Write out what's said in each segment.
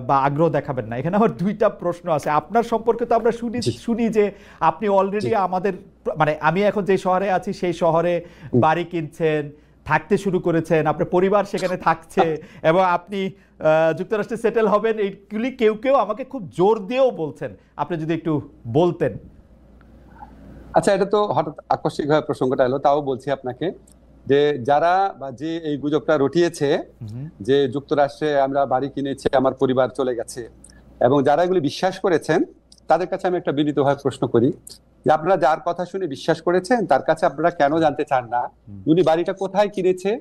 বা আগ্রহ দেখাবেন না। এখানে আমার দুইটা প্রশ্ন আছে। আপনার সম্পর্কে তো আমরা শুনি যে আপনি অলরেডি আমাদের, মানে আমি এখন যে শহরে আছি সেই শহরে বাড়ি কিনছেন, থাকতে শুরু করেছেন, আপনার পরিবার সেখানে থাকছে এবং আপনি যুক্তরাষ্ট্রে সেটেল হবেন, এইগুলি কেউ কেউ আমাকে খুব জোর দিয়েও বলছেন। আপনি যদি একটু বলতেন। আচ্ছা, এটা তো হঠাৎ আকস্মিকভাবে প্রসঙ্গটা এলো, তাও বলছি আপনাকে যে যারা বা যে এই গুজবটা রটিয়েছে যে যুক্তরাষ্ট্রে আমরা বাড়ি কিনেছি, আমার পরিবার চলে গেছে, এবং যারা এগুলি বিশ্বাস করেছেন তাদের কাছে আমি একটা বিনীতভাবে প্রশ্ন করি যে আপনারা যার কথা শুনে বিশ্বাস করেছেন তার কাছে আপনারা কেন জানতে চান না উনি বাড়িটা কোথায় কিনেছে,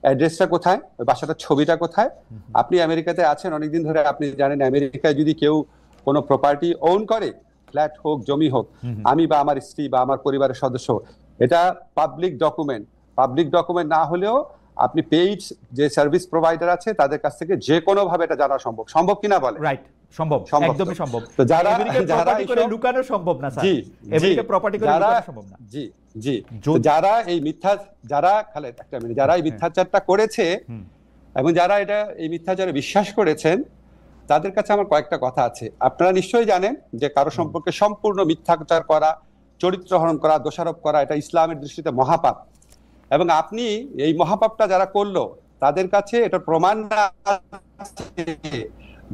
অ্যাড্রেসটা কোথায়, বাসাটার ছবিটা কোথায়? আপনি আমেরিকাতে আছেন অনেকদিন ধরে, আপনি জানেন আমেরিকায় যদি কেউ কোনো প্রপার্টি ওন করে, ফ্ল্যাট হোক, জমি হোক, আমি বা আমার স্ত্রী বা আমার পরিবারের সদস্য, এটা পাবলিক ডকুমেন্ট। পাবলিক ডকুমেন্ট না হলেও আপনি পেইড যে সার্ভিস প্রোভাইডার আছে তাদের কাছ থেকে যে কোনো ভাবে এটা জানা সম্ভব। সম্ভব কিনা বলে? রাইট, সম্ভব, একদমই সম্ভব। তো যারা লুকানো সম্ভব না স্যার, আমেরিকা প্রপার্টি করে লুকানো সম্ভব না। জি জি, যারা এই মিথ্যা, যারা খালেদ একটা মিনিট, যারা এই মিথ্যাচারটা করেছে এবং যারা এটা এই মিথ্যাচারে বিশ্বাস করেছেন তাদের কাছে আমার কয়েকটা কথা আছে। আপনারা নিশ্চয়ই জানেন যে কারো সম্পর্কে সম্পূর্ণ মিথ্যাচার করা, চরিত্র হরণ করা, দোষারোপ করা, এটা ইসলামের দৃষ্টিতে মহাপাপ। এবং আপনি এই মহাপাপটা যারা করলো তাদের কাছে এটা প্রমাণ না,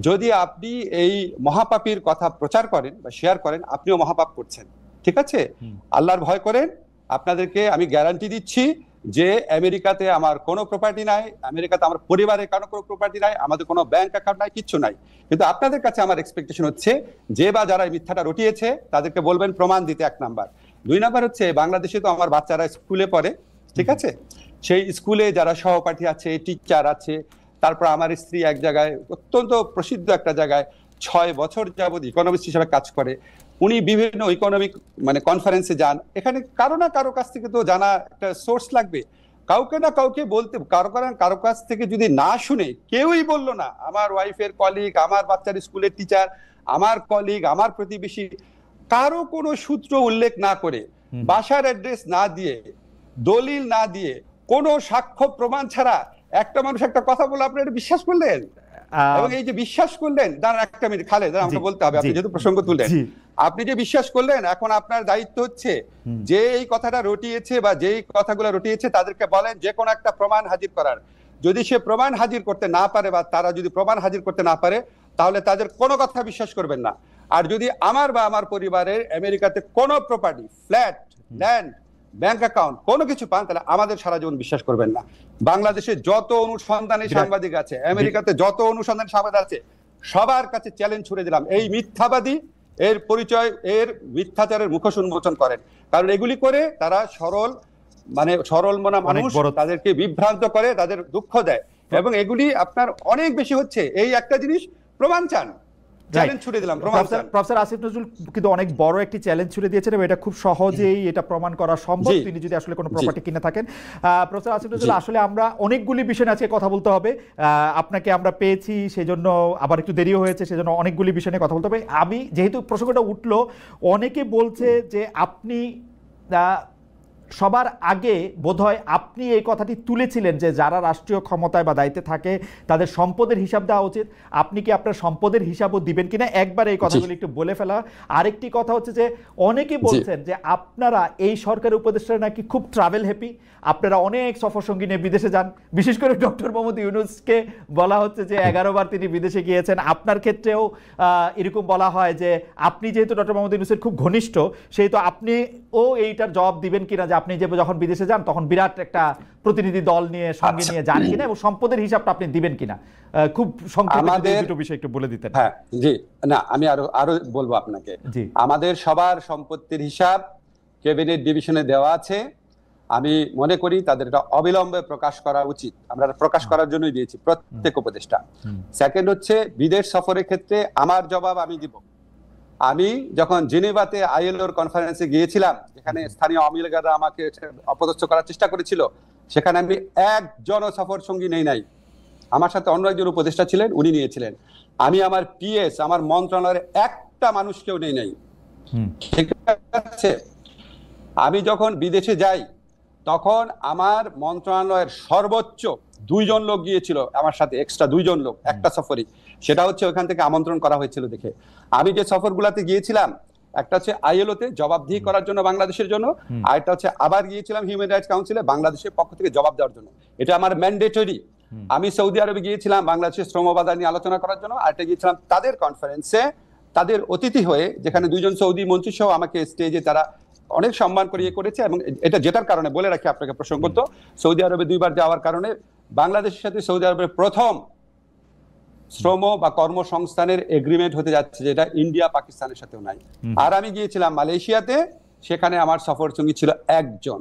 যদি আপনি এই মহাপাপীর কথা প্রচার করেন বা শেয়ার করেন আপনিও মহাপাপ করছেন। ঠিক আছে? আল্লাহর ভয় করেন। আপনাদেরকে আমি গ্যারান্টি দিচ্ছি যে আমেরিকাতে আমার কোনো প্রপার্টি নাই, আমেরিকাতে আমার পরিবারের কারো কোনো প্রপার্টি নাই, আমাদের কোনো ব্যাংক অ্যাকাউন্ট নাই, কিচ্ছু নাই। কিন্তু আপনাদের কাছে আমার এক্সপেকটেশন হচ্ছে যে বা যারা এই মিথ্যাটা রটিয়েছে তাদেরকে বলবেন প্রমাণ দিতে, 1 নাম্বার। 2 নাম্বার হচ্ছে বাংলাদেশে তো আমার বাচ্চারা স্কুলে পড়ে, ঠিক আছে? সেই স্কুলে যারা সহপাঠী আছে, টিচার আছে, তারপর আমার স্ত্রী এক জায়গায় অত্যন্ত প্রসিদ্ধ একটা জায়গায় 6 বছর যাবত ইকোনমিস্ট হিসেবে কাজ করে। উনি বিভিন্ন ইকোনমিক মানে কনফারেন্সে যান, এখানে কারো না কারো কাছ থেকে তো জানা একটা সোর্স লাগবে, কাউকে না কাউকে বলতে। কারো কাছ থেকে যদি না শুনে, কেউই বললো না, আমার ওয়াইফের কলিগ, আমার বাচ্চার স্কুলের টিচার, আমার কলিগ, আমার প্রতিবেশী, কারো কোনো সূত্র উল্লেখ না করে, বাসার অ্যাড্রেস না দিয়ে, দলিল না দিয়ে, কোনো সাক্ষ্য প্রমাণ ছাড়া একটা মানুষ একটা কথা বলে আপনি এটা বিশ্বাস করলেন? এবং এই যে বিশ্বাস করলেন, দাঁড়ান একটা মিনিট খালেদ, আমাকে বলতে হবে, আপনি যেহেতু প্রসঙ্গ তুললেন, আপনি যে বিশ্বাস করলেন, এখন আপনার দায়িত্ব হচ্ছে যে এই কথাটা রটিয়েছে বা যেই কথাগুলো রটিয়েছে তাদেরকে বলেন যে কোনো একটা প্রমাণ হাজির করার। যদি সে প্রমাণ হাজির করতে না পারে বা তারা যদি প্রমাণ হাজির করতে না পারে তাহলে তাদের কোনো কথা বিশ্বাস করবেন না। আর যদি আমার বা আমার পরিবারের আমেরিকাতে কোনো property, flat, land, bank account কোনো কিছু পান তাহলে আমাদের সারা জীবন বিশ্বাস করবেন না। বাংলাদেশে যত অনুসন্ধানী সাংবাদিক আছে, আমেরিকাতে যত অনুসন্ধানী সাংবাদিক আছে, সবার কাছে চ্যালেঞ্জ ছুড়ে দিলাম, এই মিথ্যাবাদী এর পরিচয়, এর মিথ্যাচারের মুখোশ উন্মোচন করেন। কারণ এগুলি করে তারা সরল মনা মানুষ, তাদেরকে বিভ্রান্ত করে, তাদের দুঃখ দেয়, এবং এগুলি আপনার অনেক বেশি হচ্ছে। এই একটা জিনিস প্রমাণ চান, চ্যালেঞ্জ ছুড়ে দিলাম, প্রমাণ চান। প্রফেসর আসিফ নজরুল কিন্তু অনেক বড় একটি চ্যালেঞ্জ ছুড়ে দিয়েছেন এবং এটা খুব সহজেই এটা প্রমাণ করা সম্ভব তিনি যদি আসলে কোনো প্রপার্টি কিনে থাকেন। প্রফেসর আসিফ নজরুল, আসলে আমরা অনেকগুলি বিষয় আজকে কথা বলতে হবে, আপনাকে আমরা পেয়েছি সেজন্য, আবার একটু দেরিও হয়েছে সেজন্য অনেকগুলি বিষয় নিয়ে কথা বলতে হবে। আমি যেহেতু প্রসঙ্গটা উঠলো, অনেকে বলছে যে আপনি সবার আগে বোধহয় আপনি এই কথাটি তুলেছিলেন যে যারা রাষ্ট্রীয় ক্ষমতায় বা দায়িত্বে থাকে তাদের সম্পদের হিসাব দেওয়া উচিত। আপনি কি আপনার সম্পদের হিসাবও দিবেন কিনা একবার এই কথাগুলি একটু বলে ফেলা। আরেকটি কথা হচ্ছে যে অনেকে বলছেন যে আপনারা এই সরকারের উপদেষ্টারা নাকি খুব ট্রাভেল হ্যাপি, আপনারা অনেক সফর সঙ্গী নিয়ে বিদেশে যান, বিশেষ করে ডক্টর মোহাম্মদ ইউনূসকে বলা হচ্ছে যে 11 বার তিনি বিদেশে গিয়েছেন। আপনার ক্ষেত্রেও এরকম বলা হয় যে আপনি যেহেতু ডক্টর মোহাম্মদ ইউনূসের খুব ঘনিষ্ঠ, সেহেতু আপনিও এইটার জবাব দিবেন কিনা যে আপনি যে যখন বিদেশে যান তখন বিরাট একটা প্রতিনিধি দল নিয়ে সঙ্গে নিয়ে যান কিনা এবং সম্পদের হিসাবটা আপনি দিবেন কিনা, খুব সংক্ষেপে দুটো বিষয় একটু বলে দিতেন। হ্যাঁ জি, না আমি আরো বলবো আপনাকে। আমাদের সবার সম্পত্তির হিসাব ক্যাবিনেট ডিভিশনে দেওয়া আছে। আমি মনে করি তাদের এটা অবিলম্বে প্রকাশ করা উচিত। আমরা প্রকাশ করার জন্যই দিয়েছি প্রত্যেক উপদেষ্টা। সেকেন্ড হচ্ছে বিদেশ সফরের ক্ষেত্রে আমার জবাব আমি দিব। আমি যখন জেনেভাতে আইএলওর কনফারেন্সে গিয়েছিলাম, যেখানে স্থানীয় আওয়ামী লীগরা আমাকে অপদস্থ করার চেষ্টা করেছিল, সেখানে আমি একজনও সফর সঙ্গী নেই নাই। আমার সাথে অন্য একজন উপদেষ্টা ছিলেন, উনি নিয়েছিলেন। আমি আমার পিএস, আমার মন্ত্রণালয়ের একটা মানুষকেও নেই নাই। ঠিক আছে? আমি যখন বিদেশে যাই তখন আমার মন্ত্রণালয়ের সর্বোচ্চ 2 জন লোক গিয়েছিল আমার সাথে, এক্সট্রা 2 জন লোক একটা সফরই। সেটা হচ্ছে ওখান থেকে আমন্ত্রণ করা হয়েছিল দেখে। আমি যে সফরগুলোতে গিয়েছিলাম, একটা হচ্ছে আইএলওতে জবাবদিহি করার জন্য বাংলাদেশের জন্য, আর একটা হচ্ছে আবার গিয়েছিলাম হিউম্যান রাইটস কাউন্সিলে বাংলাদেশের পক্ষ থেকে জবাব দেওয়ার জন্য। এটা আমার ম্যান্ডেটরি। আমি সৌদি আরবে গিয়েছিলাম বাংলাদেশের শ্রম বাজার নিয়ে আলোচনা করার জন্য, আর একটা গিয়েছিলাম তাদের কনফারেন্সে তাদের অতিথি হয়ে, যেখানে 2 জন সৌদি মন্ত্রী সহ আমাকে স্টেজে তারা অনেক সম্মান করে করেছে। এবং এটা যেটার কারণে বলে রাখি আপনাকে প্রসঙ্গত, সৌদি আরবে 2 বার যাওয়ার কারণে বাংলাদেশের সাথে সৌদি আরবের প্রথম শ্রম বা কর্মসংস্থানের এগ্রিমেন্ট হতে যাচ্ছে, যেটা ইন্ডিয়া পাকিস্তানের সাথেও নাই। আর আমি গিয়েছিলাম মালয়েশিয়াতে, সেখানে আমার সফর সঙ্গী ছিল 1 জন,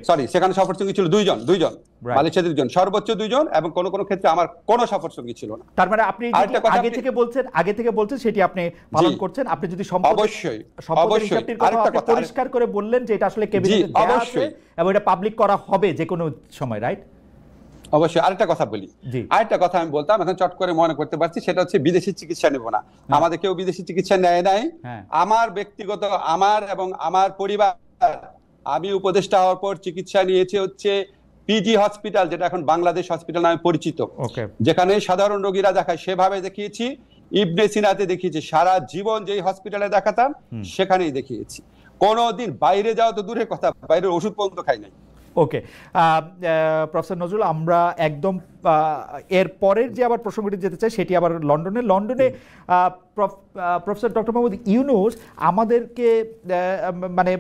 সরি সেখানে সফর সঙ্গী ছিল 2 জন, মালয়েশিয়াতে 2 জন, সর্বোচ্চ 2 জন, এবং কোন কোন ক্ষেত্রে আমার কোনো সফর সঙ্গী ছিল না। তার মানে আপনি আগে থেকে বলছেন সেটি আপনি পালন করছেন। আপনি যদি অবশ্যই পরিষ্কার করে বললেন যে এটা আসলে ক্যাবিনেটে দেয়া আছে এবং এটা পাবলিক করা হবে যে কোনো সময়, রাইট? অবশ্যই। আরেকটা কথা বলি, আরেকটা কথা আমি বলতাম, এখন চট করে মনে করতে পারছি, সেটা হচ্ছে বিদেশি চিকিৎসা নেব না। আমাদের কেউ বিদেশি চিকিৎসা নেয় নাই। আমার ব্যক্তিগত, আমার এবং আমার পরিবার, আমি উপদেষ্টা হওয়ার পর চিকিৎসা নিয়েছি হচ্ছে পিজি হসপিটাল, যেটা এখন বাংলাদেশ হসপিটাল নামে পরিচিত, যেখানে সাধারণ রোগীরা দেখায়, সেভাবে দেখিয়েছি। ইবনে সিনাতে দেখিয়েছি, সারা জীবন যেই হসপিটালে দেখাতাম সেখানেই দেখিয়েছি। কোনোদিন বাইরে যাওয়া তো দূরের কথা, বাইরের ওষুধ পর্যন্ত খাই নাই। ওকে, প্রফেসর নজরুল, আমরা একদম এর পরের যে আবার প্রসঙ্গটি যেতে চাই সেটি আবার লন্ডনে প্রফেসর ডক্টর মোহাম্মদ ইউনূস আমাদেরকে মানে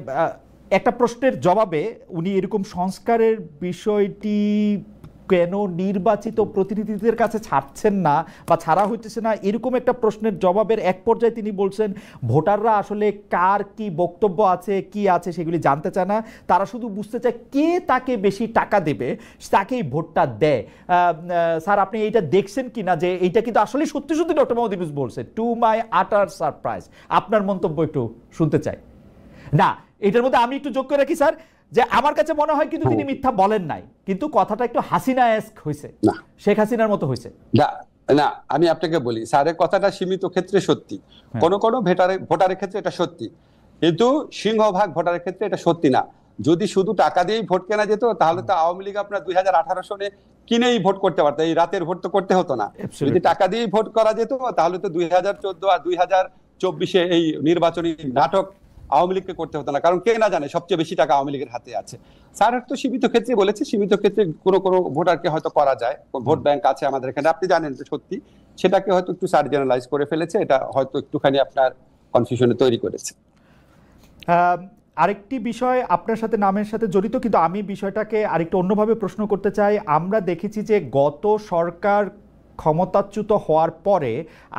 একটা প্রশ্নের জবাবে উনি এরকম সংস্কারের বিষয়টি কেন নির্বাচিত প্রতিনিধিদের কাছে ছাড়ছেন না বা ছাড়া হইতেছে না, এরকম একটা প্রশ্নের জবাবের এক পর্যায়ে তিনি বলছেন ভোটাররা আসলে কার কি বক্তব্য আছে, কি আছে সেগুলি জানতে চায় না, তারা শুধু বুঝতে চায় কে তাকে বেশি টাকা দেবে তাকেই ভোটটা দেয়। স্যার, আপনি এইটা দেখছেন কি না যে এইটা কিন্তু আসলে সত্যি সত্যি ডক্টর মোহাম্মদ ইউনূস বলছে? টু মাই আটার সারপ্রাইজ। আপনার মন্তব্য একটু শুনতে চাই। না, এটার মধ্যে আমি একটু যোগ করে রাখি স্যার, যে আমার কাছে মনে হয় কিন্তু তিনি মিথ্যা বলেন নাই, কিন্তু কথাটা একটু হাসিনা-এস্ক হয়েছে, শেখ হাসিনার মতো হয়েছে। না, আমি আপনাকে বলি, স্যারের কথাটা সীমিত ক্ষেত্রে সত্যি, কোন কোন ভোটারের ক্ষেত্রে এটা সত্যি, কিন্তু সিংহভাগ ভোটারের ক্ষেত্রে এটা সত্যি না। যদি শুধু টাকা দিয়েই ভোট কেনা যেত, তাহলে তো আওয়ামী লীগ আপনার 2018 সনে কিনেই ভোট করতে পারতো, এই রাতের ভোট তো করতে হতো না। যদি টাকা দিয়েই ভোট করা যেত, তাহলে তো 2014 আর 2024 এই নির্বাচনী নাটক আওয়ামী লীগকে করতে হতো না। কারণ কে না জানে সবচেয়ে বেশি টাকা আওয়ামী লীগের হাতে আছে। স্যার তো সীমিত ক্ষেত্রে বলেছে, সীমিত ক্ষেত্রে কোনো কোনো ভোটারকে হয়তো করা যায়, ভোট ব্যাংক আছে আমাদের এখানে, আপনি জানেন যে সত্যি, সেটাকে হয়তো একটু স্যার জেনারেলাইজ করে ফেলেছে, এটা হয়তো একটুখানি আপনার কনফিউশনে তৈরি করেছে। আরেকটি বিষয় আপনার সাথে নামের সাথে জড়িত, কিন্তু আমি বিষয়টাকে আরেকটু অন্যভাবে প্রশ্ন করতে চাই। আমরা দেখেছি যে গত সরকার ক্ষমতাচ্যুত হওয়ার পরে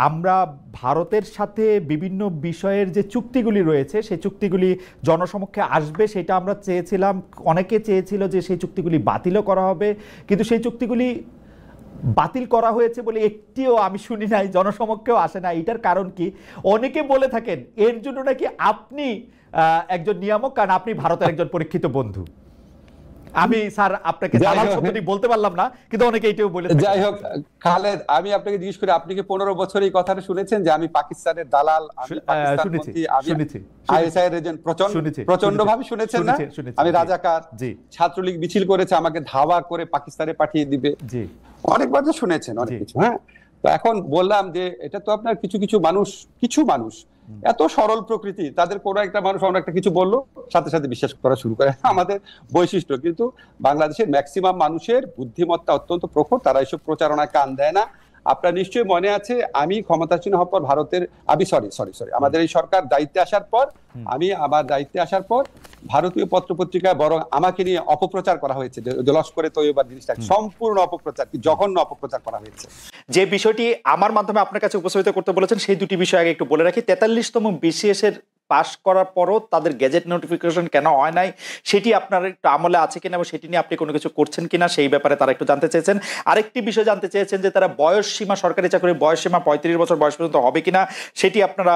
আমরা ভারতের সাথে বিভিন্ন বিষয়ের যে চুক্তিগুলি রয়েছে সেই চুক্তিগুলি জনসমক্ষে আসবে, সেটা আমরা চেয়েছিলাম, অনেকে চেয়েছিল যে সেই চুক্তিগুলি বাতিলও করা হবে, কিন্তু সেই চুক্তিগুলি বাতিল করা হয়েছে বলে একটিও আমি শুনি নাই, জনসমক্ষেও আসে না। এটার কারণ কি? অনেকে বলে থাকেন এর জন্য নাকি আপনি একজন নিয়ামক, কারণ আপনি ভারতের একজন পরীক্ষিত বন্ধু। আমি স্যার আপনাকে দালাল শব্দটি বলতে পারলাম না, কিন্তু অনেকে এটাও বলে। যাই হোক খালেদ, আমি আপনাকে জিজ্ঞেস করি, আপনি কি 15 বছর এই কথাটা শুনেছেন যে আমি পাকিস্তানের দালাল, আমি পাকিস্তান মন্ত্রী, আমি আইএসআই এর এজেন্ট? প্রচন্ড ভাবে শুনেছেন না? আমি রাজাকার, ছাত্রলীগ মিছিল করেছে আমাকে ধাওয়া করে পাকিস্তানে পাঠিয়ে দিবে, অনেকবার তো শুনেছেন অনেক কিছু। হ্যাঁ, তো এখন বললাম যে এটা তো আপনার কিছু মানুষ এত সরল প্রকৃতি, তাদের কোনো একটা মানুষ অন্য একটা কিছু বললো সাথে সাথে বিশ্বাস করা শুরু করে, আমাদের বৈশিষ্ট্য। কিন্তু বাংলাদেশের ম্যাক্সিমাম মানুষের বুদ্ধিমত্তা অত্যন্ত প্রখর, তারা এইসব প্রচারণায় কান দেয় না। আপনার নিশ্চয়ই মনে আছে, আমি ক্ষমতাসীন হওয়ার পর আমাদের এই সরকার দায়িত্বে আসার পর, আমার দায়িত্বে আসার পর ভারতীয় পত্রপত্রিকায় বরং আমাকে নিয়ে অপপ্রচার করা হয়েছে, যে লস্করে তৈয়বা জিনিসটা সম্পূর্ণ অপপ্রচার, কি জঘন্য অপপ্রচার করা হয়েছে। যে বিষয়টি আমার মাধ্যমে আপনার কাছে উপস্থাপিত করতে বলেছেন সেই দুটি বিষয় আগে একটু বলে রাখি। 43তম BCS এর পাস করার পরও তাদের গেজেট নোটিফিকেশন কেন হয় নাই সেটি আপনার একটু আমলে আছে কিনা এবং সেটি নিয়ে আপনি কোনো কিছু করছেন কিনা সেই ব্যাপারে তারা একটু জানতে চেয়েছেন। আরেকটি বিষয় জানতে চেয়েছেন যে তারা বয়স সীমা, সরকারি চাকরির বয়স সীমা 35 বছর বয়স পর্যন্ত হবে কিনা, সেটি আপনারা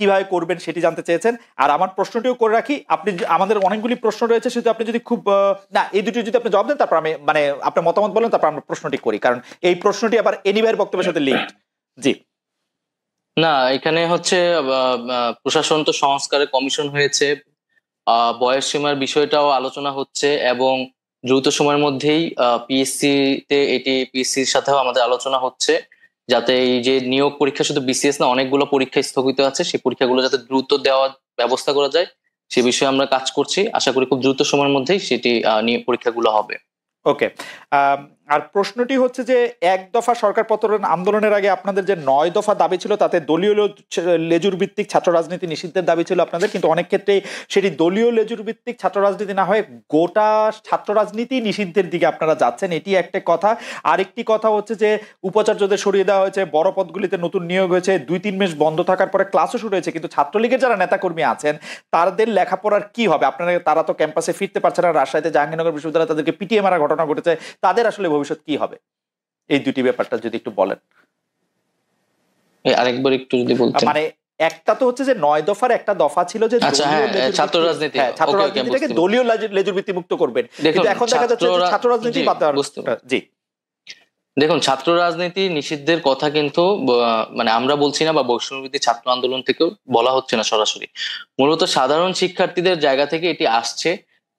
কিভাবে করবেন সেটি জানতে চেয়েছেন। আর আমার প্রশ্নটিও করে রাখি, আপনি আমাদের অনেকগুলি প্রশ্ন রয়েছে, সেটা আপনি যদি খুব না এই দুটি যদি আপনি জবাব দেন, তারপর আমি মানে আপনার মতামত বলেন, তারপর আমরা প্রশ্নটি করি, কারণ এই প্রশ্নটি আবার এনিভাইয়ের বক্তব্যের সাথে লিঙ্কড। জি না, এখানে হচ্ছে প্রশাসন তো সংস্কারের কমিশন হয়েছে, বয়স সীমার বিষয়টাও আলোচনা হচ্ছে এবং দ্রুত সময়ের মধ্যেই পিএসসির সাথেও আমাদের আলোচনা হচ্ছে, যাতে এই যে নিয়োগ পরীক্ষা শুধু বিসিএস না, অনেকগুলো পরীক্ষা স্থগিত আছে, সেই পরীক্ষাগুলো যাতে দ্রুত দেওয়ার ব্যবস্থা করা যায় সে বিষয়ে আমরা কাজ করছি। আশা করি খুব দ্রুত সময়ের মধ্যেই সেটি পরীক্ষাগুলো হবে। ওকে, আর প্রশ্নটি হচ্ছে যে এক দফা সরকার পতন আন্দোলনের আগে আপনাদের যে 9 দফা দাবি ছিল তাতে দলীয় লেজুর ভিত্তিক ছাত্র রাজনীতি নিষিদ্ধের দাবি ছিল আপনাদের, কিন্তু অনেক ক্ষেত্রেই সেটি দলীয় লেজুর ভিত্তিক ছাত্র রাজনীতি না হয়ে গোটা ছাত্র রাজনীতি নিষিদ্ধের দিকে আপনারা যাচ্ছেন, এটি একটা কথা। আরেকটি কথা হচ্ছে যে উপাচার্যদের সরিয়ে দেওয়া হয়েছে, বড় পদগুলিতে নতুন নিয়োগ হয়েছে, 2-3 মাস বন্ধ থাকার পরে ক্লাসও শুরু হয়েছে, কিন্তু ছাত্রলীগের যারা নেতাকর্মী আছেন তাদের লেখাপড়ার কি হবে? আপনারা, তারা তো ক্যাম্পাসে ফিরতে পারছে না, রাজশাহীতে জাহাঙ্গীরনগর বিশ্ববিদ্যালয়ে তাদেরকে পিটিয়ে মারা ঘটনা ঘটেছে, তাদের আসলে ভবিষ্যৎ কি হবে? এই দুটি ব্যাপারটা যদি একটু বলেন। আরেকবার একটু যদি বলতেন। মানে একটা তো হচ্ছে যে 9 দফার একটা দফা ছিল যে ছাত্র রাজনীতি, ছাত্র রাজনীতিটাকে দলীয় লেজুর ভিত্তি মুক্ত করবেন, কিন্তু এখন দেখা যাচ্ছে ছাত্র রাজনীতি বাদ দেওয়ার। জি দেখুন, ছাত্র রাজনীতি নিষিদ্ধের কথা কিন্তু মানে আমরা বলছি না, বা বৈষম্যবিরোধী ছাত্র আন্দোলন থেকেও বলা হচ্ছে না সরাসরি। মূলত সাধারণ শিক্ষার্থীদের জায়গা থেকে এটি আসছে।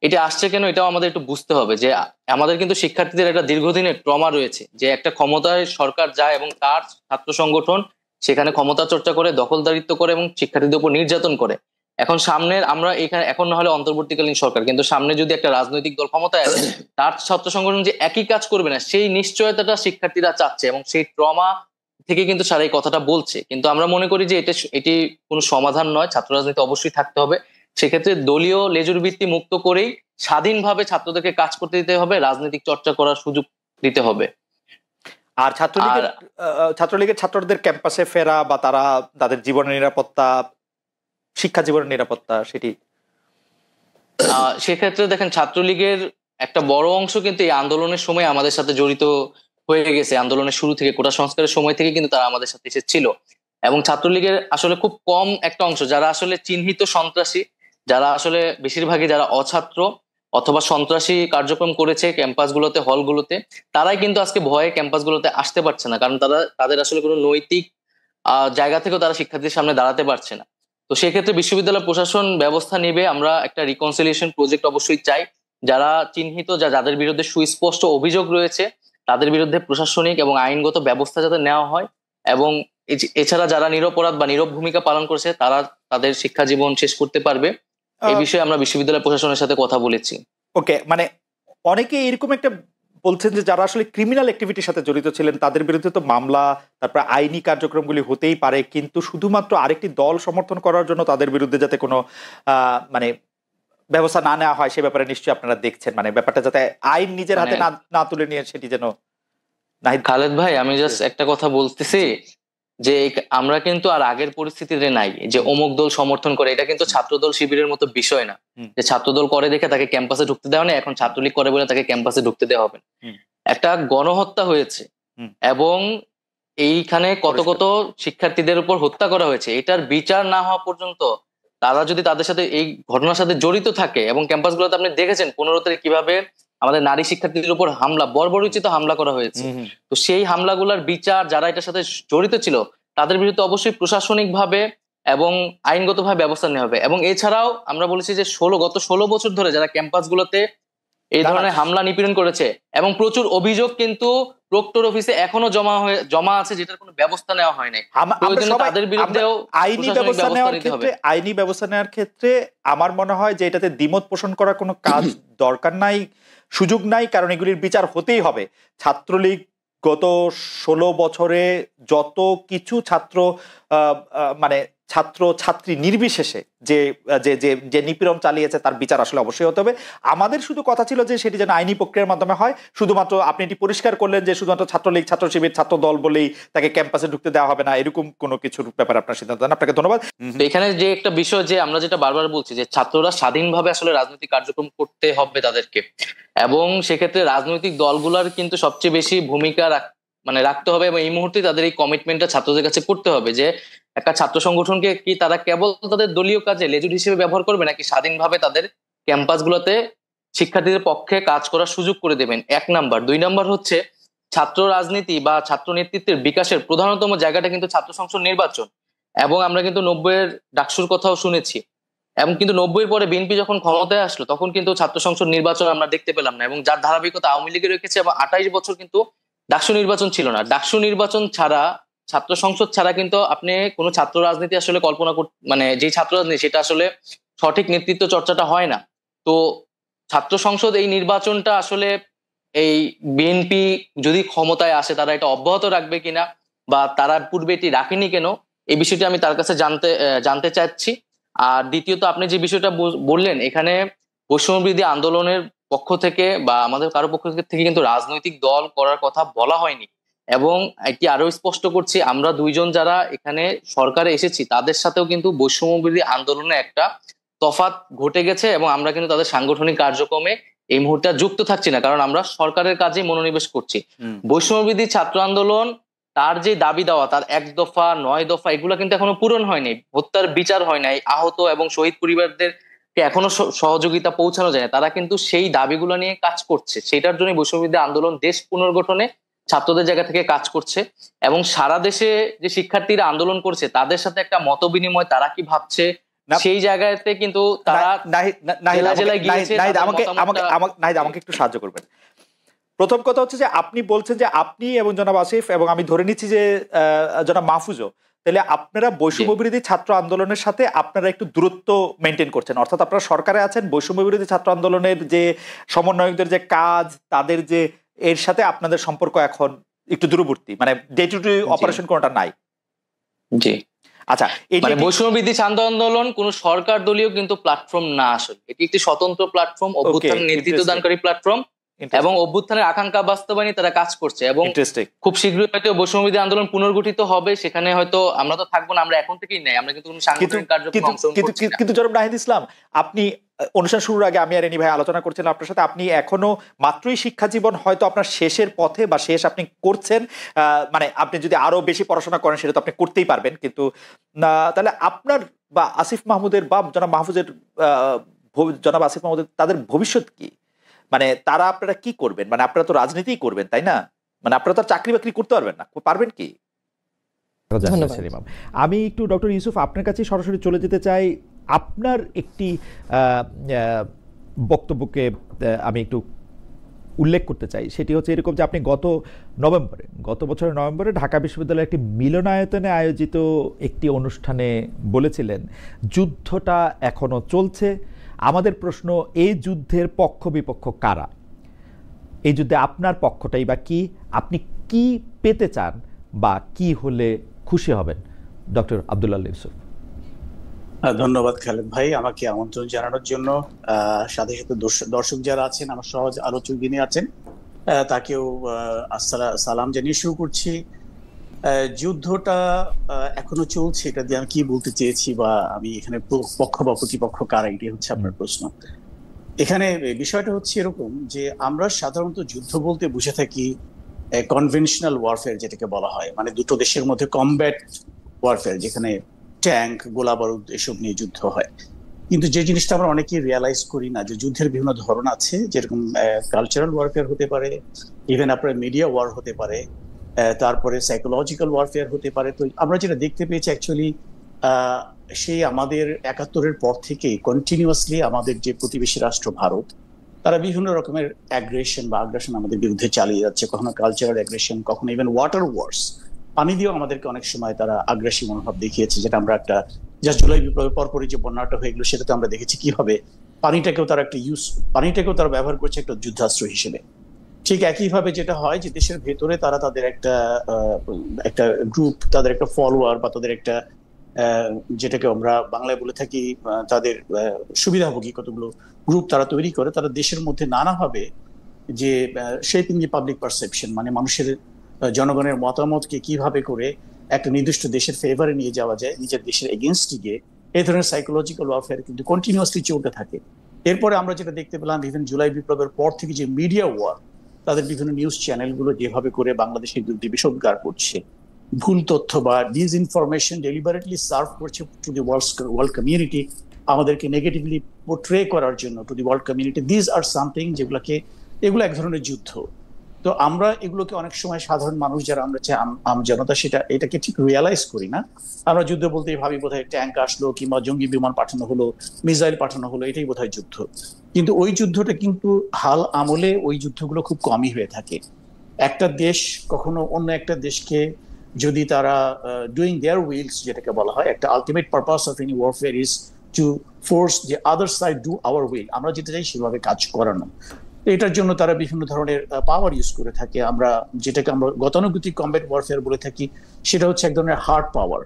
এটি আসছে কেন, এটাও আমাদের একটু বুঝতে হবে যে আমাদের কিন্তু শিক্ষার্থীদের একটা দীর্ঘদিনের ট্রমা রয়েছে, যে একটা ক্ষমতায় সরকার যায় এবং তার ছাত্র সংগঠন সেখানে ক্ষমতা চর্চা করে, দখলদারিত্ব করে এবং শিক্ষার্থীদের উপর নির্যাতন করে। এখন সামনের আমরা এখানে এখন না হলে অন্তর্বর্তীকালীন সরকার, কিন্তু সামনে যদি একটা রাজনৈতিক দল ক্ষমতায় আসে, তার ছাত্র সংগঠন যে একই কাজ করবে না সেই নিশ্চয়তাটা শিক্ষার্থীরা চাচ্ছে, এবং সেই ট্রমা থেকে কিন্তু সারা এই কথাটা বলছে। কিন্তু আমরা মনে করি যে এটি কোনো সমাধান নয়, ছাত্র রাজনীতি অবশ্যই থাকতে হবে। সেক্ষেত্রে দলীয় লেজুর ভিত্তি মুক্ত করেই স্বাধীনভাবে ছাত্রদেরকে কাজ করতে দিতে হবে, রাজনৈতিক চর্চা করার সুযোগ দিতে হবে। আর ছাত্রলীগের ছাত্রদের ক্যাম্পাসে ফেরা বা তাদের জীবনের নিরাপত্তা, শিক্ষা জীবনের নিরাপত্তা, সেটি সেক্ষেত্রে দেখেন, ছাত্রলীগের একটা বড় অংশ কিন্তু এই আন্দোলনের সময় আমাদের সাথে জড়িত হয়ে গেছে। আন্দোলনের শুরু থেকে, কোটা সংস্কারের সময় থেকে কিন্তু তারা আমাদের সাথে এসেছিল। এবং ছাত্রলীগের আসলে খুব কম একটা অংশ যারা আসলে চিহ্নিত সন্ত্রাসী, যারা আসলে বেশিরভাগই যারা অছাত্র অথবা সন্ত্রাসী কার্যক্রম করেছে ক্যাম্পাসগুলোতে, হলগুলোতে, তারাই কিন্তু আজকে ভয়ে ক্যাম্পাসগুলোতে আসতে পারছে না, কারণ তাদের আসলে কোনো নৈতিক জায়গা থেকেও তারা শিক্ষার্থীদের সামনে দাঁড়াতে পারছে না। তো সেক্ষেত্রে বিশ্ববিদ্যালয় প্রশাসন ব্যবস্থা নেবে। আমরা একটা রিকনসিলিয়েশন প্রজেক্ট অবশ্যই চাই। যারা চিহ্নিত, যাদের বিরুদ্ধে সুস্পষ্ট অভিযোগ রয়েছে, তাদের বিরুদ্ধে প্রশাসনিক এবং আইনগত ব্যবস্থা যাতে নেওয়া হয়, এবং এছাড়া যারা নিরপরাধ বা নীরব ভূমিকা পালন করেছে তারা তাদের শিক্ষা জীবন শেষ করতে পারবে। এই বিষয়ে আমরা বিশ্ববিদ্যালয় প্রশাসনের সাথে কথা বলেছি। ওকে, মানে অনেকে এরকম একটা বলছেন যে যারা আসলে ক্রিমিনাল অ্যাক্টিভিটির সাথে জড়িত ছিলেন তাদের বিরুদ্ধে তো মামলা, তারপর আইনি কার্যক্রমগুলি হতেই পারে, কিন্তু শুধুমাত্র আরেকটি দল সমর্থন করার জন্য তাদের বিরুদ্ধে যাতে কোনো মানে ব্যবস্থা না নেওয়া হয় সে ব্যাপারে নিশ্চয়ই আপনারা দেখছেন, মানে ব্যাপারটা যাতে আইন নিজের হাতে না তুলে নিয়ে সেটি যেন। খালেদ ভাই, আমি জাস্ট একটা কথা বলতেছি যে আমরা কিন্তু আর আগের পরিস্থিতিতে নাই যে অমুক দল সমর্থন করে, এটা কিন্তু ছাত্রদল শিবিরের মতো বিষয় না যে ছাত্রদল করে দেখে তাকে ক্যাম্পাসে ঢুকতে দেওয়া নেই, এখন ছাত্রলীগ করে বলে তাকে ক্যাম্পাসে ঢুকতে দেওয়া হবে। একটা গণহত্যা হয়েছে এবং এইখানে কত কত শিক্ষার্থীদের উপর হত্যা করা হয়েছে, এটার বিচার না হওয়া পর্যন্ত তারা যদি তাদের সাথে এই ঘটনার সাথে জড়িত থাকে, এবং ক্যাম্পাসগুলোতে আপনি দেখেছেন 15 তারিখ কিভাবে আমাদের নারী শিক্ষার্থীদের উপর হামলা, বর্বরোচিত হামলা করা হয়েছে। তো সেই হামলাগুলোর বিচার, যারা এটার সাথে জড়িত ছিল তাদের বিরুদ্ধে অবশ্যই প্রশাসনিক ভাবে এবং আইনগত ভাবে ব্যবস্থা নেওয়া হবে। এবং এছাড়াও আমরা বলেছি যে গত 16 বছর ধরে যারা ক্যাম্পাসগুলোতে এই ধরনের হামলা নিপীড়ন করেছে, এবং প্রচুর অভিযোগ কিন্তু প্রক্টর অফিসে এখনো জমা আছে, যেটার কোনো ব্যবস্থা নেওয়া হয় নাই। তাদের বিরুদ্ধেও আইনি ব্যবস্থা নেওয়ার ক্ষেত্রে আমার মনে হয় যে এটাতে দ্বিমত পোষণ করার কোনো কাজ দরকার নাই, সুযোগ নাই, কারণ এগুলির বিচার হতেই হবে। ছাত্রলীগ গত 16 বছরে যত কিছু মানে ছাত্র ছাত্রী নির্বিশেষে যে যে যে নিপীড়ন চালিয়েছে তার বিচার আসলে অবশ্যই হতে হবে। আমাদের শুধু কথা ছিল যে সেটি যেন আইনি প্রক্রিয়ার মাধ্যমে হয়। শুধুমাত্র আপনি এটি পরিষ্কার করলেন যে শুধুমাত্র ছাত্রলীগ, ছাত্র শিবির, ছাত্র দল বলেই তাকে ক্যাম্পাসে ঢুকতে দেওয়া হবে না, এরকম কোনো কিছুর ব্যাপারে আপনার সিদ্ধান্ত নেন। আপনাকে ধন্যবাদ। এখানে যে একটা বিষয় যে আমরা যেটা বারবার বলছি যে ছাত্ররা স্বাধীনভাবে আসলে রাজনৈতিক কার্যক্রম করতে হবে তাদেরকে, এবং সেক্ষেত্রে রাজনৈতিক দলগুলোর কিন্তু সবচেয়ে বেশি ভূমিকা রাখতে হবে, এবং এই মুহূর্তে তাদের এই কমিটমেন্টটা ছাত্রদের কাছে করতে হবে যে একটা ছাত্র সংগঠনকে কি তারা কেবল তাদের দলীয় কাজে লেজুর হিসেবে ব্যবহার করবে, নাকি স্বাধীনভাবে তাদের ক্যাম্পাসগুলোতে শিক্ষার্থীদের পক্ষে কাজ করার সুযোগ করে দেবেন, 1 নাম্বার। 2 নাম্বার হচ্ছে ছাত্র রাজনীতি বা ছাত্র নেতৃত্বের বিকাশের প্রধানতম জায়গাটা কিন্তু ছাত্র সংসদ নির্বাচন, এবং আমরা কিন্তু 90-এর ডাকসুর কথাও শুনেছি। এবং কিন্তু 90-এর পরে বিএনপি যখন ক্ষমতায় আসলো তখন কিন্তু ছাত্র সংসদ নির্বাচন আমরা দেখতে পেলাম না, এবং যার ধারাবাহিকতা আওয়ামী লীগের রেখেছে, এবং 28 বছর কিন্তু ডাকসু নির্বাচন ছিল না। ডাকসু নির্বাচন ছাড়া, ছাত্র সংসদ ছাড়া কিন্তু আপনি কোনো ছাত্র রাজনীতি আসলে কল্পনা মানে যে ছাত্র রাজনীতি সেটা আসলে সঠিক নেতৃত্ব চর্চাটা হয় না। তো ছাত্র সংসদ এই নির্বাচনটা আসলে এই বিএনপি যদি ক্ষমতায় আসে তারা এটা অব্যাহত রাখবে কিনা, বা তারা পূর্বে এটি রাখেনি কেন, এই বিষয়টি আমি তার কাছে জানতে চাচ্ছি। আর দ্বিতীয়ত আপনি যে বিষয়টা বললেন, এখানে বৈষম্যবিরোধী আন্দোলনের পক্ষ থেকে বা আমাদের কারো পক্ষ থেকে কিন্তু রাজনৈতিক দল করার কথা বলা হয়নি। এবং এটি আরো স্পষ্ট করছি, আমরা দুইজন যারা এখানে সরকারে এসেছি তাদের সাথেও কিন্তু বৈষম্যবিরোধী আন্দোলনে একটা তফাৎ ঘটে গেছে, এবং আমরা কিন্তু তাদের সাংগঠনিক কার্যক্রমে এই মুহূর্তে যুক্ত থাকছি না, কারণ আমরা সরকারের কাজে মনোনিবেশ করছি। বৈষম্যবিরোধী ছাত্র আন্দোলন তার যে দাবি দেওয়া, তার 1 দফা 9 দফা এগুলো কিন্তু এখনো পূরণ হয়নি, হত্যার বিচার হয় নাই, আহত এবং শহীদ পরিবারদেরকে এখনো সহযোগিতা পৌঁছানো যায় না। তারা কিন্তু সেই দাবিগুলো নিয়ে কাজ করছে, সেটার জন্য বৈষম্যবিরোধী আন্দোলন দেশ পুনর্গঠনে ছাত্রদের জায়গা থেকে কাজ করছে। এবং সারা দেশে যে শিক্ষার্থীরা আন্দোলন করছে তাদের সাথে একটা মত বিনিময়, তারা কি ভাবছে সেই জায়গাতে কিন্তু তারা আমাকে একটু সাহায্য করবেন। প্রথম কথা হচ্ছে যে আপনি বলছেন যে আপনি এবং জনাব আসিফ এবং আমি ধরে নিচ্ছি যে জনাব মাহফুজও, তাহলে আপনারা বৈষম্য বিরোধী ছাত্র আন্দোলনের সাথে আপনারা একটু দূরত্ব মেনটেন করছেন, অর্থাৎ আপনারা সরকারে আছেন, বৈষম্য বিরোধী ছাত্র আন্দোলনের যে সমন্বয়কদের যে কাজ, তাদের যে এর সাথে আপনাদের সম্পর্ক এখন একটু দূরবর্তী, মানে ডে টু ডে অপারেশন কোনটা নাই। জি আচ্ছা, মানে বৈষম্যবিরোধী ছাত্র আন্দোলন কোন সরকার দলীয় কিন্তু প্ল্যাটফর্ম না, আসলে এটি একটি স্বতন্ত্র প্ল্যাটফর্ম, অভ্যুত্থান নেতৃত্ব দানকারী প্ল্যাটফর্ম, এবং অভ্যুত্থানের আকাঙ্ক্ষা বাস্তবায়নে তারা কাজ করছে। এবং খুব শীঘ্রই হয়তো বৈষম্যবিরোধী আন্দোলন পুনর্গঠিত হবে, সেখানে হয়তো আমরা তো থাকবো না, আমরা এখন থেকেই নাই, আমরা কিন্তু কোনো সাংগঠনিক কার্যক্রমে অংশগ্রহণ করছি না। কিন্তু জনাব নাহিদ ইসলাম, আপনি অনুষ্ঠান শুরুর আগে আমি আর এনি ভাই আলোচনা করছিলাম আপনার সাথে, আপনি এখনো মাত্রই শিক্ষা জীবন হয়তো আপনার শেষের পথে বা শেষ আপনি করছেন, মানে আপনি যদি আরো বেশি পড়াশোনা করেন সেটা তো আপনি করতেই পারবেন, কিন্তু তাহলে আপনার বা আসিফ মাহমুদের বা জনাব মাহফুজের, জনাব আসিফ মাহমুদের তাদের ভবিষ্যৎ কি? মানে তারা আপনারা কি করবেন? মানে আপনারা তো রাজনীতিই করবেন, তাই না? মানে আপনারা তো চাকরি বাকরি করতে পারবেন না, পারবেন কি? আমি একটু ডক্টর ইউসুফ আপনার কাছে সরাসরি চলে যেতে চাই। আপনার একটি বক্তব্যকে আমি একটু উল্লেখ করতে চাই, সেটি হচ্ছে এরকম যে আপনি গত বছরের নভেম্বরে ঢাকা বিশ্ববিদ্যালয়ের একটি মিলনায়তনে আয়োজিত একটি অনুষ্ঠানে বলেছিলেন যুদ্ধটা এখনো চলছে। আমাদের প্রশ্ন, এই যুদ্ধের পক্ষ বিপক্ষ কারা? এই যুদ্ধে আপনার পক্ষটাই বা কি? আপনি কি পেতে চান বা কি হলে খুশি হবেন? ডক্টর আব্দুল্লাহ ইউসুফ। ধন্যবাদ খালেদ ভাই আমাকে আমন্ত্রণ জানানোর জন্য। সাথে সাথে দর্শক যারা আছেন, আমার সহজ আলোচক যিনি আছেন তাকেও সালাম জানিয়ে শুরু করছি। যুদ্ধটা এখনো চলছে, এটা দিয়ে আমি কি বলতে চেয়েছি, বা আমি এখানে পক্ষ বা প্রতিপক্ষ কারা, এটি হচ্ছে আপনার প্রশ্ন। এখানে বিষয়টা হচ্ছে এরকম যে আমরা সাধারণত যুদ্ধ বলতে বুঝে থাকি কনভেনশনাল ওয়ারফেয়ার, যেটাকে বলা হয়, মানে দুটো দেশের মধ্যে কমব্যাট ওয়ারফেয়ার, যেখানে ট্যাঙ্ক, গোলা বারুদ এসব নিয়ে যুদ্ধ হয়। কিন্তু যে জিনিসটা আমরা অনেকেই রিয়ালাইজ করি না, যে যুদ্ধের বিভিন্ন ধরন আছে, যেরকম কালচারাল ওয়ারফেয়ার হতে পারে, ইভেন আপনার মিডিয়া ওয়ার হতে পারে, তারপরে সাইকোলজিক্যাল ওয়ারফেয়ার হতে পারে। তো আমরা যেটা দেখতে পেয়েছি অ্যাকচুয়ালি সেই আমাদের 71-এর পর থেকেই কন্টিনিউয়াসলি আমাদের যে প্রতিবেশী রাষ্ট্র ভারত, তারা বিভিন্ন রকমের আগ্রাসন আমাদের বিরুদ্ধে চালিয়ে যাচ্ছে, কখনো কালচারাল অ্যাগ্রেশন, কখনো ইভেন ওয়াটার ওয়ার্স, পানি দিয়েও আমাদেরকে অনেক সময় তারা আগ্রাসী মনোভাব দেখিয়েছে, যেটা আমরা একটা জুলাই বিপ্লবের পরপরই যে বন্যাটা হয়ে গেল সেটাতে আমরা দেখেছি কিভাবে পানিটাকেও তারা ব্যবহার করছে একটা যুদ্ধাস্ত্র হিসেবে। ঠিক একইভাবে যেটা হয় যে দেশের ভেতরে তারা তাদের একটা গ্রুপ, তাদের একটা ফলোয়ার বা তাদের একটা যেটাকে আমরা বাংলায় বলে থাকি তাদের সুবিধাভোগী কতগুলো গ্রুপ তারা তৈরি করে, তারা দেশের মধ্যে নানাভাবে যে শেপিং দি পাবলিক পারসেপশন, মানে মানুষের জনগণের মতামতকে কিভাবে করে একটা নির্দিষ্ট দেশের ফেভারে নিয়ে যাওয়া যায়, নিজের দেশের এগেনস্টে গিয়ে, এই ধরনের সাইকোলজিক্যাল ওয়ারফেয়ার কিন্তু কন্টিনিউয়াসলি চলতে থাকে। এরপরে আমরা যেটা দেখতে পেলাম ইভেন জুলাই বিপ্লবের পর থেকে, যে মিডিয়া ওয়ার, তাদের বিভিন্ন নিউজ চ্যানেলগুলো যেভাবে করে বাংলাদেশের বিরুদ্ধে বিষোদ্গার করছে, ভুল তথ্য বা ডিসইনফরমেশন ডেলিবারেটলি সার্ভ করছে টু দি ওয়ার্ল্ড কমিউনিটি, আমাদেরকে নেগেটিভলি পোর্ট্রে করার জন্য to the world community. This are something এগুলো এক ধরনের যুদ্ধ। তো আমরা এগুলোকে অনেক সময় সাধারণ মানুষ যারা আমরা আম জনতা এটাকে ঠিক রিয়ালাইজ করি না। আমরা যুদ্ধ বলতেই ভাবি বোধহয় ট্যাঙ্ক আসলো কিংবা জঙ্গি বিমান পাঠানো হলো, মিসাইল পাঠানো হলো, এটাই বোধহয় যুদ্ধ। কিন্তু ওই যুদ্ধটা কিন্তু হাল আমলে ওই যুদ্ধগুলো খুব কমই হয়ে থাকে। একটা দেশ কখনো অন্য একটা দেশকে যদি তারা ডুইং দেয়ার উইলস যেটাকে বলা হয়, একটা ultimate purpose of any warfare is to force যে other side do our will, আমরা যেটা চাই সেভাবে কাজ করানো। এটার জন্য তারা বিভিন্ন ধরনের পাওয়ার ইউজ করে থাকে। যেটাকে আমরা গতানুগতিক কমব্যাট ওয়ারফেয়ার বলে থাকি, সেটা হচ্ছে এক ধরনের হার্ড পাওয়ার।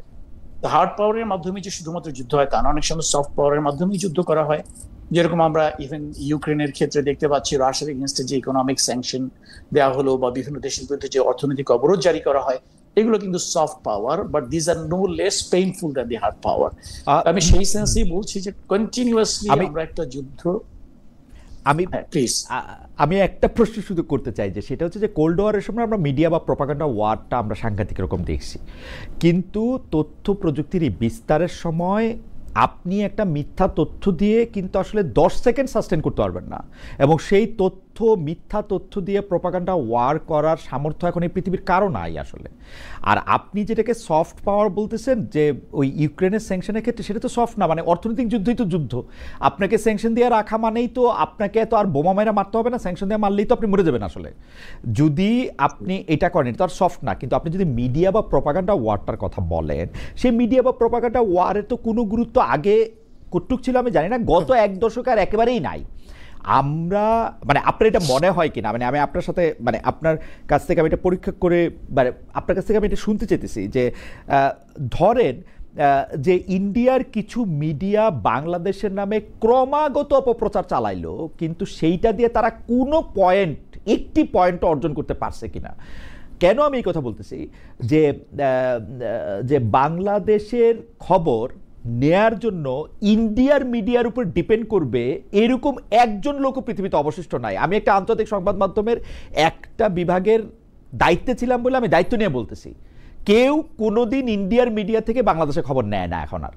হার্ড পাওয়ারের মাধ্যমে যে শুধুমাত্র যুদ্ধ হয় তা না, অনেক সময় সফট পাওয়ারের মাধ্যমেই যুদ্ধ করা হয়। যেরকম আমরা ইভেন ইউক্রেনের ক্ষেত্রে দেখতে পাচ্ছি, রাশিয়ার এগেইনস্টে যে ইকোনমিক স্যাংশন দেওয়া হলো বা বিভিন্ন দেশের বিরুদ্ধে যে অর্থনৈতিক অবরোধ জারি করা হয়, এগুলো কিন্তু soft power, but these are no less painful than the hard power. আমি সেই সেন্সেই বলছি যে কন্টিনিউয়াসলি আমরা একটা যুদ্ধ। আমি একটা প্রশ্ন শুধু করতে চাই, যে সেটা হচ্ছে যে কোল্ড ওয়ারের সময় আমরা মিডিয়া বা প্রপাগান্ডা ওয়ারটা আমরা সাংঘাতিক রকম দেখছি, কিন্তু তথ্য প্রযুক্তির এই বিস্তারের সময় আপনি একটা মিথ্যা তথ্য দিয়ে কিন্তু আসলে 10 সেকেন্ড সাস্টেন করতে পারবেন না, এবং সেই মিথ্যা তথ্য দিয়ে প্রপাগান্ডা ওয়ার করার সামর্থ্য এখন এই পৃথিবীর কারো নাই আসলে। আর আপনি যেটাকে সফট পাওয়ার বলতেছেন, যে ওই ইউক্রেনের স্যাংশনের ক্ষেত্রে, সেটা তো সফট না, মানে অর্থনৈতিক যুদ্ধই তো যুদ্ধ। আপনাকে স্যাংশন দিয়ে রাখা মানেই তো আপনাকে তো আর বোমা মেরা মারতে হবে না, স্যাংশন দিয়ে মারলেই তো আপনি মরে যাবেন আসলে। যদি আপনি এটা করেন, এটা তো আর সফট না। কিন্তু আপনি যদি মিডিয়া বা প্রপাগান্ডা ওয়ারটার কথা বলেন, সেই মিডিয়া বা প্রপাগান্ডা ওয়ারের তো কোনো গুরুত্ব আগে কতটুক ছিল আমি জানি না, গত 1 দশক আর একেবারেই নাই। আমরা মানে আপনার এটা মনে হয় কিনা, মানে আমি আপনার সাথে মানে আপনার কাছ থেকে আমি এটা পরীক্ষা করে, মানে আপনার কাছ থেকে আমি এটা শুনতে চাইতেছি যে ধরেন যে ইন্ডিয়ার কিছু মিডিয়া বাংলাদেশের নামে ক্রমাগত অপপ্রচার চালাইলো, কিন্তু সেইটা দিয়ে তারা কোনো একটি পয়েন্ট অর্জন করতে পারছে কিনা। কেন আমি এই কথা বলতেছি, যে বাংলাদেশের খবর নেয়ার জন্য ইন্ডিয়ার মিডিয়ার উপর ডিপেন্ড করবে এরকম একজন লোক পৃথিবীতে অবশিষ্ট নাই। আমি একটা আন্তর্জাতিক সংবাদ মাধ্যমের একটা বিভাগের দায়িত্বে ছিলাম বলে আমি দায়িত্ব নিয়ে বলতেছি, কেউ কোনোদিন ইন্ডিয়ার মিডিয়া থেকে বাংলাদেশের খবর নেয় না এখন আর।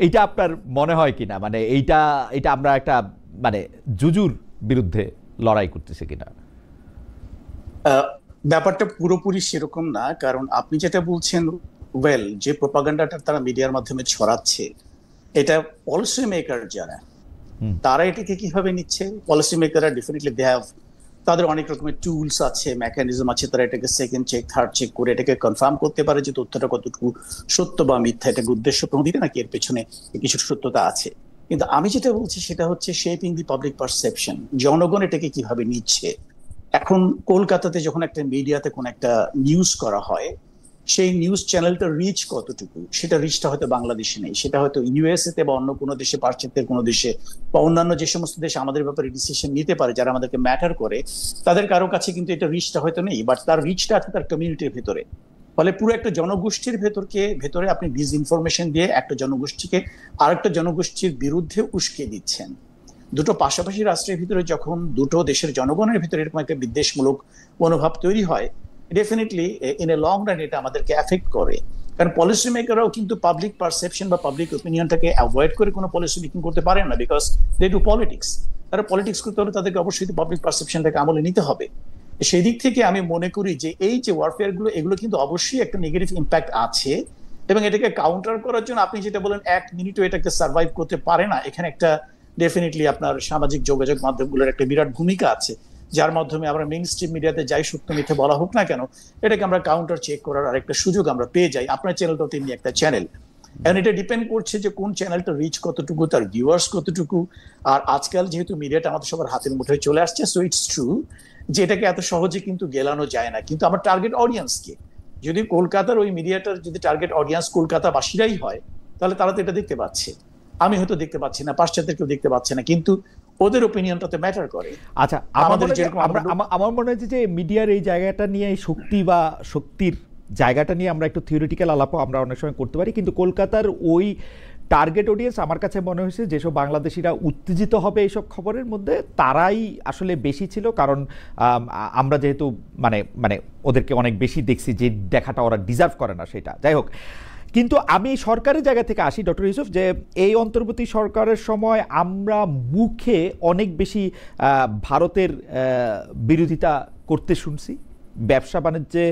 এইটা আপনার মনে হয় কিনা, মানে এইটা আমরা একটা মানে জুজুর বিরুদ্ধে লড়াই করতেছি কিনা? ব্যাপারটা পুরোপুরি সেরকম না, কারণ আপনি যেটা বলছেন, যে প্রপাগান্ডাটা তারা মিডিয়ার মাধ্যমে ছড়াচ্ছে, এটা পলিসি মেকার যারা, তারা এটাকে কিভাবে নিচ্ছে। পলিসি মেকাররা ডেফিনেটলি দে হ্যাভ, তাদের অনেক রকমের টুলস আছে, মেকানিজম আছে, তারা এটাকে সেকেন্ড চেক, থার্ড চেক করে এটাকে কনফার্ম করতে পারে যে তথ্যটা কতটুকু সত্য বা মিথ্যা, এটাকে উদ্দেশ্য প্রণোদিত নাকি এর পেছনে কিছু সত্যতা আছে। কিন্তু আমি যেটা বলছি সেটা হচ্ছে শেপিং দি পাবলিক পারসেপশন, জনগণ এটাকে কিভাবে নিচ্ছে। এখন কলকাতাতে যখন একটা মিডিয়াতে কোন একটা নিউজ করা হয়, সেই নিউজ চ্যানেলটা রিচ কতটুকু, সেটা রিচটা হয়তো বাংলাদেশে নেই, সেটা হয়তো ইউএসএ তে বা অন্য কোনো দেশে, পাশ্চাত্যের কোনো দেশে বা অন্যান্য যে সমস্ত দেশ আমাদের ব্যাপারে ডিসিশন নিতে পারে, যারা আমাদেরকে ম্যাটার করে, তাদের কারো কাছে কিন্তু এটা রিচটা হয়তো নেই, বাট তার রিচটা আছে তার কমিউনিটির ভেতরে। ফলে পুরো একটা জনগোষ্ঠীর ভেতরে আপনি ডিসইনফরমেশন দিয়ে একটা জনগোষ্ঠীকে আরেকটা জনগোষ্ঠীর বিরুদ্ধে উস্কে দিচ্ছেন। দুটো পাশাপাশি রাষ্ট্রের ভিতরে যখন দুটো দেশের জনগণের ভিতরে এরকম একটা বিদ্বেষমূলক মনোভাব তৈরি হয়, definitely in a long run এটা আমাদেরকে এফেক্ট করে। কারণ পলিসি মেকাররাও কিন্তু পাবলিক পারসেপশন বা পাবলিক ওপিনিয়নটাকে অ্যাভয়েড করে কোনো পলিসি মেকিং করতে পারেন না, বিকজ দে ডু পলিটিক্স। তারা পলিটিক্স করতে হলে তাদেরকে অবশ্যই পাবলিক পারসেপশনটাকে আমলে নিতে হবে। সেই দিক থেকে আমি মনে করি যে এই যে ওয়ারফেয়ার গুলো, এগুলো কিন্তু অবশ্যই একটা নেগেটিভ ইম্প্যাক্ট আছে, এবং এটাকে কাউন্টার করার জন্য আপনি যেটা বলেন 1 মিনিটও এটাকে সার্ভাইভ করতে পারে না, এখানে একটা ডেফিনেটলি আপনার সামাজিক যোগাযোগ মাধ্যমগুলোর একটা বিরাট ভূমিকা আছে, যার মাধ্যমে আমরা মেইন স্ট্রিম মিডিয়াতে যাই সত্য মিথ্যে বলা হোক না কেন, এটাকে আমরা কাউন্টার চেক করার আরেকটা সুযোগ আমরা পেয়ে যাই। আপনার চ্যানেলটাও তেমনি একটা চ্যানেল, এখন এটা ডিপেন্ড করছে যে কোন চ্যানেলটা রিচ কতটুকু, তার ভিউয়ার্স কতটুকু। আর আজকাল যেহেতু মিডিয়াটা আমাদের সবার হাতের মুঠোয় চলে আসছে, সো ইটস ট্রু যে এটাকে এত সহজে কিন্তু গেলানো যায় না। কিন্তু আমার টার্গেট অডিয়েন্সকে, যদি কলকাতার ওই মিডিয়াটার যদি টার্গেট অডিয়েন্স কলকাতাবাসীরাই হয়, তাহলে তারা তো এটা দেখতে পাচ্ছে, আমি হয়তো দেখতে পাচ্ছি না, পাশ্চাত্যের কেউ দেখতে পাচ্ছে না, কিন্তু ওদের ওপিনিয়নটাতে ম্যাটার করে। আচ্ছা, আমার মনে হয় যে মিডিয়ার এই জায়গাটা নিয়ে, এই শক্তির জায়গাটা নিয়ে আমরা একটু থিওরিটিক্যাল আলাপও আমরা অনেক সময় করতে পারি, কিন্তু কলকাতার ওই টার্গেট অডিয়েন্স আমার কাছে মনে হয়েছে যেসব বাংলাদেশিরা উত্তেজিত হবে এইসব খবরের মধ্যে, তারাই আসলে বেশি ছিল। কারণ আমরা যেহেতু মানে ওদেরকে অনেক বেশি দেখছি, যে দেখাটা ওরা ডিজার্ভ করে না সেটা, যাই হোক। কিন্তু আমি সরকারের জায়গা থেকে আসি ডক্টর ইউসুফ, যে এই অন্তর্বর্তী সরকারের সময় আমরা মুখে অনেক বেশি ভারতের বিরোধিতা করতে শুনছি, ব্যবসা বাণিজ্যে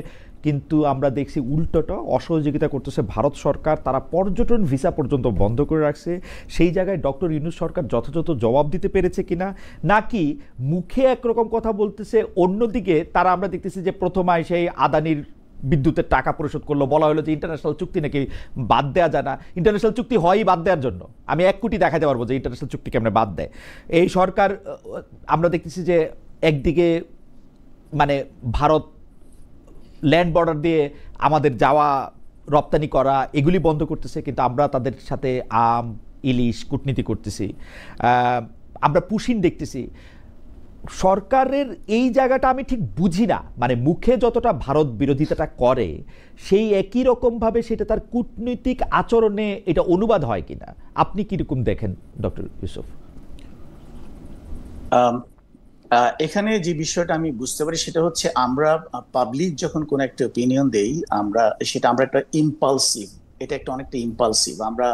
কিন্তু আমরা দেখছি উল্টোটা অসহযোগিতা করতেছে ভারত সরকার। তারা পর্যটন ভিসা পর্যন্ত বন্ধ করে রাখছে। সেই জায়গায় ডক্টর ইউনূস সরকার যথাযথ জবাব দিতে পেরেছে কিনা, নাকি মুখে একরকম কথা বলতেছে, অন্যদিকে তারা আমরা দেখতেছি যে প্রথমায় সেই আদানির বিদ্যুতের টাকা পরিশোধ করলো, বলা হলো যে ইন্টারন্যাশনাল চুক্তি নাকি বাদ দেওয়া যায় না। ইন্টারন্যাশনাল চুক্তি হয়ই বাদ দেওয়ার জন্য, আমি 1 কোটি দেখাতে পারবো যে ইন্টারন্যাশনাল চুক্তি কেমনে বাদ দেয়। এই সরকার আমরা দেখতেছি যে একদিকে মানে ভারত ল্যান্ড বর্ডার দিয়ে আমাদের যাওয়া রপ্তানি করা এগুলি বন্ধ করতেছে, কিন্তু আমরা তাদের সাথে আম ইলিশ কূটনীতি করতেছি, আমরা পুশিন দেখতেছি। সরকারের এই জায়গাটা আমি ঠিক বুঝি না, মানে মুখে যতটা ভারত বিরোধিতাটা করে সেই একই রকমভাবে সেটা তার কূটনৈতিক আচরণে এটা অনুবাদ হয় কিনা, আপনি কিরকম দেখেন ডক্টর ইউসুফ? এখানে যে বিষয়টা আমি বুঝতে পারি সেটা হচ্ছে, আমরা পাবলিক যখন কোন একটা ওপিনিয়ন দেই, আমরা একটা ইম্পালসিভ, এটা একটা অনেকটা ইম্পালসিভ, আমরা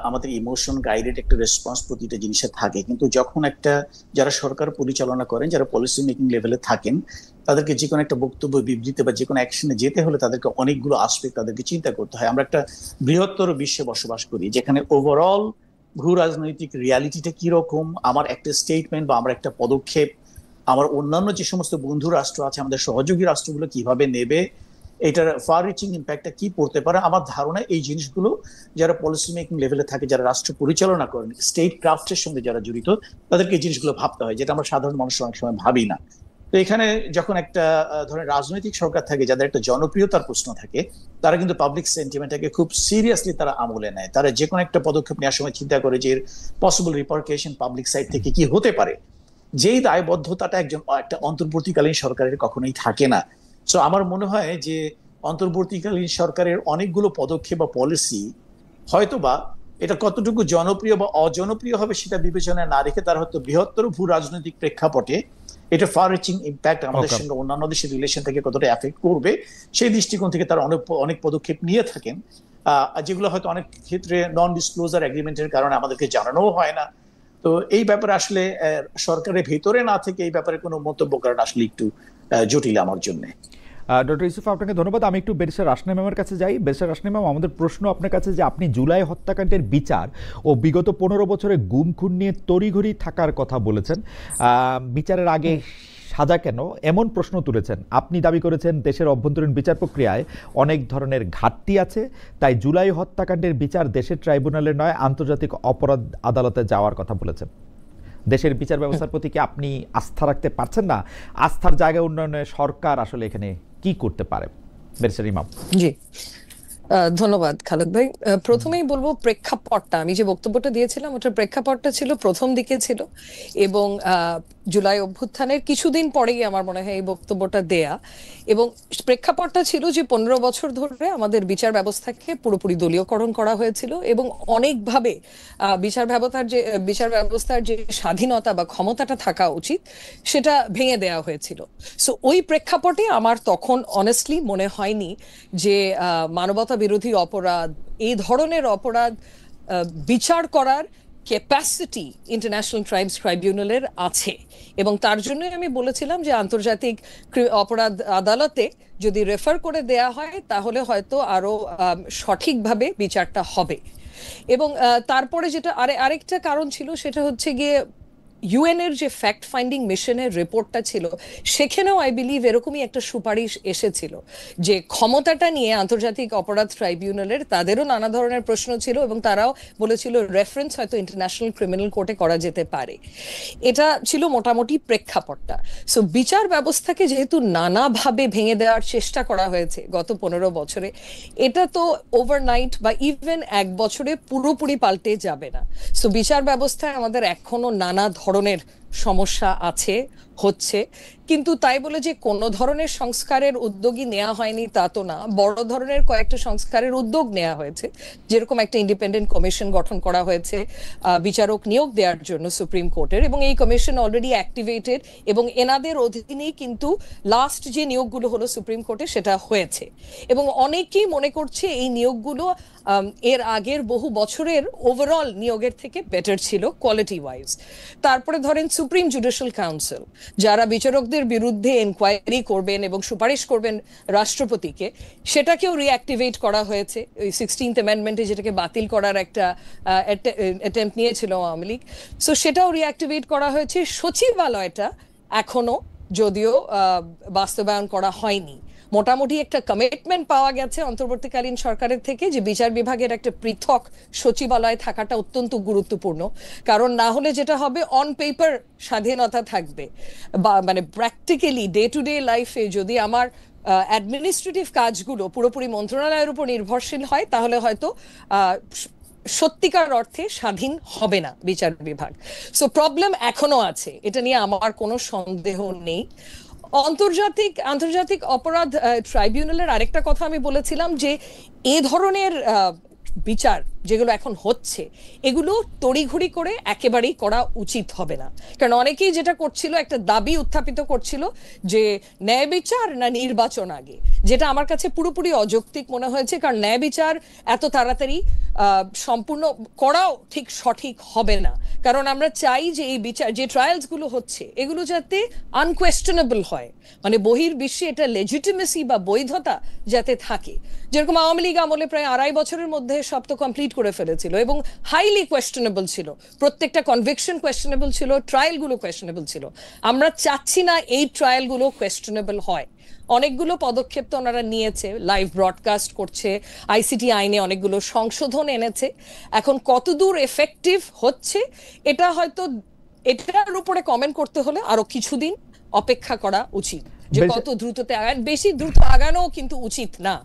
আমাদের ইমোশন গাইডেড একটা রেসপন্স প্রতিটা জিনিসে থাকে। কিন্তু যখন যারা সরকার পরিচালনা করেন, যারা পলিসি মেকিং লেভেলে থাকেন, তাদেরকে যে কোনো একটা বক্তব্য, বিবৃতি বা যে কোনো অ্যাকশনে যেতে হলে তাদেরকে অনেকগুলো আসপেক্ট তাদেরকে চিন্তা করতে হয়। আমরা একটা বৃহত্তর বিশ্বে বসবাস করি যেখানে ওভারঅল ভূ রাজনৈতিক রিয়ালিটিটা কিরকম, আমার একটা স্টেটমেন্ট বা আমার একটা পদক্ষেপ আমার অন্যান্য যে সমস্ত বন্ধু রাষ্ট্র আছে, আমাদের সহযোগী রাষ্ট্রগুলো কিভাবে নেবে, এটার ফার রিচিং ইম্প্যাক্টটা কি পড়তে পারে, আমার ধারণা এই জিনিসগুলো যারা পলিসি মেকিং লেভেলে থাকে, যারা রাষ্ট্র পরিচালনা করেন, স্টেট ক্রাফটের সঙ্গে যারা জড়িত, তাদেরকে এই জিনিসগুলো ভাবতে হয়, যেটা আমরা সাধারণ মানুষ অনেক সময় ভাবি না। তো এখানে যখন একটা ধরেন রাজনৈতিক সরকার থাকে, যাদের একটা জনপ্রিয়তার প্রশ্ন থাকে, তারা কিন্তু পাবলিক সেন্টিমেন্টটাকে খুব সিরিয়াসলি তারা আমলে নেয়। তারা যে কোনো একটা পদক্ষেপ নেওয়ার সময় চিন্তা করে যে এর পসিবল রিপারকেশন পাবলিক সাইড থেকে কি হতে পারে। যেই দায়বদ্ধতাটা একটা অন্তর্বর্তীকালীন সরকারের কখনোই থাকে না। সো আমার মনে হয় যে অন্তর্বর্তীকালীন সরকারের অনেকগুলো পদক্ষেপ বা পলিসি হয়তোবা এটা কতটুকু জনপ্রিয় বা অজনপ্রিয় হবে সেটা বিবেচনায় না রেখে তারা হয়তো বৃহত্তর ভূ রাজনৈতিক প্রেক্ষাপটে এটা ফার রিচিং ইম্প্যাক্ট আমাদের সঙ্গে অন্যান্য দেশের রিলেশনটাকে কতটা এফেক্ট করবে সেই দৃষ্টিকোণ থেকে তারা অনেক পদক্ষেপ নিয়ে থাকেন, যেগুলো হয়তো অনেক ক্ষেত্রে নন ডিসক্লোজার এগ্রিমেন্টের কারণে আমাদেরকে জানানোও হয় না। তো এই ব্যাপারে আসলে সরকারের ভেতরে না থেকে এই ব্যাপারে কোনো মন্তব্য করাটা আসলে একটু জটিল আমার জন্য। ডক্টর ইউসুফ, আপনাকে ধন্যবাদ। আমি একটু ব্যারিস্টার রাশনা ম্যামের কাছে যাই। ব্যারিস্টার রাশনা ম্যাম, আমাদের প্রশ্ন আপনার কাছে যে আপনি জুলাই হত্যাকাণ্ডের বিচার ও বিগত 15 বছরে গুম খুন নিয়ে তড়িঘড়ি থাকার কথা বলেছেন, বিচারের আগে সাজা কেন এমন প্রশ্ন তুলেছেন। আপনি দাবি করেছেন দেশের অভ্যন্তরীণ বিচার প্রক্রিয়ায় অনেক ধরনের ঘাটতি আছে, তাই জুলাই হত্যাকাণ্ডের বিচার দেশের ট্রাইব্যুনালে নয় আন্তর্জাতিক অপরাধ আদালতে যাওয়ার কথা বলেছেন। দেশের বিচার ব্যবস্থার প্রতি কি আপনি আস্থা রাখতে পারছেন না? আস্থার জায়গা উন্নয়নে সরকার আসলে এখানে কি করতে পারে? ব্যারিস্টার ইমাম। জি, ধন্যবাদ খালেদ ভাই। প্রথমেই বলবো প্রেক্ষাপটটা, আমি যে বক্তব্যটা দিয়েছিলাম ওটার প্রেক্ষাপটটা ছিল প্রথম দিকে ছিল, এবং জুলাই অভ্যুত্থানের কিছুদিন পরেই আমার মনে হয় এই বক্তব্যটা দেয়া, এবং প্রেক্ষাপটটা ছিল যে 15 বছর ধরে আমাদের বিচার ব্যবস্থাকে পুরোপুরি দলীয়করণ করা হয়েছিল এবং অনেকভাবে বিচার ব্যবস্থার যে স্বাধীনতা বা ক্ষমতাটা থাকা উচিত সেটা ভেঙে দেওয়া হয়েছিল। সো ওই প্রেক্ষাপটে আমার তখন অনেস্টলি মনে হয়নি যে মানবতা বিরোধী অপরাধ, এই ধরনের অপরাধ বিচার করার ক্যাপাসিটি ইন্টারন্যাশনাল ক্রাইমস ট্রাইব্যুনালের আছে, এবং তার জন্যই আমি বলেছিলাম যে আন্তর্জাতিক অপরাধ আদালতে যদি রেফার করে দেয়া হয় তাহলে হয়তো আরো সঠিকভাবে বিচারটা হবে। এবং তারপরে যেটা আরেকটা কারণ ছিল সেটা হচ্ছে গিয়ে ইউএন এর যে ফ্যাক্ট ফাইন্ডিং মিশনের রিপোর্টটা ছিল সেখানেও আই বিলিভ এরকমই একটা সুপারিশ এসেছিল যে ক্ষমতাটা নিয়ে আন্তর্জাতিক অপরাধ ট্রাইব্যুনালের তাদেরও নানা ধরনের প্রশ্ন ছিল, এবং তারাও বলেছিল রেফারেন্স হয়তো ইন্টারন্যাশনাল ক্রিমিনাল কোর্টে করা যেতে পারে। এটা ছিল মোটামুটি প্রেক্ষাপটটা। সো বিচার ব্যবস্থাকে যেহেতু নানাভাবে ভেঙে দেওয়ার চেষ্টা করা হয়েছে গত 15 বছরে, এটা তো ওভারনাইট বা ইভেন 1 বছরে পুরোপুরি পাল্টে যাবে না। সো বিচার ব্যবস্থায় আমাদের এখনো নানা ধরনের সমস্যা আছে, হচ্ছে, কিন্তু তাই বলে যে কোনো ধরনের সংস্কারের উদ্যোগই নেওয়া হয়নি তা তো না। বড় ধরনের কয়েকটা সংস্কারের উদ্যোগ নেওয়া হয়েছে, যেরকম একটা ইন্ডিপেন্ডেন্ট কমিশন গঠন করা হয়েছে বিচারক নিয়োগ দেওয়ার জন্য সুপ্রিম কোর্টের, এবং এই কমিশন অলরেডি অ্যাক্টিভেটেড, এবং এনাদের অধীনেই কিন্তু লাস্ট যে নিয়োগগুলো হলো সুপ্রিম কোর্টে সেটা হয়েছে। এবং অনেকেই মনে করছে এই নিয়োগগুলো এর আগের বহু বছরের ওভারঅল নিয়োগের থেকে বেটার ছিল কোয়ালিটি ওয়াইজ। তারপরে ধরেন সুপ্রিম জুডিশিয়াল কাউন্সিল, যারা বিচারকদের বিরুদ্ধে এনকোয়ারি করবেন এবং সুপারিশ করবেন রাষ্ট্রপতিকে, সেটাকেও রিঅ্যাক্টিভেট করা হয়েছে। ওই 16th অ্যামেন্ডমেন্টে যেটাকে বাতিল করার একটা অ্যাটেম্প্ট নিয়েছিল আওয়ামী লীগ, সো সেটাও রিঅ্যাক্টিভেট করা হয়েছে। সচিবালয়টা এখনো যদিও বাস্তবায়ন করা হয়নি, মোটামুটি একটা কমিটমেন্ট পাওয়া গেছে অন্তর্বর্তীকালীন সরকারের থেকে যে বিচার বিভাগের একটা পৃথক সচিবালয় থাকাটা অত্যন্ত গুরুত্বপূর্ণ। কারণ না হলে যেটা হবে, অন পেপার স্বাধীনতা থাকবে, বা মানে প্র্যাকটিক্যালি ডে টু ডে লাইফে যদি আমার অ্যাডমিনিস্ট্রেটিভ কাজগুলো পুরোপুরি মন্ত্রণালয়ের উপর নির্ভরশীল হয়, তাহলে হয়তো সত্যিকার অর্থে স্বাধীন হবে না বিচার বিভাগ। সো প্রবলেম এখনো আছে, এটা নিয়ে আমার কোনো সন্দেহ নেই। আন্তর্জাতিক অপরাধ ট্রাইব্যুনালের আরেকটা কথা আমি বলেছিলাম যে এ ধরনের বিচার যেগুলো এখন হচ্ছে, এগুলো তড়িঘড়ি করে একেবারেই করা উচিত হবে না। কারণ অনেকেই যেটা করছিল, একটা দাবি উত্থাপিত করছিল যে ন্যায় বিচার না নির্বাচন আগে, যেটা আমার কাছে পুরোপুরি অযৌক্তিক মনে হয়েছে। কারণ ন্যায় বিচার এত তাড়াতাড়ি সম্পূর্ণ করাও ঠিক সঠিক হবে না। কারণ আমরা চাই যে এই বিচার, যে ট্রায়ালস গুলো হচ্ছে, এগুলো যাতে আনকোয়েশ্চেনেবল হয়, মানে বহির্বিশ্বে এটা লেজিটিমেসি বা বৈধতা যাতে থাকে। যেরকম আওয়ামী লীগ আমলে প্রায় 2.5 বছরের মধ্যে সব তো কমপ্লিট করে ফেলেছিল, এবং হাইলি কোয়েশ্চেনেবল ছিল, প্রত্যেকটা কনভিকশন কোয়েশ্চেনেবল ছিল, ট্রায়াল গুলো কোয়েশ্চেনেবল ছিল। আমরা চাচ্ছি না এই ট্রায়াল গুলো কোয়েশ্চেনেবল হয়। অনেকগুলো পদক্ষেপ তো ওনারা নিয়েছে, লাইভ ব্রডকাস্ট করছে, আইসিটি আইনে অনেকগুলো সংশোধন এনেছে। এখন কতদূর এফেক্টিভ হচ্ছে, এটা হয়তো, এটার উপরে কমেন্ট করতে হলে আরো কিছুদিন অপেক্ষা করা উচিত, যে কত দ্রুততে বেশি দ্রুত আগানো কিন্তু উচিত না।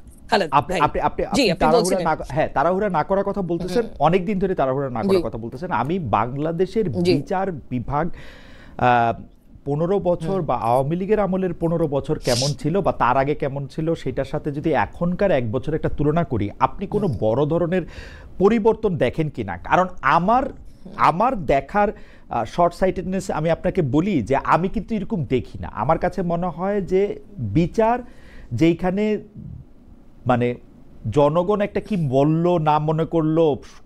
তাড়াহুড়া না করার কথা বলতেছেন, অনেকদিন ধরে তাড়াহুড়া না করার কথা বলতেছেন। আমি বাংলাদেশের বিচার বিভাগ 15 বছর বা আওয়ামী লীগের আমলের 15 বছর কেমন ছিল বা তার আগে কেমন ছিল, সেটার সাথে যদি এখনকার 1 বছর একটা তুলনা করি, আপনি কোনো বড় ধরনের পরিবর্তন দেখেন কিনা? কারণ আমার দেখার শর্ট সাইটেডনেস, আমি আপনাকে বলি যে আমি কিন্তু এরকম দেখি না। আমার কাছে মনে হয় যে বিচার যেইখানে মানে জনগণ একটা কি বললো না মনে করলো,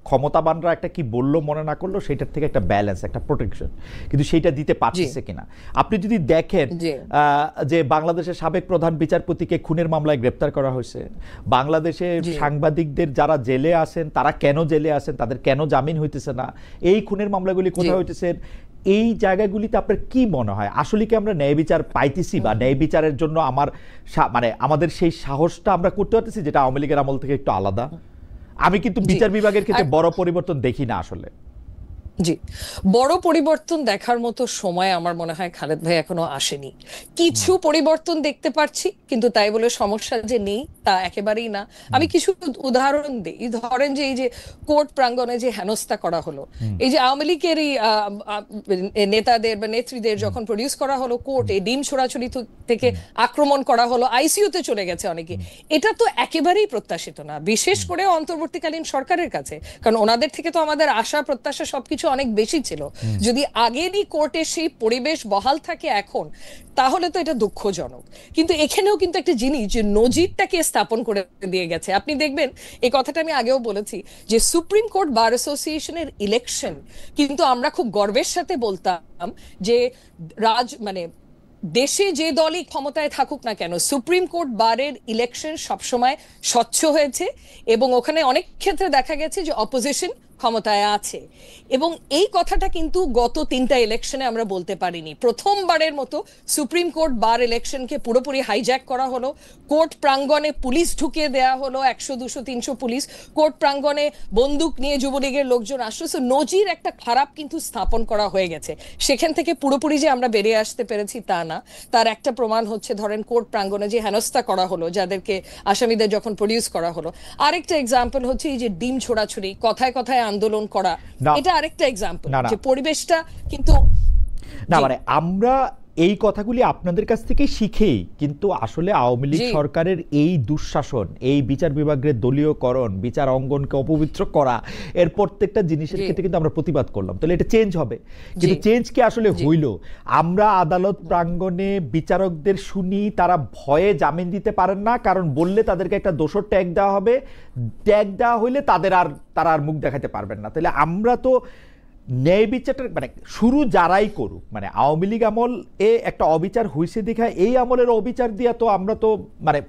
ক্ষমতাবানরা একটা কি বললো মনে না করলো, সেটার থেকে একটা ব্যালেন্স, একটা প্রোটেকশন, কিন্তু সেইটা দিতে পারছে কিনা। আপনি যদি দেখেন যে বাংলাদেশের সাবেক প্রধান বিচারপতিকে খুনের মামলায় গ্রেপ্তার করা হয়েছে, বাংলাদেশের সাংবাদিকদের যারা জেলে আছেন তারা কেন জেলে আছেন, তাদের কেন জামিন হইতেছে না, এই খুনের মামলাগুলি কোথায় হইতেছে, এই জায়গাগুলিতে আপনার কি মনে হয় আসলে কি আমরা ন্যায় বিচার পাইতেছি, বা ন্যায় বিচারের জন্য মানে আমাদের সেই সাহসটা আমরা করতে পারতেছি, যেটা আওয়ামী লীগের আমল থেকে একটু আলাদা? আমি কিন্তু বিচার বিভাগের ক্ষেত্রে বড় পরিবর্তন দেখি না আসলে। জি, বড় পরিবর্তন দেখার মতো সময় আমার মনে হয় খালেদ ভাই এখনো আসেনি। কিছু পরিবর্তন দেখতে পারছি, কিন্তু তাই বলে সমস্যা যে নেই তা একেবারেই না। আমি কিছু উদাহরণ দিই। ধরেন যে এই যে কোর্ট প্রাঙ্গণে যে হেনস্থা করা হলো, এই যে আওয়ামী লীগের নেতাদের বা নেত্রীদের যখন প্রডিউস করা হলো কোর্টে, ডিম ছোড়াছুড়ি থেকে আক্রমণ করা হলো, আইসিইউতে চলে গেছে অনেকে, এটা তো একেবারেই প্রত্যাশিত না, বিশেষ করে অন্তর্বর্তীকালীন সরকারের কাছে। কারণ ওনাদের থেকে তো আমাদের আশা প্রত্যাশা সবকিছু অনেক বেশি ছিল। যদি আগেরই কোর্টে সেই পরিবেশ বহাল থাকে এখন, তাহলে তো এটা দুঃখজনক। কিন্তু এখানেও কিন্তু একটা জিনিস, যে নজিরটাকে স্থাপন করে দিয়ে গেছে। আপনি দেখবেন, এই কথাটা আমি আগেও বলেছি, যে সুপ্রিম কোর্ট বার অ্যাসোসিয়েশনের ইলেকশন কিন্তু আমরা খুব গর্বের সাথে বলতাম যে মানে দেশে যে দলই ক্ষমতায় থাকুক না কেন, সুপ্রিম কোর্ট বারের ইলেকশন সবসময় স্বচ্ছ হয়েছে, এবং ওখানে অনেক ক্ষেত্রে দেখা গেছে যে অপোজিশন ক্ষমতায় আছে। এবং এই কথাটা কিন্তু গত 3টা ইলেকশনে আমরা বলতে পারিনি। প্রথমবারের মতো সুপ্রিম কোর্ট বার ইলেকশনকে পুরোপুরি হাইজ্যাক করা হলো, কোর্ট প্রাঙ্গণে পুলিশ ঢুকিয়ে দেয়া হলো, 100, 200, 300 পুলিশ, কোর্ট প্রাঙ্গণে বন্দুক নিয়ে যুবলীগের লোকজন আসলো। নজির একটা খারাপ কিন্তু স্থাপন করা হয়ে গেছে। সেখান থেকে পুরোপুরি যে আমরা বেরিয়ে আসতে পেরেছি তা না। তার একটা প্রমাণ হচ্ছে ধরেন কোর্ট প্রাঙ্গণে যে হেনস্থা করা হলো, যাদেরকে আসামিদের যখন প্রডিউস করা হলো। আরেকটা এক্সাম্পল হচ্ছে এই যে ডিম ছোড়াছুড়ি, কথায় কথায় আন্দোলন করা, এটা আরেকটা এক্সাম্পল যে পরিবেশটা কিন্তু না মানে আমরা এই কথাগুলি আপনাদের কাছ থেকে শিখেই কিন্তু আসলে আওয়ামী লীগ সরকারের এই দুঃশাসন, এই বিচার বিভাগের দলীয়করণ, বিচার অঙ্গনকে অপবিত্র করা, এর প্রত্যেকটা জিনিসের ক্ষেত্রে কিন্তু আমরা প্রতিবাদ করলাম। তাহলে এটা চেঞ্জ হবে, কিন্তু চেঞ্জ কি আসলে হইল? আমরা আদালত প্রাঙ্গণে বিচারকদের শুনি, তারা ভয়ে জামিন দিতে পারেন না, কারণ বললে তাদেরকে একটা দোষর ট্যাগ দেওয়া হবে, ট্যাগ দেওয়া হইলে তারা আর মুখ দেখাতে পারবেন না। তাহলে আমরা তো ন্যায় বিচারটা মানে শুরু যারাই করুক, মানে আওয়ামী লীগ আমল এ একটা অবিচার হইছে দেখা এই আমলের অবিচার দিয়া তো আমরা তো মানে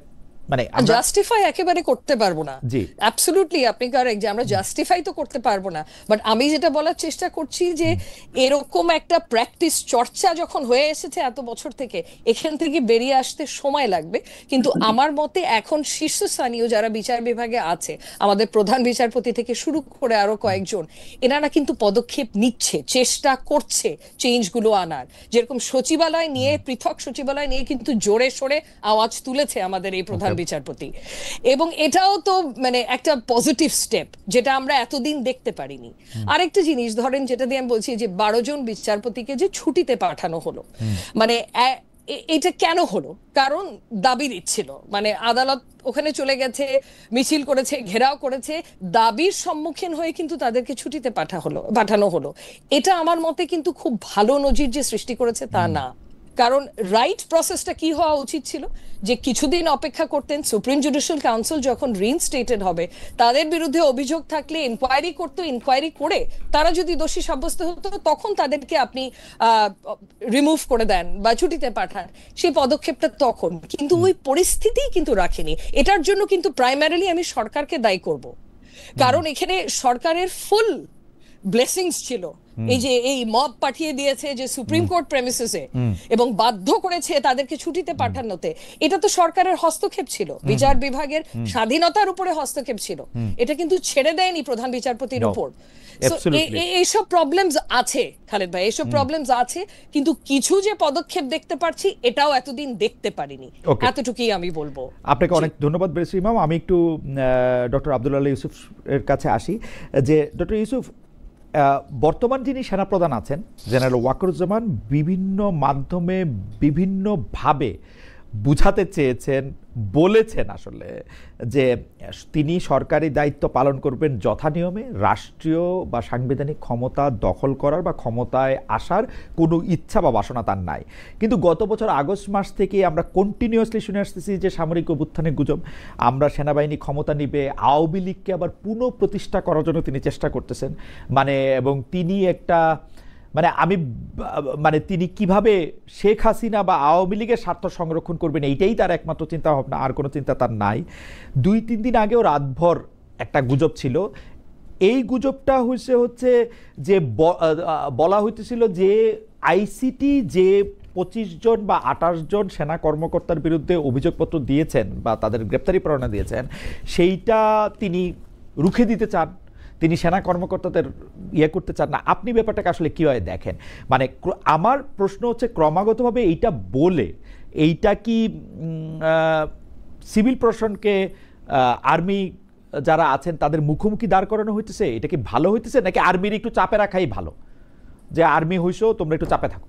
মানে জাস্টিফাই একেবারে করতে পারবো না। জি অ্যাবসলিউটলি আপনি কারেক্ট যে আমরা জাস্টিফাই তো করতে পারবো না, বাট আমি যেটা বলার চেষ্টা করছি যে এরকম একটা প্র্যাকটিস চর্চা যখন হয়ে এসেছে এত বছর থেকে, এখান থেকে বেরিয়ে আসতে সময় লাগবে। কিন্তু আমার মতে এখন শীর্ষস্থানীয় যারা বিচার বিভাগে আছে, আমাদের প্রধান বিচারপতি থেকে শুরু করে আরো কয়েকজন, এনারা কিন্তু পদক্ষেপ নিচ্ছে, চেষ্টা করছে চেঞ্জগুলো আনার। যেরকম সচিবালয় নিয়ে, পৃথক সচিবালয় নিয়ে কিন্তু জোরে সোরে আওয়াজ তুলেছে আমাদের এই প্রধান বিচারপতি, এবং এটাও তো মানে একটা পজিটিভ স্টেপ যেটা আমরা এতদিন দেখতে পারিনি। আরেকটা জিনিস ধরেন, যেটা দিয়ে আমি বলছি যে 12 জন বিচারপতিকে যে ছুটিতে পাঠানো হলো, মানে এটা কেন হলো? কারণ দাবি দিচ্ছিল, মানে আদালত ওখানে চলে গেছে, মিছিল করেছে, ঘেরাও করেছে, দাবির সম্মুখীন হয়ে কিন্তু তাদেরকে ছুটিতে পাঠানো হলো। এটা আমার মতে কিন্তু খুব ভালো নজির যে সৃষ্টি করেছে তা না। কারণ রাইট প্রসেসটা কি হওয়া উচিত ছিল যে কিছুদিন অপেক্ষা করতেন, সুপ্রিম জুডিশিয়াল কাউন্সিল যখন রিইনস্টেটেড হবে, তাদের বিরুদ্ধে অভিযোগ থাকলে ইনকোয়ারি করতো, ইনকোয়ারি করে তারা যদি দোষী সাব্যস্ত হতো তখন তাদেরকে আপনি রিমুভ করে দেন বা ছুটিতে পাঠান। সেই পদক্ষেপটা তখন কিন্তু ওই পরিস্থিতি কিন্তু রাখেনি। এটার জন্য কিন্তু প্রাইমারিলি আমি সরকারকে দায়ী করব, কারণ এখানে সরকারের ফুল ব্লেসিংস ছিল। এই যে এই মব পাঠিয়ে দিয়েছে যে সুপ্রিম কোর্ট প্রেমিসেসে এবং বাধ্য করেছে তাদেরকে ছুটিতে পাঠানোতে, এটা তো সরকারের হস্তক্ষেপ ছিল, বিচার বিভাগের স্বাধীনতার উপরে হস্তক্ষেপ ছিল। এটা কিন্তু ছেড়ে দেয়নি প্রধান বিচারপতির উপর। এইসব প্রবলেমস আছে খালেদ ভাই, এইসব প্রবলেমস আছে, কিন্তু কিছু যে পদক্ষেপ দেখতে পারছি এটাও এতদিন দেখতে পারিনি, এতটুকুই আমি বলবো। আপনাকে অনেক ধন্যবাদ বেরিস ইমাম। আমি একটু ডক্টর আব্দুল ইউসুফ এর কাছে আসি। যে ডক্টর ইউসুফ, বর্তমান যিনি সেনাপ্রধান আছেন জেনারেল ওয়াকারুজ্জামান বিভিন্ন মাধ্যমে বিভিন্নভাবে বুঝাতে চেয়েছেন, বলেছেন আসলে যে তিনি সরকারি দায়িত্ব পালন করবেন যথানিয়মে, রাষ্ট্রীয় বা সাংবিধানিক ক্ষমতা দখল করার বা ক্ষমতায় আসার কোনো ইচ্ছা বা বাসনা তার নাই। কিন্তু গত বছর আগস্ট মাস থেকে আমরা কন্টিনিউয়াসলি শুনে আসতেছি যে সামরিক অভ্যুত্থানের গুজব, আমরা সেনাবাহিনী ক্ষমতা নিবে, আওয়ামী লীগকে আবার পুনঃপ্রতিষ্ঠা করার জন্য তিনি চেষ্টা করতেছেন। মানে এবং তিনি একটা তিনি কিভাবে শেখ হাসিনা বা আওয়ামী লীগের স্বার্থ সংরক্ষণ করবেন এইটাই তার একমাত্র চিন্তা ভাবনা, আর কোনো চিন্তা তার নাই। 2-3 দিন আগেও রাতভর একটা গুজব ছিল। এই গুজবটা হচ্ছে যে বলা হইতেছিল যে আইসিটি যে 25 জন বা 28 জন সেনা কর্মকর্তার বিরুদ্ধে অভিযোগপত্র দিয়েছেন বা তাদের গ্রেপ্তারি পরোয়ানা দিয়েছেন, সেইটা তিনি রুখে দিতে চান, তিনি সেনা কর্মকর্তাদের করতে চান না। আপনি ব্যাপারটাকে আসলে কীভাবে দেখেন? মানে আমার প্রশ্ন হচ্ছে, ক্রমাগতভাবে এইটা বলে এইটা কি সিভিল প্রশাসনকে, আর্মি যারা আছেন তাদের মুখোমুখি দাঁড় করানো হইতেছে? এটা কি ভালো হইতেছে, নাকি আর্মির একটু চাপে রাখাই ভালো, যে আর্মি হইছো তোমরা একটু চাপে থাকো?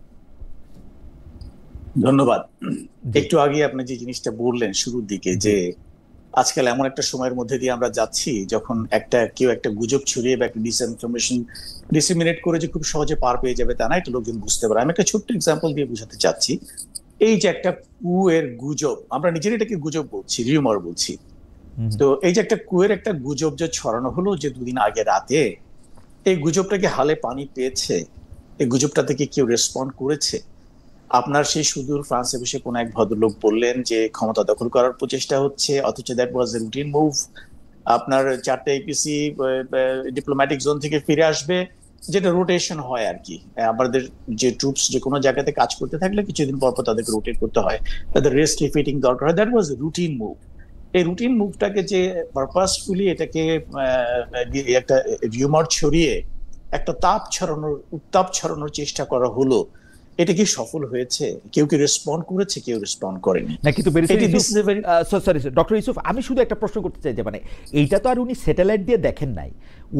ধন্যবাদ। একটু আগে আপনি যে জিনিসটা বললেন শুরুর দিকে, যে আজকাল এমন একটা সময়ের মধ্যে দিয়ে আমরা যাচ্ছি যখন কেউ একটা গুজব ছড়িয়ে বা একটা ডিসইনফরমেশন ডিসিমিনেট করে যে খুব সহজে পার পেয়ে যাবে তা না, এটা লোকজন বুঝতে পারে। আমি একটা ছোট্ট এক্সাম্পল দিয়ে বোঝাতে চাচ্ছি। এই যে একটা কুয়ের গুজব, আমরা নিজের এটাকে গুজব বলছি, রিউমার বলছি, তো এই যে একটা কুয়ের একটা গুজব যে ছড়ানো হলো যে 2 দিন আগে রাতে, এই গুজবটাকে হালে পানি পেয়েছে? এই গুজবটা থেকে কেউ রেসপন্ড করেছে? আপনার সেই সুদূর ফ্রান্সে বসে কোন এক ভদ্রলোক বললেন যে ক্ষমতা দখল করার প্রচেষ্টা হচ্ছে, অথচ that was A routine move. আপনার 4টা এপিসি ডিপ্লোম্যাটিক জোন থেকে ফিরে আসবে, যেটা রোটেশন হয় আর কি। আমাদের যে ট্রুপস যে কোনো জায়গাতে কাজ করতে থাকলে কিছুদিন পর পর তাদেরকে রোটেট করতে হয়, তাদের রেস্ট রিফিটিং দরকার হয়। That was A routine move. এই রুটিন মুভটাকে যে পারপাসফুলি এটাকে একটা রিউমার ছড়িয়ে একটা উত্তাপ ছড়ানোর চেষ্টা করা হলো, এটা কি সফল হয়েছে? কেউ কি রেসপন্ড করেছে, কেউ রেসপন্ড করেনি। না কিন্তু সরি ডক্টর ইউসুফ, আমি শুধু একটা প্রশ্ন করতে চাই যে মানে এইটা তো আর উনি স্যাটেলাইট দিয়ে দেখেন নাই,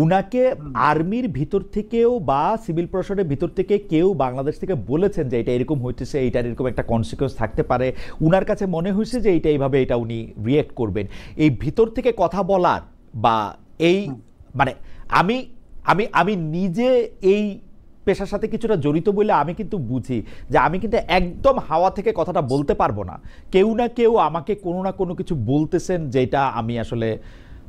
উনাকে আর্মির ভিতর থেকেও বা সিভিল প্রশাসনের ভিতর থেকে কেউ বাংলাদেশ থেকে বলেছেন যে এটা এরকম হইতেছে, এইটার এরকম একটা কনসিকুয়েন্স থাকতে পারে, উনার কাছে মনে হয়েছে যে এইটা এইভাবে এটা উনি রিয়েক্ট করবেন। এই ভিতর থেকে কথা বলার বা এই মানে আমি আমি আমি নিজে এই পেশার সাথে কিছুটা জড়িত বলে আমি কিন্তু বুঝি যে আমি কিন্তু একদম হাওয়া থেকে কথাটা বলতে পারবো না, কেউ না কেউ আমাকে কোনো না কোনো কিছু বলতেছেন যেটা আমি আসলে,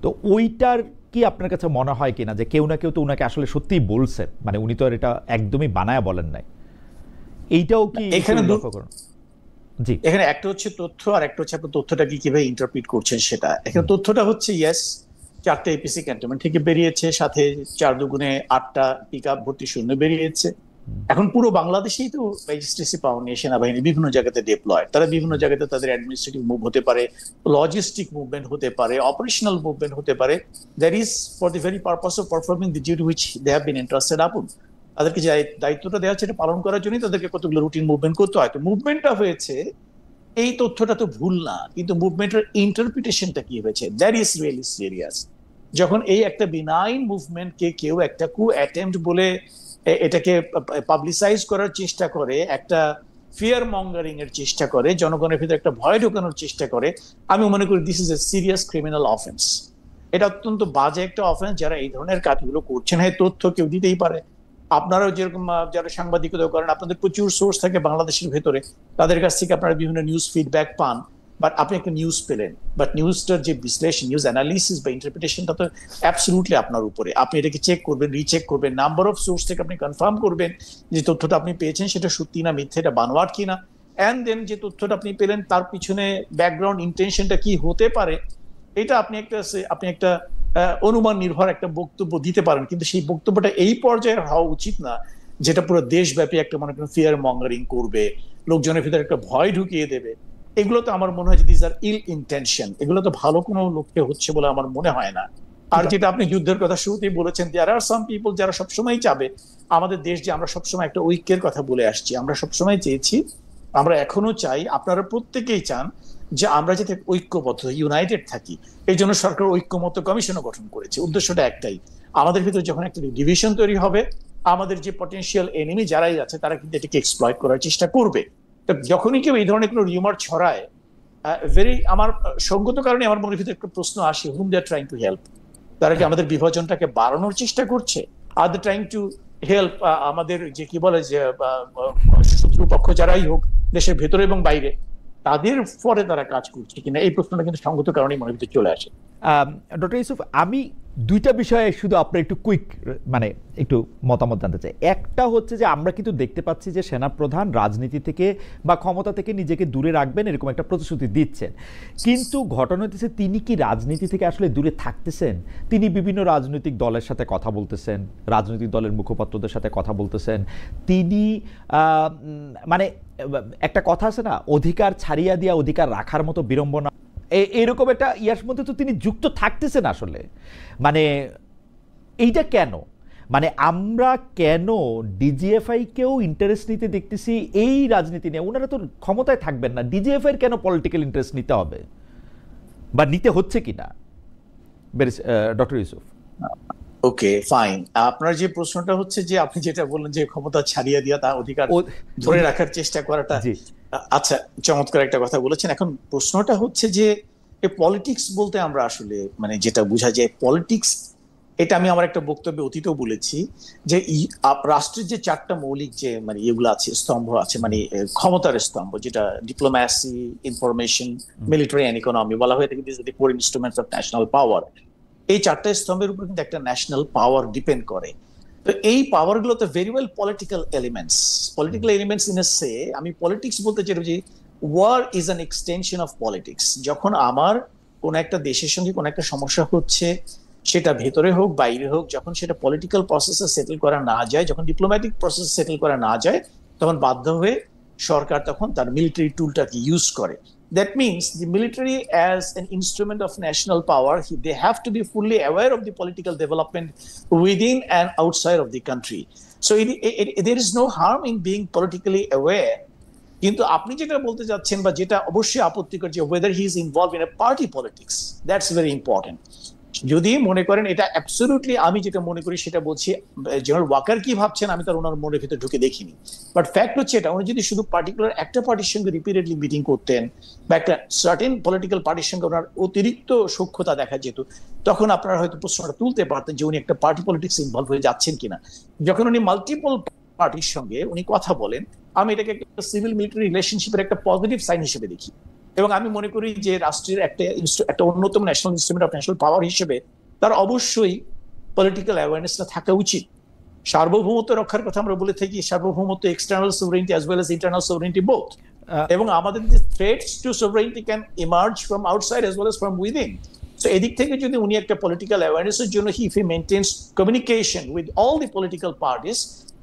তো ওইটার কি আপনার কাছে মনে হয় কিনা যে কেউ না কেউ তো উনাকে আসলে সত্যিই বলছেন, মানে উনি তো আর এটা একদমই বানায়া বলেন নাই, এইটাও কি এখানে লক্ষ্য করুন? জি, এখানে একটা হচ্ছে তথ্য, আর একটা হচ্ছে আপনি তথ্যটাকে কিভাবে ইন্টারপ্রিট করছেন সেটা। এখানে তথ্যটা হচ্ছে ইয়েস 4টা এপিসি ক্যান্টনমেন্ট থেকে বেরিয়েছে, সাথে 4 দুগুণে 8টা পিক আপ ভর্তি সৈন্য বেরিয়েছে। এখন পুরো বাংলাদেশেই তো ম্যাজিস্ট্রেসি পাওয়ার নিয়ে সেনাবাহিনী বিভিন্ন জায়গাতে ডিপ্লয়, তারা বিভিন্ন জায়গাতে তাদের অ্যাডমিনিস্ট্রেটিভ মুভ হতে পারে, লজিস্টিক মুভমেন্ট হতে পারে, অপারেশনাল মুভমেন্ট হতে পারে, that is for the very purpose of performing the duty which they have been entrusted upon. তাদেরকে যে দায়িত্বটা দেওয়া হচ্ছে এটা পালন করার জন্যই তাদেরকে কতগুলো রুটিন মুভমেন্ট করতে হয়। তো মুভমেন্টটা হয়েছে, এই তথ্যটা তো ভুল না, কিন্তু মুভমেন্টের ইন্টারপ্রিটেশনটা কি হয়েছে, দ্যাট ইজ রিয়েলি সিরিয়াস। যখন এই একটা বিনাইন মুভমেন্টকে কেউ একটা কু অ্যাটেম্পট বলে এটাকে পাবলিসাইজ করার চেষ্টা করে, একটা ফিয়ার মঙ্গারিং এর চেষ্টা করে, জনগণের ভিতরে একটা ভয় ঢোকানোর চেষ্টা করে, আমি মনে করি this is a serious criminal offence. এটা অত্যন্ত বাজে একটা অফেন্স। যারা এই ধরনের কাজগুলো করছেন, হ্যাঁ তথ্য কেউ দিতেই পারে, আপনারাও যেরকম যারা সাংবাদিকতা করেন আপনাদের প্রচুর সোর্স থাকে বাংলাদেশের ভেতরে, তাদের কাছ থেকে আপনারা বিভিন্ন নিউজ ফিডব্যাক পান, বাট আপনি একটা নিউজ পেলেন, বাট নিউজটার যে বিশ্লেষণ, নিউজ অ্যানালিসিস বা ইন্টারপ্রিটেশনটা তো অ্যাবসলিউটলি আপনার উপরে। আপনি এটাকে চেক করবেন, রিচেক করবেন, নাম্বার অফ সোর্স থেকে আপনি কনফার্ম করবেন যে তথ্যটা আপনি পেয়েছেন সেটা সত্যি না মিথ্যে, এটা বানোয়াট কিনা, অ্যান্ড দেন যে তথ্যটা আপনি পেলেন তার পিছনে ব্যাকগ্রাউন্ড ইন্টেনশনটা কি হতে পারে, এটা আপনি একটা অনুমান নির্ভর একটা বক্তব্য দিতে পারেন। কিন্তু সেই বক্তব্যটা এই পর্যায়ে হওয়া উচিত না যেটা পুরো দেশব্যাপী একটা মনে করেন ফিয়ার মঙ্গারিং করবে, লোকজনের ভিতরে একটা ভয় ঢুকিয়ে দেবে। এগুলো তো আমার মনে হয় যে দিস আর ইল ইন্টেনশন, এগুলো তো ভালো কোনো লক্ষ্যে হচ্ছে বলে আমার মনে হয় না। আর যেটা আপনি যুদ্ধের কথা শুরুতেই বলেছেন, দেয়ার আর সাম পিপল যারা সবসময় চাবে আমাদের দেশ, যে আমরা সবসময় একটা ঐক্যের কথা বলে আসছি, আমরা সবসময় চেয়েছি, আমরা এখনো চাই, আপনারা প্রত্যেকেই চান যে আমরা যাতে ঐক্যবদ্ধ ইউনাইটেড থাকি। এই জন্য সরকার ঐক্যমত্য কমিশনও গঠন করেছে। উদ্দেশ্যটা একটাই, আমাদের ভিতরে যখন একটা ডিভিশন তৈরি হবে, আমাদের যে পটেনশিয়াল এনিমি যারাই আছে তারা কিন্তু এটাকে এক্সপ্লয়েট করার চেষ্টা করবে। তো যখনই কেউ এই ধরনের কোনো রিউমার ছড়ায়, আমার সঙ্গত কারণে আমার মনের ভিতরে একটা প্রশ্ন আসে, হুম দে আর ট্রাইং টু হেল্প? তারা কি আমাদের বিভাজনটাকে বাড়ানোর চেষ্টা করছে? আর দে ট্রাইং টু হেল্প আমাদের যে কি বলে যে শত্রুপক্ষ যারাই হোক দেশের ভেতরে এবং বাইরে, তাদের পরে তারা কাজ করছে কিনা, এই প্রশ্নটা কিন্তু সঙ্গত কারণে মনের ভিতরে চলে আসে। ডক্টর ইউসুফ, আমি দুইটা বিষয়ে শুধু আপনার একটু কুইক মানে একটু মতামত জানতে চাই। একটা হচ্ছে যে আমরা কিন্তু দেখতে পাচ্ছি যে সেনাপ্রধান রাজনীতি থেকে বা ক্ষমতা থেকে নিজেকে দূরে রাখবেন এরকম একটা প্রতিশ্রুতি দিচ্ছেন, কিন্তু ঘটনা হচ্ছে তিনি কি রাজনীতি থেকে আসলে দূরে থাকতেছেন? তিনি বিভিন্ন রাজনৈতিক দলের সাথে কথা বলতেছেন, রাজনৈতিক দলের মুখপাত্রদের সাথে কথা বলতেছেন, তিনি মানে একটা কথা আছে না, অধিকার ছাড়িয়া দিয়া অধিকার রাখার মতো বিড়ম্বনা, এরকম একটা ইয়ার মধ্যে তো তিনি যুক্ত থাকতেছেন আসলে। মানে এইটা কেন, মানে আমরা কেন ডিজিএফআই কেও ইন্টারেস্ট নিতে দেখতেছি এই রাজনীতি নিয়ে? ওনারা তো ক্ষমতায় থাকবেন না, ডিজিএফআই এর কেন পলিটিক্যাল ইন্টারেস্ট নিতে হবে বা নিতে হচ্ছে কিনা? ডক্টর ইউসুফ। ওকে ফাইন, আপনার যে প্রশ্নটা হচ্ছে যে আপনি যেটা বললেন যে ক্ষমতা ছাড়িয়ে দিয়া তা অধিকার ধরে রাখার চেষ্টা করাটা, আচ্ছা চমৎকার একটা কথা বলেছেন। এখন প্রশ্নটা হচ্ছে যে পলিটিক্স বলতে আমরা আসলে মানে যেটা বোঝা যায় পলিটিক্স, এটা আমি আমার একটা বক্তব্যে অতীতেও বলেছি যে রাষ্ট্রের যে 4টা মৌলিক যে মানে এগুলো আছে, স্তম্ভ আছে, মানে ক্ষমতার স্তম্ভ, যেটা diplomacy, information, military and economy বলা হয়ে থাকে, this are the core instruments of national power. এই 4টা স্তম্ভের উপর কিন্তু একটা ন্যাশনাল পাওয়ার ডিপেন্ড করে। তো এই পাওয়ার গুলো তো very well political elements in এ সে। আমি পলিটিক্স বলতে চাই যে war is an extension of politics. যখন আমার কোন একটা দেশের সঙ্গে কোন একটা সমস্যা হচ্ছে, সেটা ভেতরে হোক বাইরে হোক, যখন সেটা পলিটিক্যাল প্রসেসে সেটেল করা না যায়, যখন ডিপ্লোম্যাটিক প্রসেস সেটেল করা না যায়, তখন বাধ্য হয়ে সরকার তখন তার মিলিটারি টুলটাকে ইউজ করে। that means the military as an instrument of national power, they have to be fully aware of the political development within and outside of the country. So there is no harm in being politically aware. কিন্তু আপনি যেটা বলতে যাচ্ছেন বা যেটা অবশ্যই আপত্তিকর যে whether he is involved in a party politics, that's very important. যদি মনে করেন এটা অ্যাবসলিউটলি, আমি যেটা মনে করি সেটা বলছি, জেনারেল ওয়াকার কি ভাবছেন আমি তার ওনার মনের ভিতরে ঢুকে দেখিনি, বাট ফ্যাক্ট হচ্ছে এটা, উনি যদি শুধু পার্টিকুলার একটা পার্টির সঙ্গে রিপিটেডলি মিটিং করতেন বা একটা সার্টেন পলিটিক্যাল পার্টির সঙ্গে ওনার অতিরিক্ত সূক্ষ্মতা দেখা যেত, তখন আপনারা হয়তো প্রশ্নটা তুলতে পারতেন যে উনি একটা পার্টি পলিটিক্স ইনভলভ হয়ে যাচ্ছেন কিনা। যখন উনি মাল্টিপল পার্টির সঙ্গে উনি কথা বলেন, আমি এটাকে একটা সিভিল মিলিটারি রিলেশনশিপের একটা পজিটিভ সাইন হিসেবে দেখি, এবং আমি মনে করি যে রাষ্ট্রের একটা অন্যতম ন্যাশনাল ইনস্ট্রুমেন্ট অফ ন্যাশনাল পাওয়ার হিসেবে তার অবশ্যই পলিটিক্যাল অ্যাওয়ারনেসটা থাকা উচিত। সার্বভৌমত্ব রক্ষার কথা আমরা বলে থাকি, সার্বভৌমত্ব external sovereignty as well as internal sovereignty both, এবং আমাদের যে threats to sovereignty can emerge from outside as well as from within. So এদিক থেকে যদি উনি একটা পলিটিক্যাল অ্যাওয়ারনেসের জন্য if he maintains communication with all the political parties,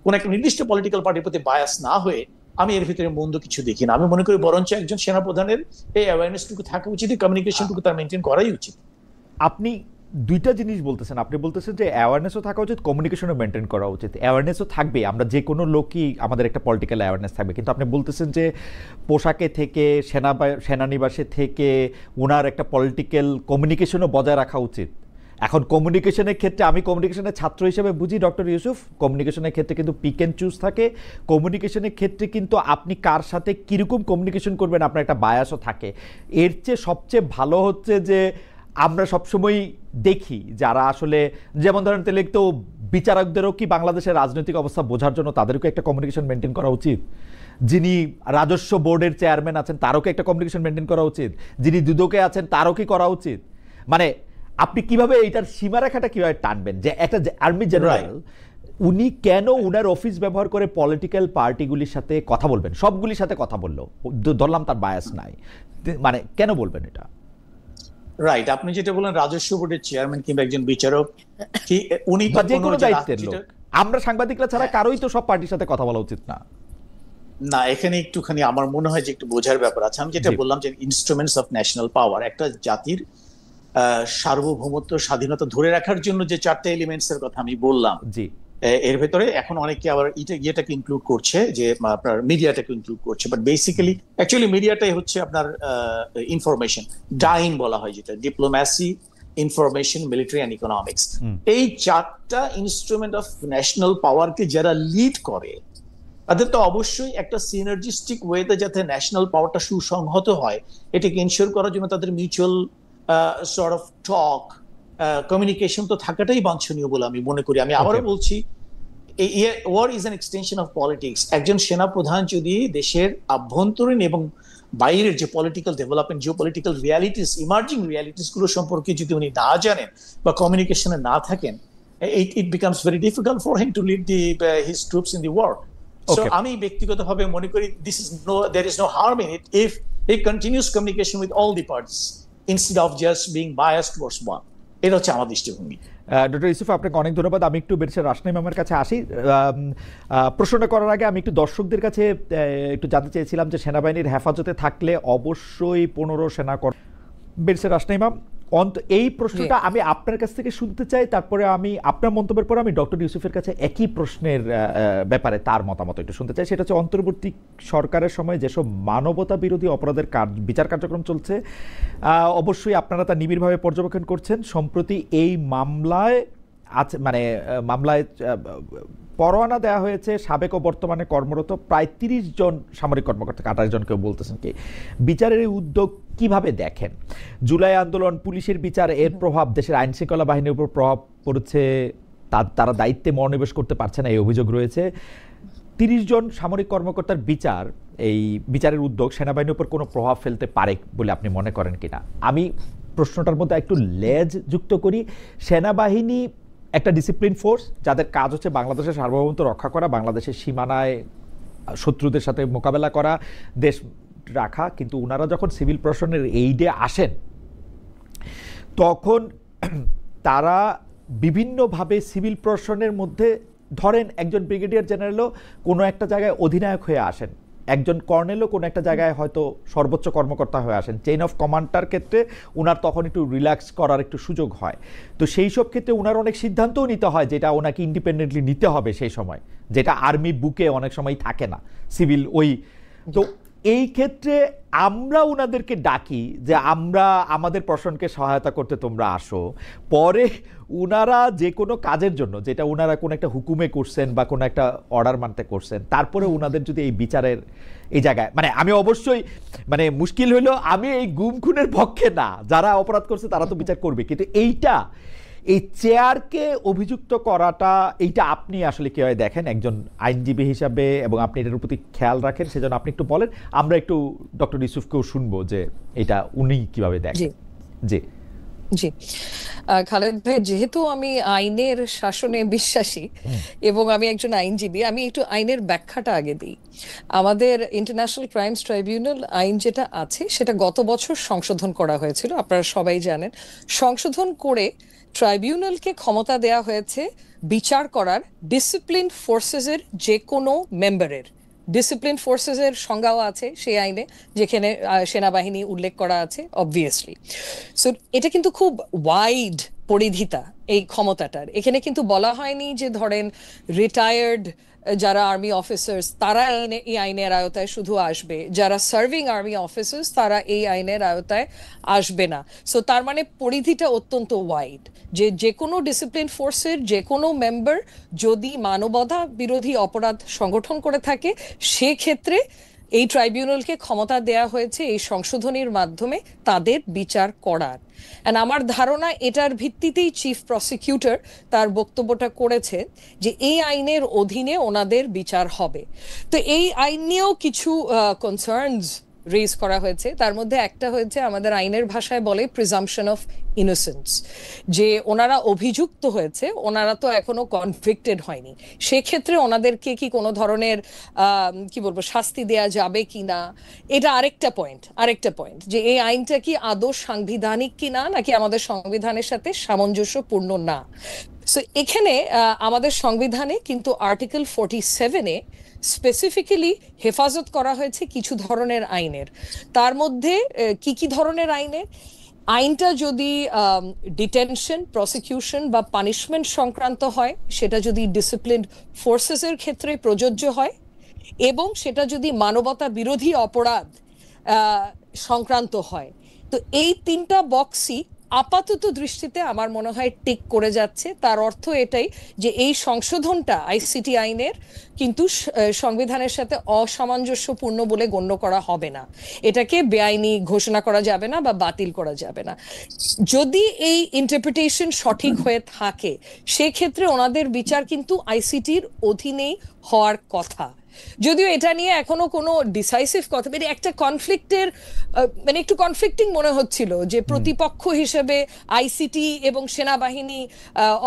কোন একটা নির্দিষ্ট পলিটিক্যাল পার্টির প্রতি বায়াস না হয়ে, আমি এর ভিতরে মন্দ কিছু দেখি না। আমি মনে করি বরঞ্চ একজন সেনাপ্রধানের এই অ্যাওয়ারনেসটুকু থাকা উচিত, কমিউনিকেশনটুকু তার মেনটেন করাই উচিত। আপনি দুইটা জিনিস বলতেছেন, আপনি বলতেছেন যে অ্যাওয়ারনেসও থাকা উচিত, কমিউনিকেশনও মেনটেন করা উচিত। অ্যাওয়ারনেসও থাকবে, আমরা যে কোনো লোকই আমাদের একটা পলিটিক্যাল অ্যাওয়ারনেস থাকবে, কিন্তু আপনি বলতেছেন যে পোশাকে থেকে সেনানিবাসে থেকে ওনার একটা পলিটিক্যাল কমিউনিকেশনও বজায় রাখা উচিত। এখন কমিউনিকেশনের ক্ষেত্রে, আমি কমিউনিকেশনের ছাত্র হিসেবে বুঝি ডক্টর ইউসুফ, কমিউনিকেশনের ক্ষেত্রে কিন্তু পিক অ্যান্ড চুজ থাকে। কমিউনিকেশনের ক্ষেত্রে কিন্তু আপনি কার সাথে কীরকম কমিউনিকেশন করবেন আপনার একটা বায়াসও থাকে। এর চেয়ে সবচেয়ে ভালো হচ্ছে যে আমরা সবসময় দেখি যারা আসলে, যেমন ধরেন তাহলে তো বিচারকদেরও কি বাংলাদেশের রাজনৈতিক অবস্থা বোঝার জন্য তাদেরকে একটা কমিউনিকেশন মেনটেন করা উচিত। যিনি রাজস্ব বোর্ডের চেয়ারম্যান আছেন তারও কি একটা কমিউনিকেশন মেনটেন করা উচিত। যিনি দুদকে আছেন তারও কি করা উচিত। মানে আপনি কিভাবে এইটার সীমারেখাটা কিভাবে টানবেন যে একটা আর্মি জেনারেল উনি কেন উনার অফিস ব্যবহার করে পলিটিক্যাল পার্টিগুলির সাথে কথা বলবেন, সবগুলির সাথে কথা বললো, ধরলাম তার বায়াস নাই, মানে কেন বলবেন এটা? রাইট, আপনি যেটা বলেন রাজস্ব বোর্ডের চেয়ারম্যান কিংবা একজন বিচারক, উনি যে কোনো দায়িত্বের লোক, আমরা সাংবাদিকরা ছাড়া কারোই তো সব পার্টির সাথে কথা বলা উচিত না। না, এখানে একটুখানি আমার মনে হয় যে একটু বোঝার ব্যাপার আছে। আমি যেটা বললাম যে ইনস্ট্রুমেন্টস অফ ন্যাশনাল পাওয়ার, একটা জাতির সার্বভৌমত্ব স্বাধীনতা ধরে রাখার জন্য যে চারটে এলিমেন্টস এর কথা আমি বললাম, জি, এর ভেতরে এখন অনেকে আবার ইয়েটাকে ইনক্লুড করছে, যে আপনার মিডিয়াটাকে ইনক্লুড করছে, বাট বেসিক্যালি অ্যাকচুয়ালি মিডিয়াটাই হচ্ছে আপনার ইনফরমেশন ডাইন বলা হয়, যেটা diplomacy, information, military and economics. এই চারটা ইনস্ট্রুমেন্ট অফ ন্যাশনাল পাওয়ারকে যারা লিড করে তাদের তো অবশ্যই একটা সিনার্জিস্টিক ওয়েতে যাতে ন্যাশনাল পাওয়ারটা সুসংহত হয় এটাকে ইনশিওর করার জন্য তাদের mutual sort of talk, communication তো থাকাটাই বাঞ্ছনীয় বলে আমি মনে করি। আমি আবারও বলছি, war is an extension of politics. একজন সেনাপ্রধান যদি দেশের আভ্যন্তরীণ এবং বাইরের যে political development, geopolitical realities, emerging realities গুলো সম্পর্কে যদি উনি না জানেন বা কমিউনিকেশনে না থাকেন, it becomes very difficult for him to lead his troops in the war. So আমি ব্যক্তিগতভাবে মনে করি there is no harm in it if he continues communication with all the parties instead of just being biased towards one. এটা হচ্ছে আমার দৃষ্টিভঙ্গি। Doctor Yusuf, আপনাকে অনেক ধন্যবাদ। আমি একটু বেরিসের রাশনাই ম্যামের কাছে আসি। প্রশ্নটা করার আগে আমি একটু দর্শকদের কাছে একটু জানতে চেয়েছিলাম যে সেনাবাহিনীর হেফাজতে থাকলে অবশ্যই 15 সেনা বেরিসের রাশনাই ম্যাম, এই প্রশ্নটা আমি আপনার কাছ থেকে শুনতে চাই, তারপরে আমি আপনার মন্তব্যের পরে আমি ডক্টর ইউসুফের কাছে একই প্রশ্নের ব্যাপারে তার মতামত একটু শুনতে চাই। সেটা হচ্ছে অন্তর্বর্তী সরকারের সময় যেসব মানবতা বিরোধী অপরাধের বিচার কার্যক্রম চলছে, অবশ্যই আপনারা তা নিবিড়ভাবে পর্যবেক্ষণ করছেন। সম্প্রতি এই মামলায় পরোয়ানা দেওয়া হয়েছে সাবেক ও বর্তমানে কর্মরত প্রায় 30 জন সামরিক কর্মকর্তা, 28 জন কেউ বলতেছেন কি। বিচারের এই উদ্যোগ কিভাবে দেখেন? জুলাই আন্দোলন, পুলিশের বিচার, এর প্রভাব দেশের আইন শৃঙ্খলা বাহিনীর উপর প্রভাব পড়েছে, তারা দায়িত্বে মনোনিবেশ করতে পারছে না, এই অভিযোগ রয়েছে। 30 জন সামরিক কর্মকর্তার বিচার, এই বিচারের উদ্যোগ সেনাবাহিনীর উপর কোনো প্রভাব ফেলতে পারে বলে আপনি মনে করেন কিনা? আমি প্রশ্নটার মধ্যে একটু লেজ যুক্ত করি। সেনাবাহিনী একটা ডিসিপ্লিন ফোর্স, যাদের কাজ হচ্ছে বাংলাদেশের সার্বভৌমত্ব রক্ষা করা, বাংলাদেশের সীমানায় শত্রুদের সাথে মোকাবেলা করা, দেশ রাখা, কিন্তু ওনারা যখন সিভিল প্রশাসনের এইডে আসেন তখন তারা বিভিন্নভাবে সিভিল প্রশাসনের মধ্যে, ধরেন একজন ব্রিগেডিয়ার জেনারেলও কোনো একটা জায়গায় অধিনায়ক হয়ে আসেন, একজন কর্নেলও কোনো একটা জায়গায় হয়তো সর্বোচ্চ কর্মকর্তা হয়ে আসেন, চেইন অফ কমান্ডটার ক্ষেত্রে উনার তখন একটু রিল্যাক্স করার একটু সুযোগ হয়। তো সেই সব ক্ষেত্রে উনার অনেক সিদ্ধান্তও নিতে হয় যেটা ওনাকে ইন্ডিপেন্ডেন্টলি নিতে হবে সেই সময়, যেটা আর্মি বুকে অনেক সময় থাকে না সিভিল ওই। তো এই ক্ষেত্রে আমরা উনাদেরকে ডাকি যে আমরা আমাদের প্রশাসনকে সহায়তা করতে তোমরা আসো, পরে উনারা যে কোনো কাজের জন্য যেটা উনারা কোনো একটা হুকুমে করছেন বা কোনো একটা অর্ডার মানতে করছেন, তারপরে উনাদের যদি এই বিচারের এই জায়গায়, মানে আমি অবশ্যই মানে মুশকিল হইলো আমি এই গুম খুনের পক্ষে না, যারা অপরাধ করছে তারা তো বিচার করবে, কিন্তু এইটা এই চেয়ারকে অভিযুক্ত করাটা এইটা আপনি আসলে কিভাবে দেখেন একজন আইনজীবী হিসাবে, এবং আপনি এটার প্রতি খেয়াল রাখেন, সেজন্য আপনি একটু বলেন, আমরা একটু ডক্টর ইউসুফকেও শুনবো যে এটা উনি কিভাবে দেখেন। জি জি খালেদ ভাই, যেহেতু আমি আইনের শাসনে বিশ্বাসী এবং আমি একজন আইনজীবী, আমি একটু আইনের ব্যাখ্যাটা আগে দিই। আমাদের ইন্টারন্যাশনাল ক্রাইমস ট্রাইব্যুনাল আইন যেটা আছে সেটা গত বছর সংশোধন করা হয়েছিল, আপনারা সবাই জানেন। সংশোধন করে ট্রাইব্যুনালকে ক্ষমতা দেয়া হয়েছে বিচার করার ডিসিপ্লিন ফোর্সেসের যে কোনো মেম্বারের। ডিসিপ্লিন ফোর্সেসের সংজ্ঞাও আছে সেই আইনে, যেখানে সেনাবাহিনী উল্লেখ করা আছে অবভিয়াসলি। সো এটা কিন্তু খুব ওয়াইড পরিধিতা এই ক্ষমতাটার। এখানে কিন্তু বলা হয়নি যে ধরেন রিটায়ার্ড যারা আর্মি অফিসার্স তারা এই আইনের আওতায় শুধু আসবে, যারা সার্ভিং আর্মি অফিসার্স তারা এই আইনের আওতায় আসবে না। সো তার মানে পরিধিটা অত্যন্ত ওয়াইড, যে যে কোনো ডিসিপ্লিন ফোর্সের যে কোনো মেম্বার যদি মানবতা বিরোধী অপরাধ সংগঠন করে থাকে, সেক্ষেত্রে এই ট্রাইব্যুনালকে ক্ষমতা দেয়া হয়েছে এই সংশোধনীর মাধ্যমে তাদের বিচার করার। এন্ড আমার ধারণা এটার ভিত্তিতেই চিফ প্রসিকিউটর তার বক্তব্যটা করেছে যে এই আইনের অধীনে ওনাদের বিচার হবে। তো এই আইন নিয়েও কিছু কনসার্নস রেজ করা হয়েছে। তার মধ্যে একটা হয়েছে, আমাদের আইনের ভাষায় বলে প্রিজাম্পশন অফ ইনোসেন্স, যে ওনারা অভিযুক্ত হয়েছে, ওনারা তো এখনো কনভিক্টেড হয়নি, সেক্ষেত্রে ওনাদেরকে কি কোনো ধরনের কি বলবো শাস্তি দেয়া যাবে কিনা, এটা আরেকটা পয়েন্ট যে এই আইনটা কি আদৌ সাংবিধানিক কিনা, নাকি আমাদের সংবিধানের সাথে সামঞ্জস্যপূর্ণ না। সো এখানে আমাদের সংবিধানে কিন্তু আর্টিকেল 47-এ স্পেসিফিক্যালি হেফাজত করা হয়েছে কিছু ধরনের আইনের। তার মধ্যে কি কি ধরনের আইনের? আইনটা যদি ডিটেনশন, প্রসিকিউশন বা পানিশমেন্ট সংক্রান্ত হয়, সেটা যদি ডিসিপ্লিন ফোর্সেসের ক্ষেত্রে প্রযোজ্য হয়, এবং সেটা যদি মানবতা বিরোধী অপরাধ সংক্রান্ত হয়। তো এই তিনটা বক্সই আপাতত দৃষ্টিতে আমার মনে হয় টিক করে যাচ্ছে। তার অর্থ এটাই যে এই সংশোধনটা আইসিটি আইনের কিন্তু সংবিধানের সাথে অসামঞ্জস্যপূর্ণ বলে গণ্য করা হবে না, এটাকে বেআইনি ঘোষণা করা যাবে না বা বাতিল করা যাবে না। যদি এই ইন্টারপ্রিটেশন সঠিক হয়ে থাকে, সেক্ষেত্রে ওনাদের বিচার কিন্তু আইসিটির অধীনেই হওয়ার কথা। যদিও এটা নিয়ে এখনো কোনো ডিসাইসিভ কথা, মানে একটা কনফ্লিক্টের মানে একটু কনফ্লিক্টিং মনে হচ্ছিল যে প্রতিপক্ষ হিসেবে আইসিটি এবং সেনাবাহিনী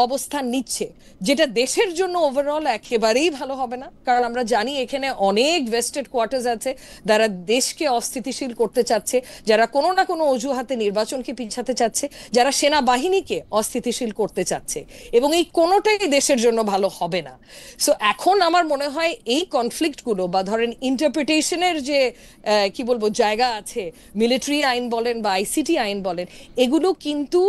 অবস্থান নিচ্ছে, যেটা দেশের জন্য ওভারঅল একেবারেই ভালো হবে না। কারণ আমরা জানি এখানে অনেক ভেস্টেড কোয়ার্টার্স আছে যারা দেশকে অস্থিতিশীল করতে চাচ্ছে, যারা কোনো না কোনো অজুহাতে নির্বাচনকে পিছাতে চাচ্ছে, যারা সেনাবাহিনীকে অস্থিতিশীল করতে চাচ্ছে, এবং এই কোনোটাই দেশের জন্য ভালো হবে না। সো এখন আমার মনে হয় এই কনফ্লিক্টগুলো বা ধরেন ইন্টারপ্রিটেশনের যে কি বলবো জায়গা আছে, মিলিটারি আইন বলেন বা আইসিটি আইন বলেন, এগুলো কিন্তু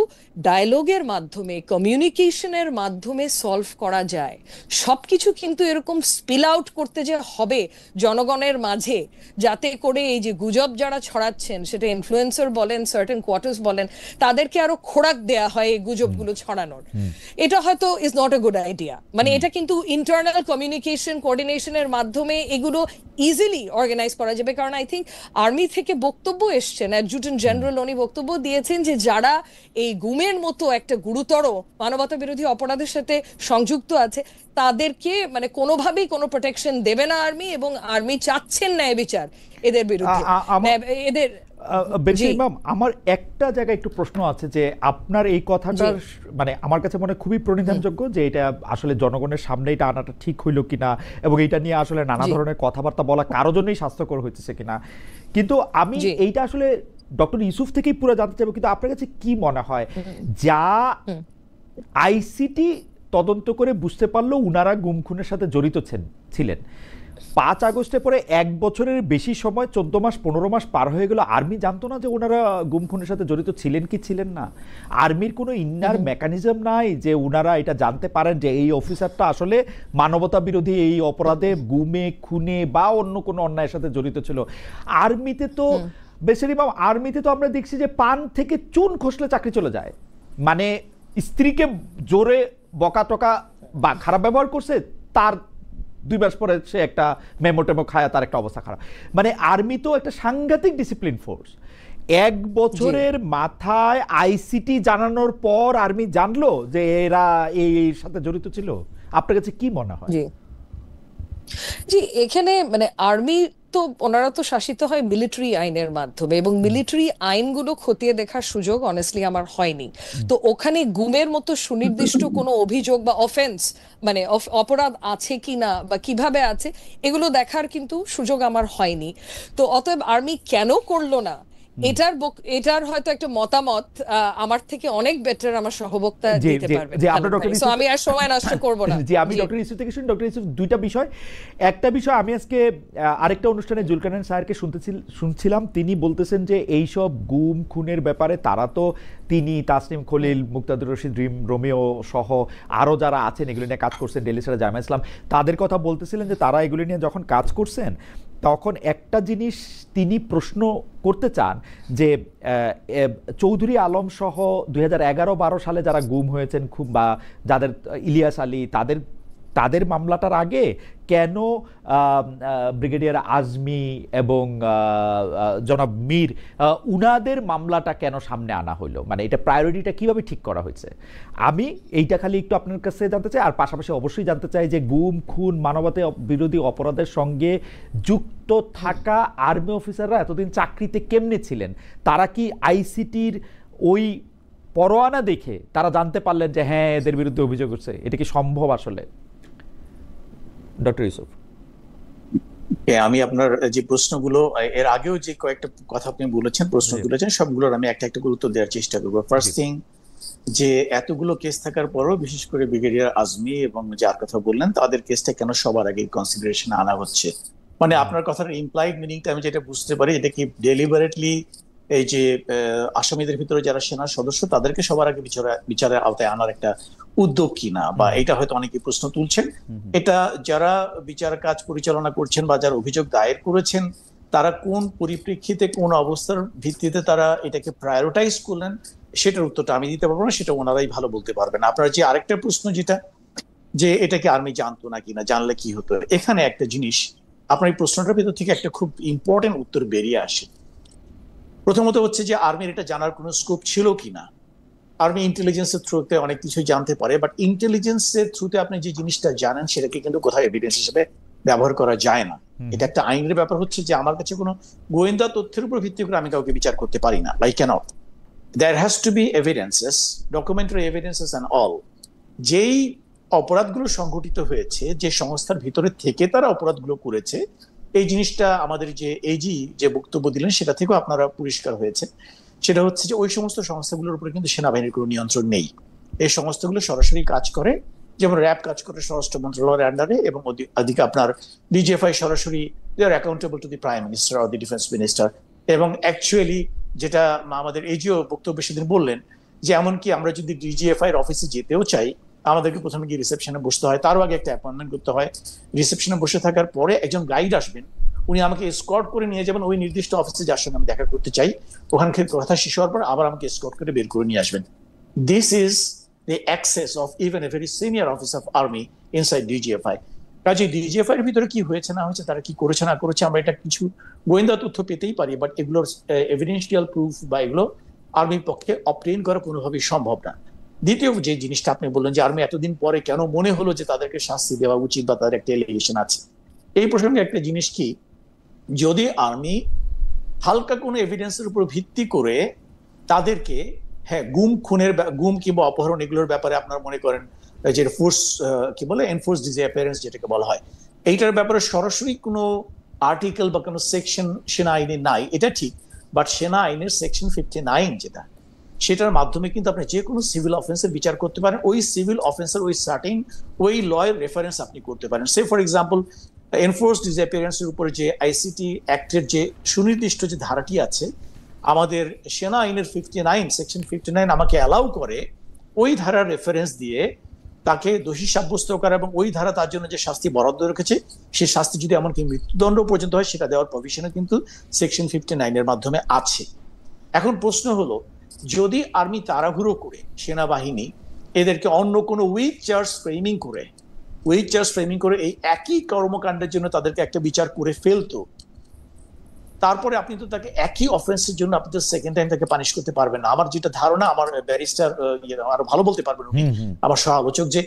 ডায়ালগের মাধ্যমে, কমিউনিকেশনের মাধ্যমে সলভ করা যায়। সবকিছু কিন্তু এরকম স্পিল আউট করতে যে হবে জনগণের মাঝে, যাতে করে এই যে গুজব যারা ছড়াচ্ছেন, সেটা ইনফ্লুয়েন্সার বলেন, সার্টেন কোয়ার্টার্স বলেন, তাদেরকে আরো খোরাক দেয়া হয় এই গুজবগুলো ছড়ানোর, এটা হয়তো is not a good idea. মানে এটা কিন্তু ইন্টারনাল কমিউনিকেশন কোঅর্ডিনেশনের মাধ্যমে এগুলো ইজিলি অর্গানাইজ করা যাবে। কারণ আই থিঙ্ক আর্মি থেকে বক্তব্য এসছেন, অ্যাডজুটেন্ট জেনারেল উনি বক্তব্য দিয়েছেন যে যারা এই গুমের মতো একটা গুরুতর মানবতা বিরোধী অপরাধের সাথে সংযুক্ত আছে, তাদেরকে মানে কোনোভাবেই কোনো প্রোটেকশন দেবে না আর্মি, এবং আর্মি চাচ্ছেন ন্যায় বিচার এদের বিরুদ্ধে। এদের ইমাম, আমার একটা জায়গায় একটু প্রশ্ন আছে যে আপনার এই কথাটা মানে আমার কাছে মনে খুবই প্রণিধানযোগ্য, যে এটা আসলে জনগণের সামনে এটা আনাটা ঠিক হইল কিনা, এবং এটা নিয়ে আসলে নানা ধরনের কথাবার্তা বলা কারো জন্যই স্বাস্থ্যকর হইতেছে কিনা। কিন্তু আমি এইটা আসলে ডক্টর ইউসুফ থেকেই পুরো জানতে চাইবো, কিন্তু আপনার কাছে কি মনে হয়, যা আইসিটি তদন্ত করে বুঝতে পারলো উনারা গুম খুনের সাথে জড়িত ছিলেন, 5 আগস্টের পরে 1 বছরের বেশি সময়, 14 মাস 15 মাস পার হয়ে গেল, আর্মি জানতো না যে ওনারা গুম খুনের সাথে জড়িত ছিলেন কি ছিলেন না? আর্মির কোনো ইন্নার মেকানিজম নাই যে ওনারা এটা জানতে পারেন যে এই অফিসারটা আসলে মানবতা বিরোধী এই অপরাধে, গুমে খুনে বা অন্য কোনো অন্যায়ের সাথে জড়িত ছিল? আর্মিতে তো বেশিরভাগ আর্মিতে তো আমরা দেখছি যে পান থেকে চুন খসলে চাকরি চলে যায়। মানে স্ত্রীকে জোরে বকা টকা বা খারাপ ব্যবহার করছে, তার 2 মাস পরে সে একটা মেমো টেমো খায়, তার একটা অবস্থা খারাপ। মানে আর্মি তো একটা সাংঘাতিক ডিসিপ্লিন ফোর্স। 1 বছরের মাথায় আইসিটি জানানোর পর আর্মি জানলো যে এরা এই সাথে জড়িত ছিল। আপনার কাছে কি মনে হয়? জি, এখানে মানে আর্মি তো ওনারা তো শাসিত হয় মিলিটারি আইনের মাধ্যমে, এবং মিলিটারি আইনগুলো খতিয়ে দেখার সুযোগ অনেস্টলি আমার হয়নি। তো ওখানে গুমের মতো সুনির্দিষ্ট কোনো অভিযোগ বা অফেন্স, মানে অপরাধ আছে কি না বা কিভাবে আছে, এগুলো দেখার কিন্তু সুযোগ আমার হয়নি। তো অতএব আর্মি কেন করলো না, এটার হয়তো একটা মতামত আমার থেকে অনেক বেটার আমার সহবক্তা দিতে পারবেন। সো আমি আর সময় নষ্ট করব না। জি, আমি ডক্টর ইউসুফ থেকে শুনি। ডক্টর ইউসুফ, দুইটা বিষয়। একটা বিষয়, আমি আজকে আরেকটা অনুষ্ঠানে জুলকারনাইন স্যারকে শুনছিলাম, তিনি বলতেছেন যে এইসব গুম খুনের ব্যাপারে তারা তো, তিনি, তাসনিম খলিল, মুক্তাদুর রশিদ রোমিও সহ আরও যারা আছেন এগুলো নিয়ে কাজ করছেন, ডেলি স্যার, জামা ইসলাম, তাদের কথা বলতেছিলেন যে তারা এগুলো নিয়ে যখন কাজ করছেন তখন একটা জিনিস তিনি প্রশ্ন করতে চান যে চৌধুরী আলম সহ 2011-12 সালে যারা গুম হয়েছেন খুব, বা যাদের ইলিয়াস আলী, তাদের মামলাটার আগে কেন ব্রিগেডিয়ার আজমি এবং জনাব মীর, উনাদের মামলাটা কেন সামনে আনা হলো? মানে এটা প্রায়োরিটিটা কিভাবে ঠিক করা হয়েছে? আমি এইটা খালি একটু আপনার কাছে জানতে চাই। আর পাশাপাশি অবশ্যই জানতে চাই যে গুম খুন, মানবতা বিরোধী অপরাধের সঙ্গে যুক্ত থাকা আর্মি অফিসাররা এতদিন চাকরিতে কেমনে ছিলেন? তারা কি আইসিটির ওই পরোয়ানা দেখে তারা জানতে পারলেন যে হ্যাঁ এদের বিরুদ্ধে অভিযোগ হচ্ছে? এটা কি সম্ভব আসলে? ডক্টর ইউসুফ, আমি আপনার যে প্রশ্নগুলো, এর আগেও যে কয়েকটা কথা আপনি বলেছেন, প্রশ্ন তুলেছেন, সবগুলোর আমি একটা একটা করে উত্তর দেওয়ার চেষ্টা করবো। ফার্স্ট থিং, যে এতগুলো কেস থাকার পরও বিশেষ করে ব্রিগেডিয়ার আজমি এবং যার কথা বললেন তাদের কেসটা কেন সবার আগে কনসিডারেশনে আনা হচ্ছে? মানে আপনার কথার ইমপ্লাইড মিনিংটা আমি যেটা বুঝতে পারি, এটা কি ডেলিবারেটলি এই যে আসামিদের ভিতরে যারা সেনা সদস্য তাদেরকে সবার আগে বিচারের আওতায় আনার একটা উদ্যোগ কিনা, বা এটা হয়তো অনেকে প্রশ্ন তুলছেন। এটা যারা বিচার কাজ পরিচালনা করছেন বা যারা অভিযোগ দায়ের করেছেন তারা কোন পরিপ্রেক্ষিতে, কোন অবস্থার ভিত্তিতে তারা এটাকে প্রায়োরিটাইজ করলেন, সেটার উত্তরটা আমি দিতে পারবো না, সেটা ওনারাই ভালো বলতে পারবেন। আপনার যে আরেকটা প্রশ্ন যেটা, যে এটাকে আর্মি জানতো না কিনা, জানলে কি হতো, এখানে একটা জিনিস আপনার এই প্রশ্নটার ভিতর থেকে একটা খুব ইম্পর্টেন্ট উত্তর বেরিয়ে আসে। প্রথমত হচ্ছে যে আর্মির এটা জানার কোনো স্কোপ ছিল কিনা। আর্মি ইন্টেলিজেন্সের থ্রুতে অনেক কিছুই জানতে পারে, বাট ইন্টেলিজেন্সের থ্রুতে আপনি যে জিনিসটা জানেন সেটাকে কিন্তু কোথাও এভিডেন্স হিসেবে ব্যবহার করা যায় না। এটা একটা আইনের ব্যাপার, হচ্ছে যে আমার কাছে কোনো গোয়েন্দা তথ্যের উপর ভিত্তি করে আমি কাউকে বিচার করতে পারি না। Like can't, there has to be evidences, documentary evidences and all. যেই অপরাধগুলো সংঘটিত হয়েছে, যে সংস্থার ভিতরে থেকে তারা অপরাধগুলো করেছে, এই জিনিসটা আমাদের যে এজি যে বক্তব্য দিলেন সেটা থেকেও আপনারা পরিষ্কার হয়েছে। সেটা হচ্ছে যে ওই সমস্ত সংস্থাগুলোর উপরে কিন্তু সেনাবাহিনীর কোনো নিয়ন্ত্রণ নেই। এই সংস্থাগুলো সরাসরি কাজ করে, যেমন র্যাব কাজ করে স্বরাষ্ট্র মন্ত্রণালয়ের আন্ডারে, এবং ওদিকে আপনার ডিজিএফআই সরাসরি they are accountable to the prime minister or the defence minister. এবং অ্যাকচুয়ালি যেটা আমাদের এজিও বক্তব্য সেদিন বললেন, যে এমনকি আমরা যদি ডিজিএফআই এর অফিসে যেতেও চাই, আমাদেরকে প্রথমে গিয়ে রিসেপশনে বসতে হয়, তারও আগে একটা অ্যাপয়েন্টমেন্ট করতে হয়। রিসেপশনে বসে থাকার পরে একজন গাইড আসবেন, উনি আমাকে এসকর্ট করে নিয়ে যাবেন ওই নির্দিষ্ট অফিসে যার সঙ্গে আমি দেখা করতে চাই। ওখানকার কথা শেষ হওয়ার পর আবার আমাকে এসকর্ট করে বের করে নিয়ে আসবেন। This is the access of even a very senior officer of army inside DGFI. কাজে ডিজিএফআই এর ভিতরে কি হয়েছে না হয়েছে, তারা কি করেছে না করেছে, আমরা এটা কিছু গোয়েন্দা তথ্য পেতেই পারি, বাট এগুলোর এভিডেন্সিয়াল প্রুফ বা এগুলো আর্মির পক্ষে অবটেইন করা কোনোভাবেই সম্ভব না। দ্বিতীয় যে জিনিসটা আপনি বললেন যে আর্মি এতদিন পরে কেন মনে হলো যে তাদেরকে শাস্তি দেওয়া উচিত বা তাদের একটা এলিগেশন আছে, এই প্রসঙ্গে একটা জিনিস কি, যদি আর্মি হালকা কোনো এভিডেন্সের উপর ভিত্তি করে তাদেরকে, হ্যাঁ গুম কিংবা অপহরণ এগুলোর ব্যাপারে আপনার মনে করেন যে ফোর্স কি বলে এনফোর্স ডিসঅ্যাপিয়ারেন্স যেটাকে বলা হয়, এইটার ব্যাপারে সরাসরি কোনো আর্টিকেল বা কোনো সেকশন সেনা আইনে নাই, এটা ঠিক, বাট সেনা আইনের সেকশন 59 যেটা, সেটার মাধ্যমে কিন্তু আপনি যে কোনো সিভিল অফেন্সের বিচার করতে পারেন। ওই সিভিল অফেন্সের ওই সার্টেন ওই লয়ের রেফারেন্স আপনি করতে পারেন। সে ফর এক্সাম্পল এনফোর্স ডিসঅ্যাপিয়ারেন্সের উপরে যে আইসিটি অ্যাক্টের যে সুনির্দিষ্ট যে ধারাটি আছে, আমাদের সেনা আইনের 59 সেকশন 59 আমাকে অ্যালাউ করে ওই ধারার রেফারেন্স দিয়ে তাকে দোষী সাব্যস্ত করা, এবং ওই ধারা তার জন্য যে শাস্তি বরাদ্দ রেখেছে সেই শাস্তি যদি এমনকি মৃত্যুদণ্ড পর্যন্ত হয় সেটা দেওয়ার প্রভিশনও কিন্তু সেকশন 59 এর মাধ্যমে আছে। এখন প্রশ্ন হলো, যদি আর্মি তাড়াহুড়ো করে, সেনাবাহিনী এদেরকে অন্য কোনো উইক চার্জ ফ্রেমিং করে এই একই কর্মকাণ্ডের জন্য তাদেরকে একটা বিচার করে ফেলতো, তারপরে আপনি তো তাকে একই অফেন্সের জন্য আপনি তো সেকেন্ড টাইম তাকে পানিশ করতে পারবেন না। আমার যেটা ধারণা, আমার ব্যারিস্টার আরো ভালো বলতে পারবেন উনি, আমার সহ আলোচক, যে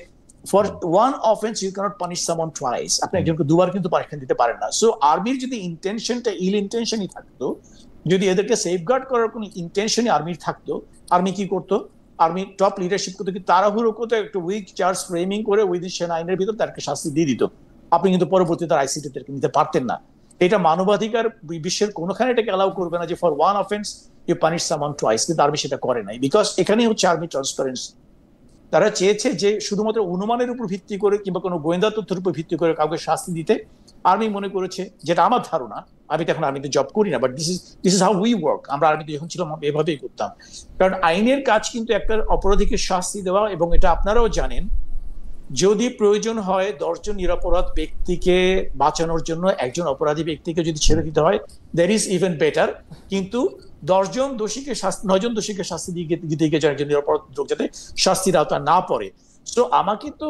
for one offence you can't punish someone twice, আপনি একজনকে দুবার কিন্তু পানিশমেন্ট দিতে পারেন না। সো আর্মির যদি ইন্টেনশনটা ইল ইন্টেনশনই থাকতো, যদি এদেরকে সেফগার্ড করার কোনো ইন্টেনশনই আর্মির থাকতো, আর্মি কি করতো? আর্মি টপ লিডারশিপ করতো কি তাড়াহুড়ো করতো, একটু উইক চার্জ ফ্রেমিং করে উইদিন সেনা আইনের ভিতর তাদেরকে শাস্তি দিয়ে দিত, আপনি কিন্তু পরবর্তীতে আইসিটি তাদেরকে নিতে পারতেন না। এটা মানবাধিকার বিশ্বের কোনোখানে এটাকে অ্যালাউ করবে না যে for one offence you punish someone twice, কিন্তু আর্মি সেটা করে নাই। বিকজ এখানেই হচ্ছে আর্মি ট্রান্সপারেন্সি। তারা চেয়েছে যে শুধুমাত্র অনুমানের উপর ভিত্তি করে কিংবা কোনো গোয়েন্দা তথ্যের উপর ভিত্তি করে কাউকে শাস্তি দিতে আর্মি মনে করেছে, যেটা আমার ধারণা, আমি তো এখন আর্মিতে জব করি না, but this is how we work, আমরা আর্মিতে যখন ছিলাম এভাবেই করতাম। কারণ আইনের কাজ কিন্তু একটা অপরাধীকে শাস্তি দেওয়া, এবং এটা আপনারাও জানেন, যদি প্রয়োজন হয় 10 জন নিরপরাধ ব্যক্তিকে বাঁচানোর জন্য একজন অপরাধী ব্যক্তিকে যদি ছেড়ে দিতে হয়, দ্যাট ইজ ইভেন বেটার। কিন্তু 9 জন দোষীকে শাস্তি দিতে গিয়ে একজন নিরপরাধ লোক যাতে শাস্তির আওতা না পড়ে। সো আমাকে তো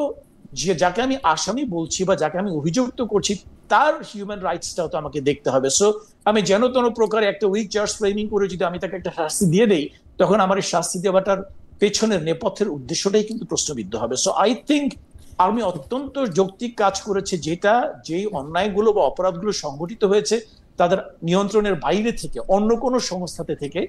যাকে আমি আসামি বলছি বা যাকে আমি অভিযুক্ত করছি তার হিউম্যান রাইটসটাও তো আমাকে দেখতে হবে। সো আমি যেন কোনো প্রকারে একটা উইক চার্জ ফ্রেমিং করে যদি আমি তাকে একটা শাস্তি দিয়ে দেই, তখন আমার এই শাস্তি দেওয়াটার পেছনের নেপথ্যের উদ্দেশ্যটাই কিন্তু প্রশ্নবিদ্ধ হবে। সো আই থিঙ্ক আর্মি অত্যন্ত যৌক্তিক কাজ করেছে, যেটা যেই অন্যায়গুলো বা অপরাধগুলো সংঘটিত হয়েছে তাদের নিয়ন্ত্রণের বাইরে থেকে, অন্য কোনো সংস্থাতে থেকে,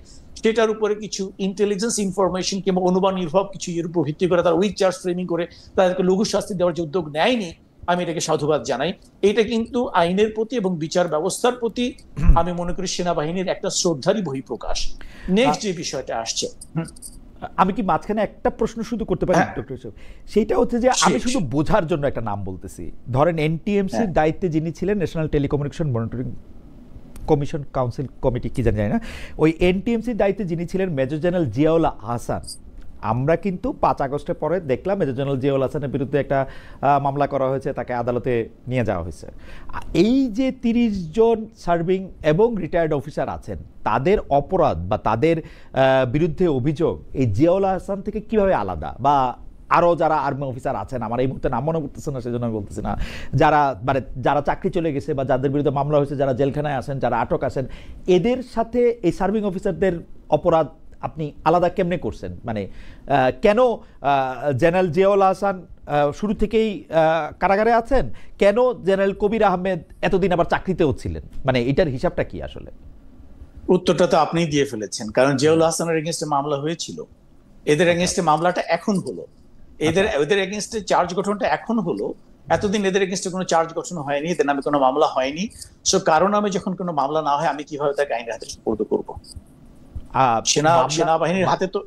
সেটার উপরে কিছু ইন্টেলিজেন্স ইনফরমেশন কিংবা অনুমান নির্ভর কিছু এর উপর ভিত্তি করে তারা উইক চার্জ ফ্রেমিং করে তাদেরকে লঘু শাস্তি দেওয়ার যে উদ্যোগ নেয়নি, আমি এটাকে সাধুবাদ জানাই। এটা কিন্তু আইনের প্রতি এবং বিচার ব্যবস্থার প্রতি আমি মনে করি সেনাবাহিনীর একটা শ্রদ্ধারই বহিঃপ্রকাশ। নেক্সট যে বিষয়টা আসছে, আমি কি মাঝখানে একটা প্রশ্ন শুধু করতে পারি ডক্টর ইউসুফ? সেইটা হচ্ছে যে আমি শুধু বোঝার জন্য একটা নাম বলতেছি। ধরেন এনটিএমসির দায়িত্বে যিনি ছিলেন, national telecommunication monitoring commission council committee, কি জানি না, ওই এনটিএমসির দায়িত্বে যিনি ছিলেন মেজর জেনারেল জিয়াউল আহসান, আমরা কিন্তু 5 আগস্টের পরে দেখলাম মেজর জেনারেল জিয়াউল হাসানের বিরুদ্ধে একটা মামলা করা হয়েছে, তাকে আদালতে নিয়ে যাওয়া হয়েছে। এই যে 30 জন সার্ভিং এবং রিটায়ার্ড অফিসার আছেন, তাদের অপরাধ বা তাদের বিরুদ্ধে অভিযোগ এই জিয়াউল হাসান থেকে কিভাবে আলাদা? বা আরও যারা আর্মি অফিসার আছেন, আমার এই মুহূর্তে নাম মনে করতেছে না, সেজন্য আমি বলতেছি না, যারা মানে যারা চাকরি চলে গেছে বা যাদের বিরুদ্ধে মামলা হয়েছে, যারা জেলখানায় আছেন, যারা আটক আছেন, এদের সাথে এই সার্ভিং অফিসারদের অপরাধ আপনি আলাদা কেমনে করছেন? মানে কেন জেনারেল জিয়াউল হাসান শুরু থেকেই কারাগারে আছেন, কেন জেনারেল কবির আহমেদ এতদিন আবার চাকরিতেও ছিলেন? মানে এটার হিসাবটা কি আসলে? উত্তরটা তো আপনি দিয়ে ফেলেছেন, কারণ জিয়াউল হাসানের এগেইনস্টে মামলা হয়েছিল, এদের এগেইনস্টে মামলাটা এখন হলো, এদের এগেইনস্টে চার্জ গঠনটা এখন হলো। এতদিন এদের এগেইনস্টে কোনো চার্জ গঠন হয়নি, এদের নামে কোনো মামলা হয়নি। সো কারণ নামে যখন কোনো মামলা না হয়, আমি কিভাবে তাকে আইনের হাতে সুপর্দ করবো? সেনাবাহিনীর হাতে তো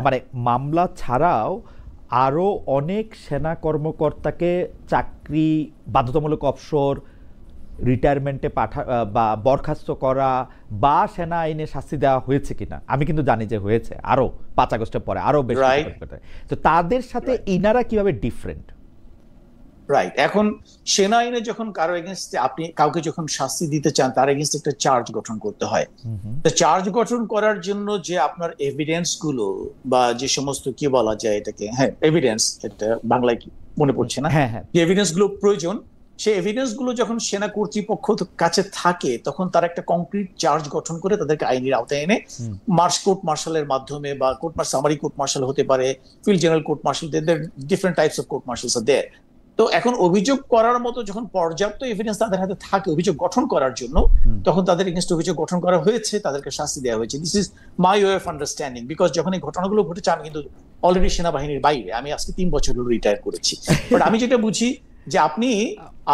মানে মামলা ছাড়াও আরো অনেক সেনা কর্মকর্তাকে চাকরি বাধ্যতামূলক অবসর, রিটায়ারমেন্টে বা বরখাস্ত করা বা সেনা আইনে শাস্তি দেওয়া হয়েছে কিনা, আমি কিন্তু জানি যে হয়েছে, আরো 5 আগস্টের পরে আরো বেশি। তো তাদের সাথে ইনারা কিভাবে ডিফারেন্ট? রাইট, এখন সেনা আইনে যখন কারো এগেইনস্টে আপনি কাউকে যখন শাস্তি দিতে চান, তার এগেইনস্টে একটা চার্জ গঠন করতে হয়। তো চার্জ গঠন করার জন্য যে আপনার এভিডেন্স গুলো বা যে সমস্ত কি বলা যায় এটাকে, এভিডেন্স, এটা বাংলায় কি মনে পড়ছে না, যে এভিডেন্স গুলো প্রয়োজন, সেই এভিডেন্স গুলো যখন সেনা কর্তৃপক্ষ কাছে থাকে, তখন তার একটা কংক্রিট চার্জ গঠন করে তাদেরকে আইনের আওতায় এনে কোর্ট মার্শালের মাধ্যমে বা সামারি কোর্ট মার্শাল হতে পারে, field general court martial, different types of court martials are there. তো এখন অভিযোগ করার মতো যখন পর্যাপ্ত এভিডেন্স তাদের হাতে থাকে অভিযোগ গঠন করার জন্য, তখন তাদের এগেইনস্ট অভিযোগ গঠন করা হয়েছে, তাদেরকে শাস্তি দেওয়া হয়েছে। This is my way of understanding. Because যখন এই ঘটনাগুলো ঘটেছে, আমি কিন্তু অলরেডি সেনাবাহিনীর বাইরে, আমি আজকে 3 বছর হলো রিটায়ার করেছি। বাট আমি যেটা বুঝি যে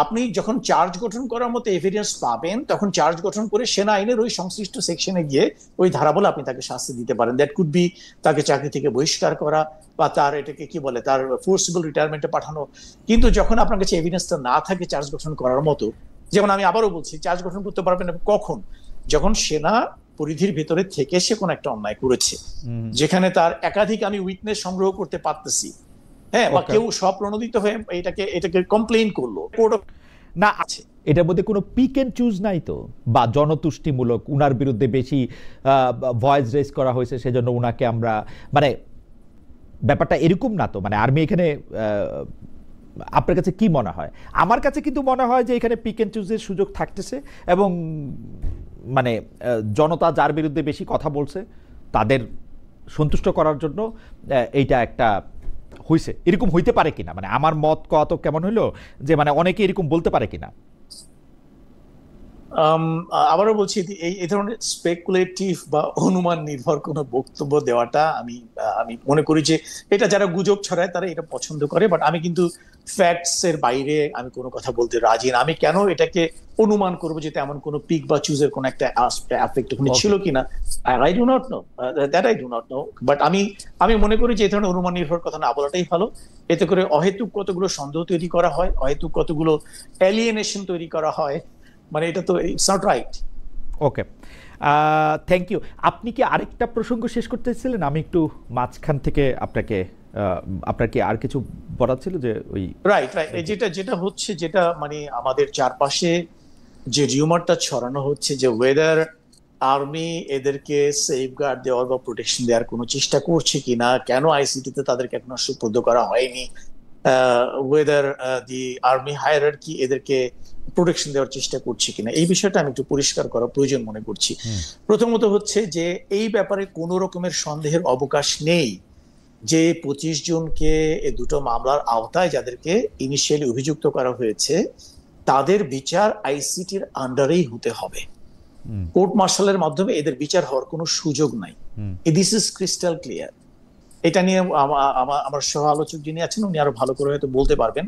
আপনি যখন চার্জ গঠন করার মতো এভিডেন্স পাবেন, তখন চার্জ গঠন করে সেনা আইনের ওই সংশ্লিষ্ট সেকশনে গিয়ে ওই ধারা বলে আপনি তাকে শাস্তি দিতে পারেন। দ্যাট কুড বি তাকে চাকরি থেকে বহিষ্কার করা বা তার এটাকে কি বলে, তার ফোর্সিবল রিটায়ারমেন্টে পাঠানো। কিন্তু যখন আপনার কাছে এভিডেন্সটা না থাকে চার্জ গঠন করার মতো, যেমন আমি আবারও বলছি, চার্জ গঠন করতে পারবেন না কখন? যখন সেনা পরিধির ভিতরে থেকে সে কোন একটা অন্যায় করেছে, যেখানে তার একাধিক আমি উইটনেস সংগ্রহ করতে পারতেছি, হ্যাঁ, বা কেউ স্বপ্রণোদিত হয়ে এটাকে কমপ্লেইন করলো, কোর্ট না আছে, এটার মধ্যে কোনো পিক এন্ড চুজ নাই তো, বা জনতুষ্টিমূলক উনার বিরুদ্ধে বেশি ভয়েস রেজ করা হয়েছে সেজন্য উনাকে আমরা, মানে ব্যাপারটা এরকম না তো। মানে আর্মি এখানে, আপনার কাছে কি মনে হয়? আমার কাছে কিন্তু মনে হয় যে এখানে পিক এন্ড চুজের সুযোগ থাকতেছে, এবং মানে জনতা যার বিরুদ্ধে বেশি কথা বলছে তাদের সন্তুষ্ট করার জন্য এইটা একটা হইছে, এরকম হইতে পারে কিনা, মানে আমার মত কত কেমন হইলো যে মানে অনেকে এরকম বলতে পারে কিনা। আবারও বলছি, এই ধরনের স্পেকুলেটিভ বা অনুমান নির্ভর কোনো বক্তব্য দেওয়াটা আমি মনে করি যে এটা যারা গুজব ছড়ায় তারা এটা পছন্দ করে, বাট আমি কিন্তু ফ্যাক্টস এর বাইরে আমি কোনো কথা বলতে রাজি না। আমি কেন এটাকে অনুমান করবো যে তেমন কোনো পিক বা চুজের কোনো একটা অ্যাফেক্ট ওখানে ছিল কিনা, I do not know that, I do not know. But আমি মনে করি যে এই ধরনের অনুমান নির্ভর কথা না বলাটাই ভালো। এতে করে অহেতুক কতগুলো সন্দেহ তৈরি করা হয়, অহেতুক কতগুলো এলিয়েনেশন তৈরি করা হয়, মানে এটা তো it's not right. Okay, thank you. আপনি কি আরেকটা প্রসঙ্গ শেষ করতেছিলেন? আমি একটু মাঝখান থেকে আপনার কি আর কিছু বলার ছিল? যে ওই রাইট যেটা হচ্ছে, যেটা মানে আমাদের চারপাশে যে রিউমারটা ছড়ানো হচ্ছে যে ওয়েদার আর্মি এদেরকে সেফগার্ড দেওয়ার বা প্রোটেকশন দেওয়ার কোনো চেষ্টা করছে কিনা, কেন আইসিটিতে তাদেরকে এখনো সুপুর্দ করা হয়নি, ওয়েদার দি আর্মি হায়ারার্কি এদেরকে প্রোটেকশন দেওয়ার চেষ্টা করছে কিনা, এই বিষয়টা আমি একটু পরিষ্কার করা প্রয়োজন মনে করছি। প্রথমত হচ্ছে যে এই ব্যাপারে কোনো রকমের সন্দেহের অবকাশ নেই যে 25 জনকে এই দুটো মামলার আওতায় যাদেরকে ইনিশিয়ালি অভিযুক্ত করা হয়েছে তাদের বিচার আইসিটির আন্ডারেই হতে হবে। কোর্ট মার্শালের মাধ্যমে এদের বিচার হওয়ার কোনো সুযোগ নাই। This is crystal clear. এটা নিয়ে আমার সহ আলোচক যিনি আছেন উনি আরো ভালো করে হয়তো বলতে পারবেন।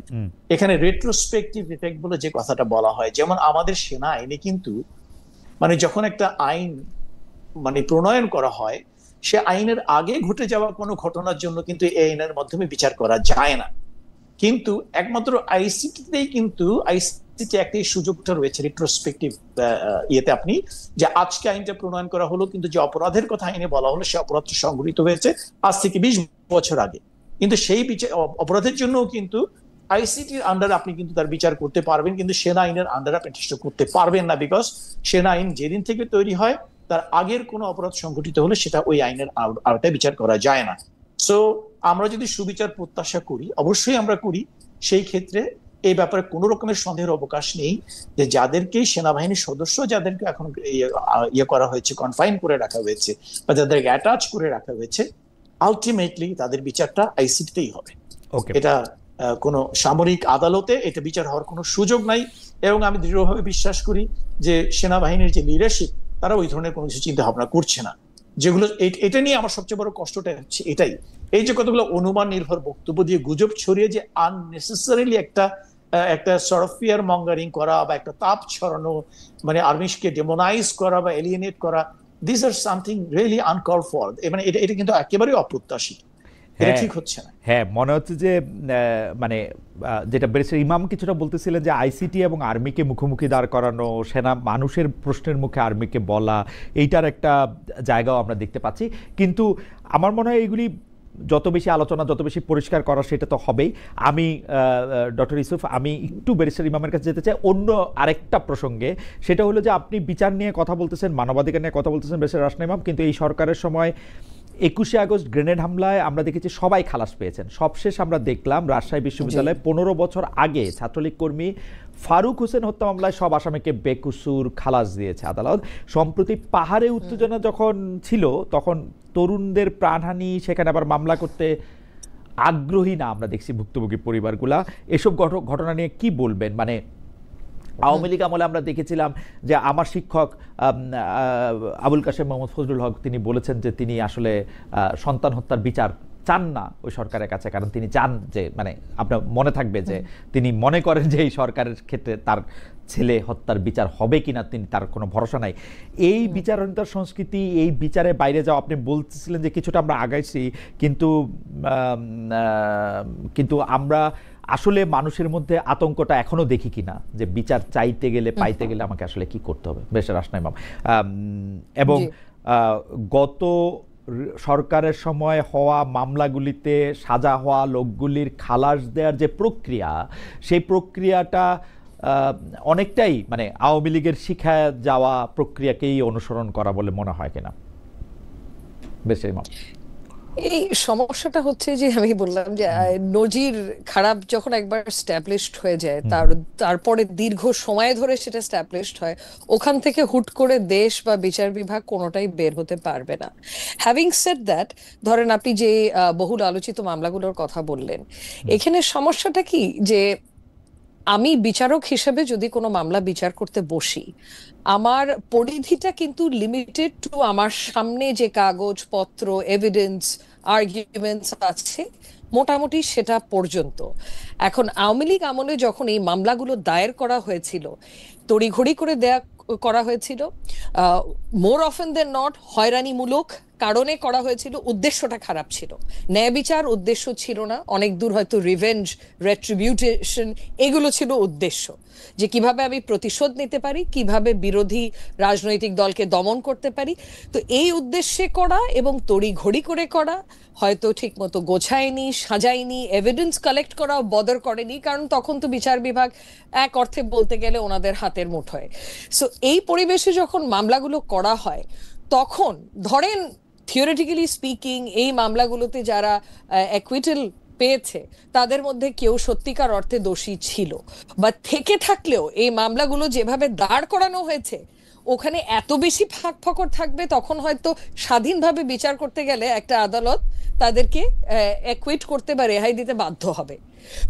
এখানে রেট্রোস্পেক্টিভ ইফেক্ট বলে যে কথাটা বলা হয়, যেমন আমাদের সেনা আইনে কিন্তু মানে যখন একটা আইন মানে প্রণয়ন করা হয়, সে আইনের আগে ঘটে যাওয়া কোনো ঘটনার জন্য কিন্তু এই আইনের মাধ্যমে বিচার করা যায় না। কিন্তু একমাত্র আইসিটিতেই কিন্তু আইসিটি একটা সুযোগটা রয়েছে রেট্রোস্পেক্টিভ ইয়েতে, আপনি যে আজকে আইনটা প্রণয়ন করা হলো কিন্তু যে অপরাধের কথা আইনে বলা হলো সে অপরাধটা সংঘটিত হয়েছে আজ থেকে 20 বছর আগে, কিন্তু সেই বিচার অপরাধের জন্য কিন্তু আইসিটির আন্ডারে আপনি কিন্তু তার বিচার করতে পারবেন, কিন্তু সেনা আইনের আন্ডারে আপনি চেষ্টা করতে পারবেন না, বিকজ সেনা আইন যেদিন থেকে তৈরি হয় তার আগের কোনো অপরাধ সংঘটিত হলে সেটা ওই আইনের আওতায় বিচার করা যায় না। সো আমরা যদি সুবিচার প্রত্যাশা করি, অবশ্যই আমরা করি, সেই ক্ষেত্রে এই ব্যাপারে কোনো রকমের সন্দেহের অবকাশ নেই যে যাদেরকে সেনাবাহিনীর সদস্য যাদেরকে এখন ইয়ে করা হয়েছে, কনফাইন করে রাখা হয়েছে বা যাদেরকে অ্যাটাচ করে রাখা হয়েছে, আলটিমেটলি তাদের বিচারটা আইসিটিতেই হবে। এটা কোনো সামরিক আদালতে এটা বিচার হওয়ার কোনো সুযোগ নাই। এবং আমি দৃঢ়ভাবে বিশ্বাস করি যে সেনাবাহিনীর যে লিডারশিপ তারা ওই ধরনের কোনো কিছু চিন্তা ভাবনা করছে না। যেগুলো এটা নিয়ে আমার সবচেয়ে বড় কষ্টটা হচ্ছে এটাই, এই যে কতগুলো অনুমান নির্ভর বক্তব্য দিয়ে গুজব ছড়িয়ে যে আননেসেসারিলি একটা সর্ট অফ ফিয়ার মঙ্গারিং করা বা একটা তাপ ছড়ানো, মানে আর্মিকে ডেমোনাইজ করা বা এলিয়েনেট করা, this are something really uncalled for. মানে এটা কিন্তু একেবারেই অপ্রত্যাশিত, এটা ঠিক হচ্ছে না। হ্যাঁ, মনে হচ্ছে যে মানে যেটা ব্যারিস্টার ইমাম কিছুটা বলতেছিলেন যে আইসিটি এবং আর্মিকে মুখোমুখি দাঁড় করানো, সেনা মানুষের প্রশ্নের মুখে আর্মিকে বলা, এইটার একটা জায়গাও আমরা দেখতে পাচ্ছি। কিন্তু আমার মনে হয় এইগুলি যত বেশি আলোচনা, যত বেশি পরিষ্কার করা সেটা তো হবেই। আমি ডক্টর ইউসুফ, আমি একটু ব্যারিস্টার ইমামের কাছে যেতে চাই অন্য আরেকটা প্রসঙ্গে। সেটা হলো যে আপনি বিচার নিয়ে কথা বলতেছেন, মানবাধিকার নিয়ে কথা বলতেছেন ব্যারিস্টার রাসনা ইমাম, কিন্তু এই সরকারের সময় 21শে আগস্ট গ্রেনেড হামলায় আমরা দেখেছি সবাই খালাস পেয়েছেন। সবশেষ আমরা দেখলাম রাজশাহী বিশ্ববিদ্যালয়ে 15 বছর আগে ছাত্রলীগ কর্মী ফারুক হোসেন হত্যা মামলায় সব আসামিকে বেকসুর খালাস দিয়েছে আদালত। সম্প্রতি পাহাড়ে উত্তেজনা যখন ছিল তখন তরুণদের প্রাণহানি, সেখানে আবার মামলা করতে আগ্রহী না আমরা দেখছি ভুক্তভোগী পরিবারগুলা। এসব ঘটনা নিয়ে কি বলবেন? মানে আওয়ামী লীগ আমলে আমরা দেখেছিলাম যে আমার শিক্ষক আবুল কাশেম মোহাম্মদ ফজলুল হক তিনি বলেছেন যে তিনি আসলে সন্তান হত্যার বিচার চান না ওই সরকারের কাছে, কারণ তিনি চান যে মানে আপনার মনে থাকবে যে তিনি মনে করেন যে এই সরকারের ক্ষেত্রে তার ছেলে হত্যার বিচার হবে কিনা তিনি তার কোনো ভরসা নাই। এই বিচারহীনতার সংস্কৃতি, এই বিচারের বাইরে যাওয়া, আপনি বলতেছিলেন যে কিছুটা আমরা আগাইছি, কিন্তু আমরা আসলে মানুষের মধ্যে আতঙ্কটা এখনো দেখি কিনা যে বিচার চাইতে গেলে পাইতে গেলে আমাকে আসলে কি করতে হবে। বেশ রাসনা ইমাম, এবং গত সরকারের সময় হওয়া মামলাগুলিতে সাজা হওয়া লোকগুলির খালাস দেওয়ার যে প্রক্রিয়া, সেই প্রক্রিয়াটা অনেকটাই মানে আওয়ামী লীগের শিখায় যাওয়া প্রক্রিয়াকেই অনুসরণ করা বলে মনে হয় কিনা? বেশ ইমাম, এই সমস্যাটা হচ্ছে যে আমি বললাম যে নজির খারাপ যখন একবার স্ট্যাবলিশড হয়ে যায়, তারপরে দীর্ঘ সময় ধরে সেটা স্ট্যাবলিশড হয়, ওখান থেকে হুট করে দেশ বা বিচার বিভাগ কোনোটাই বের হতে পারবে না। হ্যাভিং সেড দ্যাট, ধরেন আপনি যে বহুল আলোচিত মামলাগুলোর কথা বললেন, এখানে সমস্যাটা কি যে আমি বিচারক হিসেবে যদি কোনো মামলা বিচার করতে বসি, আমার পরিধিটা কিন্তু লিমিটেড টু আমার সামনে যে কাগজপত্র, এভিডেন্স, আর্গুমেন্টস আছে মোটামুটি সেটা পর্যন্ত। এখন আওয়ামী লীগ আমলে যখন এই মামলাগুলো দায়ের করা হয়েছিল, তড়িঘড়ি করে করা হয়েছিল, মোর অফেন দেন নট হয়রানিমূলক কারণে করা হয়েছিল, উদ্দেশ্যটা খারাপ ছিল, ন্যায় বিচার উদ্দেশ্য ছিল না, অনেক দূর হয়তো রিভেঞ্জ, রেট্রিবিউশন এগুলো ছিল উদ্দেশ্য, যে কিভাবে আমি প্রতিশোধ নিতে পারি, কিভাবে বিরোধী রাজনৈতিক দলকে দমন করতে পারি। তো এই উদ্দেশ্যে করা এবং তড়িঘড়ি করে করা, হয়তো ঠিক মতো গোছায়নি, সাজায়নি, এভিডেন্স কালেক্ট করাও বদর করেনি, কারণ তখন তো বিচার বিভাগ এক অর্থে বলতে গেলে ওনাদের হাতের মুঠোয়। সো এই পরিবেশে যখন মামলাগুলো করা হয়, তখন ধরেন থিওরিটিক্যালি স্পিকিং এই মামলাগুলোতে যারা অ্যাকুইটাল পেয়েছে তাদের মধ্যে কেউ সত্যিকার অর্থে দোষী ছিল, বা থেকে থাকলেও এই মামলাগুলো যেভাবে দাঁড় করানো হয়েছে ওখানে এত বেশি ফাঁক ফকর থাকবে, তখন হয়তো স্বাধীনভাবে বিচার করতে গেলে একটা আদালত তাদেরকে অ্যাকুইট করতে বা রেহাই দিতে বাধ্য হবে।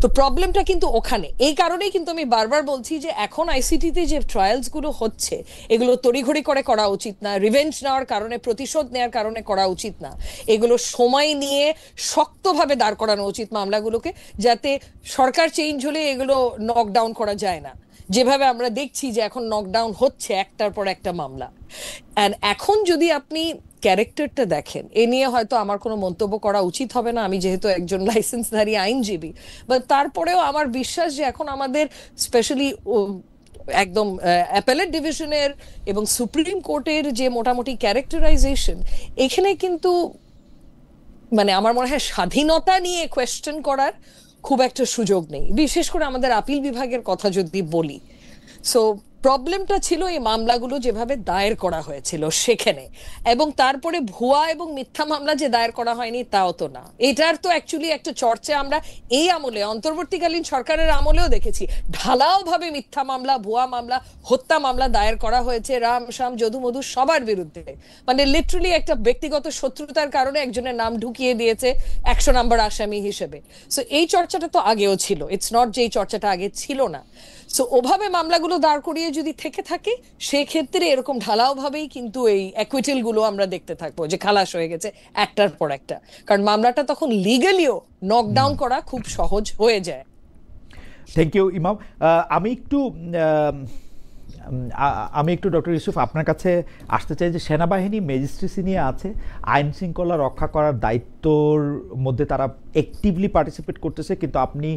তো প্রবলেমটা কিন্তু ওখানে। এই কারণেই কিন্তু আমি বারবার বলছি যে এখন আইসিটিতে যে ট্রায়ালস গুলো হচ্ছে এগুলো তড়িঘড়ি করে করা উচিত না, রিভেঞ্জ নেওয়ার কারণে, প্রতিশোধ নেওয়ার কারণে করা উচিত না, এগুলো সময় নিয়ে শক্তভাবে দাঁড় করানো উচিত মামলাগুলোকে, যাতে সরকার চেঞ্জ হলে এগুলো নকডাউন করা যায় না, যেভাবে আমরা দেখছি যে এখন নকডাউন হচ্ছে একটার পর একটা মামলা। এন্ড এখন যদি আপনি ক্যারেক্টারটা দেখেন, এ নিয়ে হয়তো আমার কোনো মন্তব্য করা উচিত হবে না, আমি যেহেতু একজন লাইসেন্সধারী আইনজীবী, বাট তারপরেও আমার বিশ্বাস যে এখন আমাদের স্পেশালি একদম অ্যাপেলেট ডিভিশনের এবং সুপ্রিম কোর্টের যে মোটামুটি ক্যারেক্টারাইজেশন, এখানে কিন্তু মানে আমার মনে হয় স্বাধীনতা নিয়ে কোয়েশ্চেন করার খুব একটা সুযোগ নেই, বিশেষ করে আমাদের আপিল বিভাগের কথা যদি বলি। সো প্রবলেমটা ছিল এই মামলাগুলো যেভাবে দায়ের করা হয়েছিল সেখানে, এবং তারপরে ভুয়া এবং মিথ্যা মামলা যে দায়ের করা হয়নি তাও তো না। এটার তো অ্যাকচুয়ালি একটা চর্চা আমরা এই আমলে, অন্তর্বর্তীকালীন সরকারের আমলেও দেখেছি, ঢালাও ভাবে মিথ্যা মামলা, ভুয়া মামলা, হত্যা মামলা দায়ের করা হয়েছে রাম শাম যদু মধু সবার বিরুদ্ধে। মানে লিটারালি একটা ব্যক্তিগত শত্রুতার কারণে একজনের নাম ঢুকিয়ে দিয়েছে 100 নম্বর আসামি হিসেবে। সো এই চর্চাটা তো আগেও ছিল, ইটস নট যে এই চর্চাটা আগে ছিল না। সো ওভাবে মামলাগুলো দাঁড় করিয়ে যদি থেকে থাকে, সেক্ষেত্রে এরকম ঢালাও ভাবেই কিন্তু এই অ্যাকুইটাল গুলো আমরা দেখতে থাকবো যে খালাস হয়ে গেছে একটার পর একটা, কারণ মামলাটা তখন লিগালিও নকডাউন করা খুব সহজ হয়ে যায়। থ্যাংক ইউ ইমাম। আমি একটু ডক্টর ইউসুফ আপনার কাছে আসতে চাই যে সেনাবাহিনী ম্যাজিস্ট্রেসি নিয়ে আছে, আইন শৃঙ্খলা রক্ষা করার দায়িত্বর মধ্যে তারা অ্যাক্টিভলি পার্টিসিপেট করতেছে, কিন্তু আপনি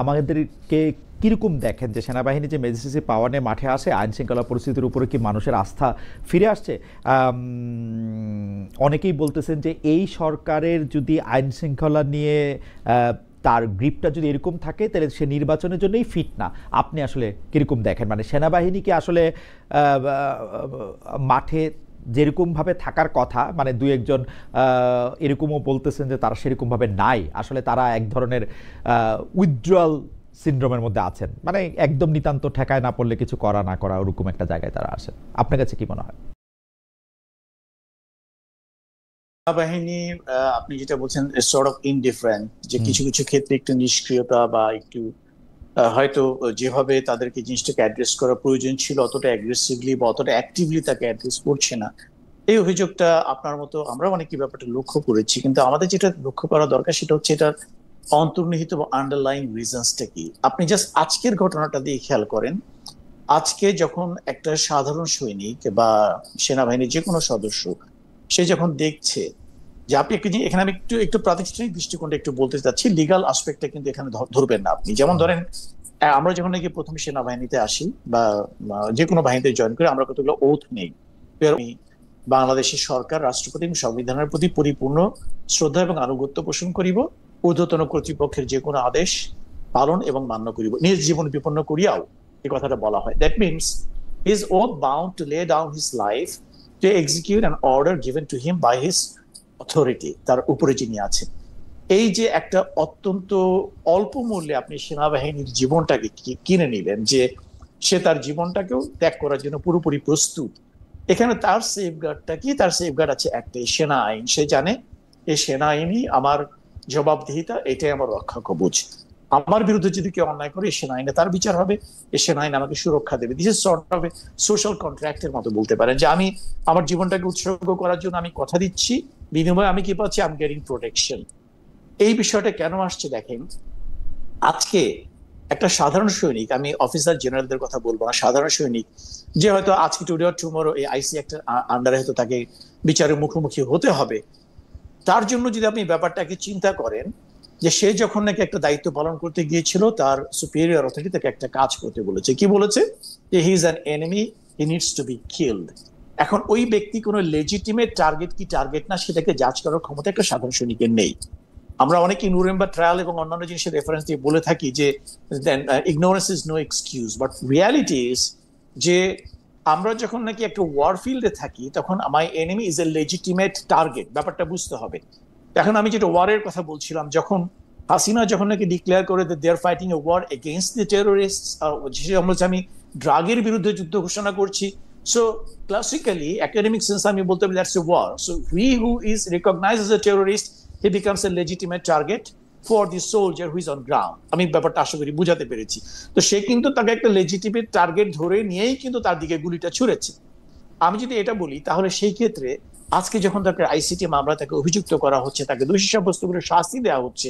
আমাদেরকে কীরকম দেখেন যে সেনাবাহিনী যে ম্যাজিস্ট্রেসি পাওয়ার নিয়ে মাঠে আসে, আইন শৃঙ্খলা পরিস্থিতির উপরে কি মানুষের আস্থা ফিরে আসছে? অনেকেই বলতেছেন যে এই সরকারের যদি আইন শৃঙ্খলা নিয়ে তার গ্রিপটা যদি এরকম থাকে তাহলে সে নির্বাচনের জন্যই ফিট না। আপনি আসলে কীরকম দেখেন, মানে সেনাবাহিনীকে আসলে মাঠে যেরকমভাবে থাকার কথা, মানে দুই একজন এরকমও বলতেছেন যে তারা সেরকমভাবে নাই, আসলে তারা এক ধরনের উইথড্রয়াল সিনড্রোমের মধ্যে আছেন, মানে একদম নিতান্ত ঠেকায় না পড়লে কিছু করা না করা ওরকম একটা জায়গায় তারা আসেন। আপনার কাছে কি মনে হয়? বাহিনী আপনি যেটা বলছেন সর্ট অফ ইনডিফারেন্ট, যে কিছু কিছু ক্ষেত্রে একটু নিষ্ক্রিয়তা বা একটু হয়তো যেভাবে তাদেরকে জিনিসটাকে অ্যাড্রেস করা প্রয়োজন ছিল অতটা অ্যাগ্রেসিভলি বা অতটা অ্যাক্টিভলি তাকে অ্যাড্রেস করছে না, এই অভিযোগটা আপনার মতো আমরা অনেকে ব্যাপারটা লক্ষ্য করেছি, কিন্তু আমাদের যেটা লক্ষ্য করা দরকার সেটা হচ্ছে এটার অন্তর্নিহিত বা আন্ডারলাইং রিজনসটা কি। আপনি জাস্ট আজকের ঘটনাটা দিয়ে খেয়াল করেন, আজকে যখন একটা সাধারণ সৈনিক বা সেনাবাহিনীর যে কোনো সদস্য সে যখন দেখছে যে আপনি একটু এখানে আমি একটু একটু প্রাতিষ্ঠানিক দৃষ্টিকোণটা একটু বলতে চাচ্ছি, লিগাল আসপেক্টটা কিন্তু এখানে ধরবেন না আপনি। যেমন ধরেন আমরা যখন নাকি প্রথম সেনাবাহিনীতে আসি বা যে কোনো বাহিনীতে জয়েন করি, আমরা কতগুলো ওথ নেই। বাংলাদেশের সরকার, রাষ্ট্রপতি এবং সংবিধানের প্রতি পরিপূর্ণ শ্রদ্ধা এবং আনুগত্য পোষণ করিব, ঊর্ধ্বতন কর্তৃপক্ষের যে কোনো আদেশ পালন এবং মান্য করিব, নিজ জীবন বিপন্ন করিয়াও, এই কথাটা বলা হয়। That means he is oath bound to lay down his life to execute an order given to him by his authority, তার উপরে যিনি আছেন। এই যে একটা অত্যন্ত অল্প মূল্যে আপনি সেনাবাহিনীর জীবনটাকে কিনে নিলেন, যে সে তার জীবনটাকেও ত্যাগ করার জন্য পুরোপুরি প্রস্তুত। এখানে তার সেফগার্ডটা কি? তার সেফগার্ড আছে একটাই, সেনা আইন। সে জানে এই সেনা আইনই আমার জবাবদিহিতা, এটাই আমার রক্ষা কবচ। আমার বিরুদ্ধে যদি কেউ অন্যায় করে, সেনা আইনে তার বিচার হবে, এই সেনা আইন আমাকে সুরক্ষা দেবে। This is sort of a social কন্ট্রাক্টের মতো বলতে পারেন, যে আমি আমার জীবনটাকে উৎসর্গ করার জন্য আমি কথা দিচ্ছি, বিনিময়ে আমি কি পাচ্ছি? I am getting protection. এই বিষয়টা কেন আসছে দেখেন, আজকে একটা সাধারণ সৈনিক, আমি অফিসার জেনারেলদের কথা বলবো না, সাধারণ সৈনিক যে হয়তো আজকে টুডে অর টুমরো এই আইসি একটা আন্ডারে হয়তো তাকে বিচারের মুখোমুখি হতে হবে, তার জন্য যদি আপনি ব্যাপারটাকে চিন্তা করেন যে সে যখন নাকি একটা দায়িত্ব পালন করতে গিয়েছিল, তার সুপিরিয়র অথরিটি তাকে একটা কাজ করতে বলেছে। কি বলেছে? যে he is an enemy, he needs to be killed. এখন ওই ব্যক্তি কোনো লেজিটিমেট টার্গেট কি টার্গেট না, সেটাকে জাজ করার ক্ষমতা একটা সাধারণ সৈনিকের নেই। আমরা অনেকে নুরেমবার্গ ট্রায়াল এবং অন্যান্য জিনিসের রেফারেন্স দিয়ে বলে থাকি যে ignorance is no excuse, but reality is যে আমরা যখন নাকি একটা ওয়ার ফিল্ডে থাকি, তখন my enemy is a legitimate target, ব্যাপারটা বুঝতে হবে। এখন আমি যেটা ওয়ারের কথা বলছিলাম, যখন হাসিনা যখন নাকি ডিক্লেয়ার করে they are fighting a war against the terrorist, আমি ড্রাগের বিরুদ্ধে যুদ্ধ ঘোষণা করছি, সো ক্লাসিক্যালি একাডেমিক সেন্স আমি বলতে পারি that's a war. So he who is recognised as a terrorist, he becomes a legitimate target for the soldier who is on ground. আমি ব্যাপারটা আশা করি বুঝাতে পেরেছি। তো সে কিন্তু তাকে একটা লেজিটিমেট টার্গেট ধরে নিয়েই কিন্তু তার দিকে গুলিটা ছুঁড়েছে। আমি যদি এটা বলি, তাহলে সেই ক্ষেত্রে আজকে যখন তাকে আইসিটি মামলা তাকে অভিযুক্ত করা হচ্ছে, তাকে দোষী সাব্যস্ত করে শাস্তি দেওয়া হচ্ছে,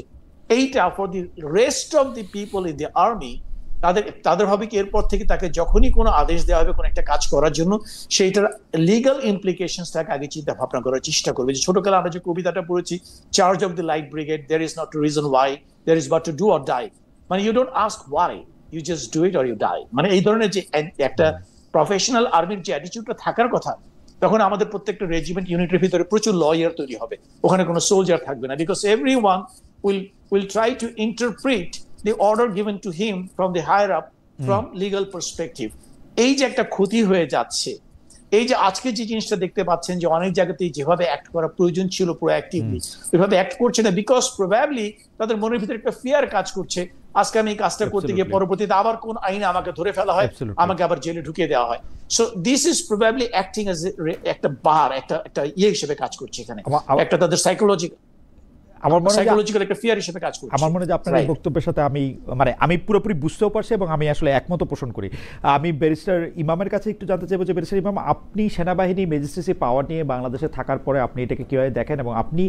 এইটা for the rest of the people in the army, তাদের ভাবে কি এরপর থেকে তাকে যখনই কোনো আদেশ দেওয়া হবে কোনো একটা কাজ করার জন্য, সেইটার লিগাল ইমপ্লিকেশনস তাকে আগে চিন্তা ভাবনা করার চেষ্টা করবে। যে ছোটকালে আমরা যে কবিতাটা পড়েছি, charge of the light brigade, there is not to reason why, there is but to do or die, মানে you don't ask why, you just do it or you die. মানে এই ধরনের যে একটা প্রফেশনাল আর্মির যে অ্যাটিটিউডটা থাকার কথা, তখন আমাদের প্রত্যেকটা রেজিমেন্ট ইউনিটের ভিতরে প্রচুর লয়ার তৈরি হবে, ওখানে কোনো সোলজার থাকবে না, because everyone will try to interpret the order given to him from the higher up from legal perspective. এই যে একটা ক্ষতি হয়ে যাচ্ছে, এই যে আজকে যে জিনিসটা দেখতে পাচ্ছেন যে অনেক জায়গাতেই যেভাবে অ্যাক্ট করা প্রয়োজন ছিল প্রোঅ্যাক্টিভলি, ওইভাবে অ্যাক্ট করছে না, বিকজ প্রবাবলি তাদের মনের ভিতরে একটা ফিয়ার কাজ করছে, আজকে আমি এই কাজটা করতে গিয়ে পরবর্তীতে আবার কোন আইনে আমাকে ধরে ফেলা হয়, আমাকে আবার জেলে ঢুকিয়ে দেওয়া হয়। So this is probably acting as একটা বার, একটা ইয়ে হিসেবে কাজ করছে এখানে, একটা তাদের সাইকোলজিক্যাল একটা ফিয়ার হিসেবে কাজ করছে। আমার মনে হয় আপনার এই বক্তব্যের সাথে আমি পুরোপুরি বুঝতেও পারছি এবং আমি আসলে একমত পোষণ করি। আমি ব্যারিস্টার ইমামের কাছে একটু জানতে চাইবো যে ব্যারিস্টার ইমাম, আপনি সেনাবাহিনী ম্যাজিস্ট্রেসি পাওয়ার নিয়ে বাংলাদেশে থাকার পরে আপনি এটাকে কিভাবে দেখেন, এবং আপনি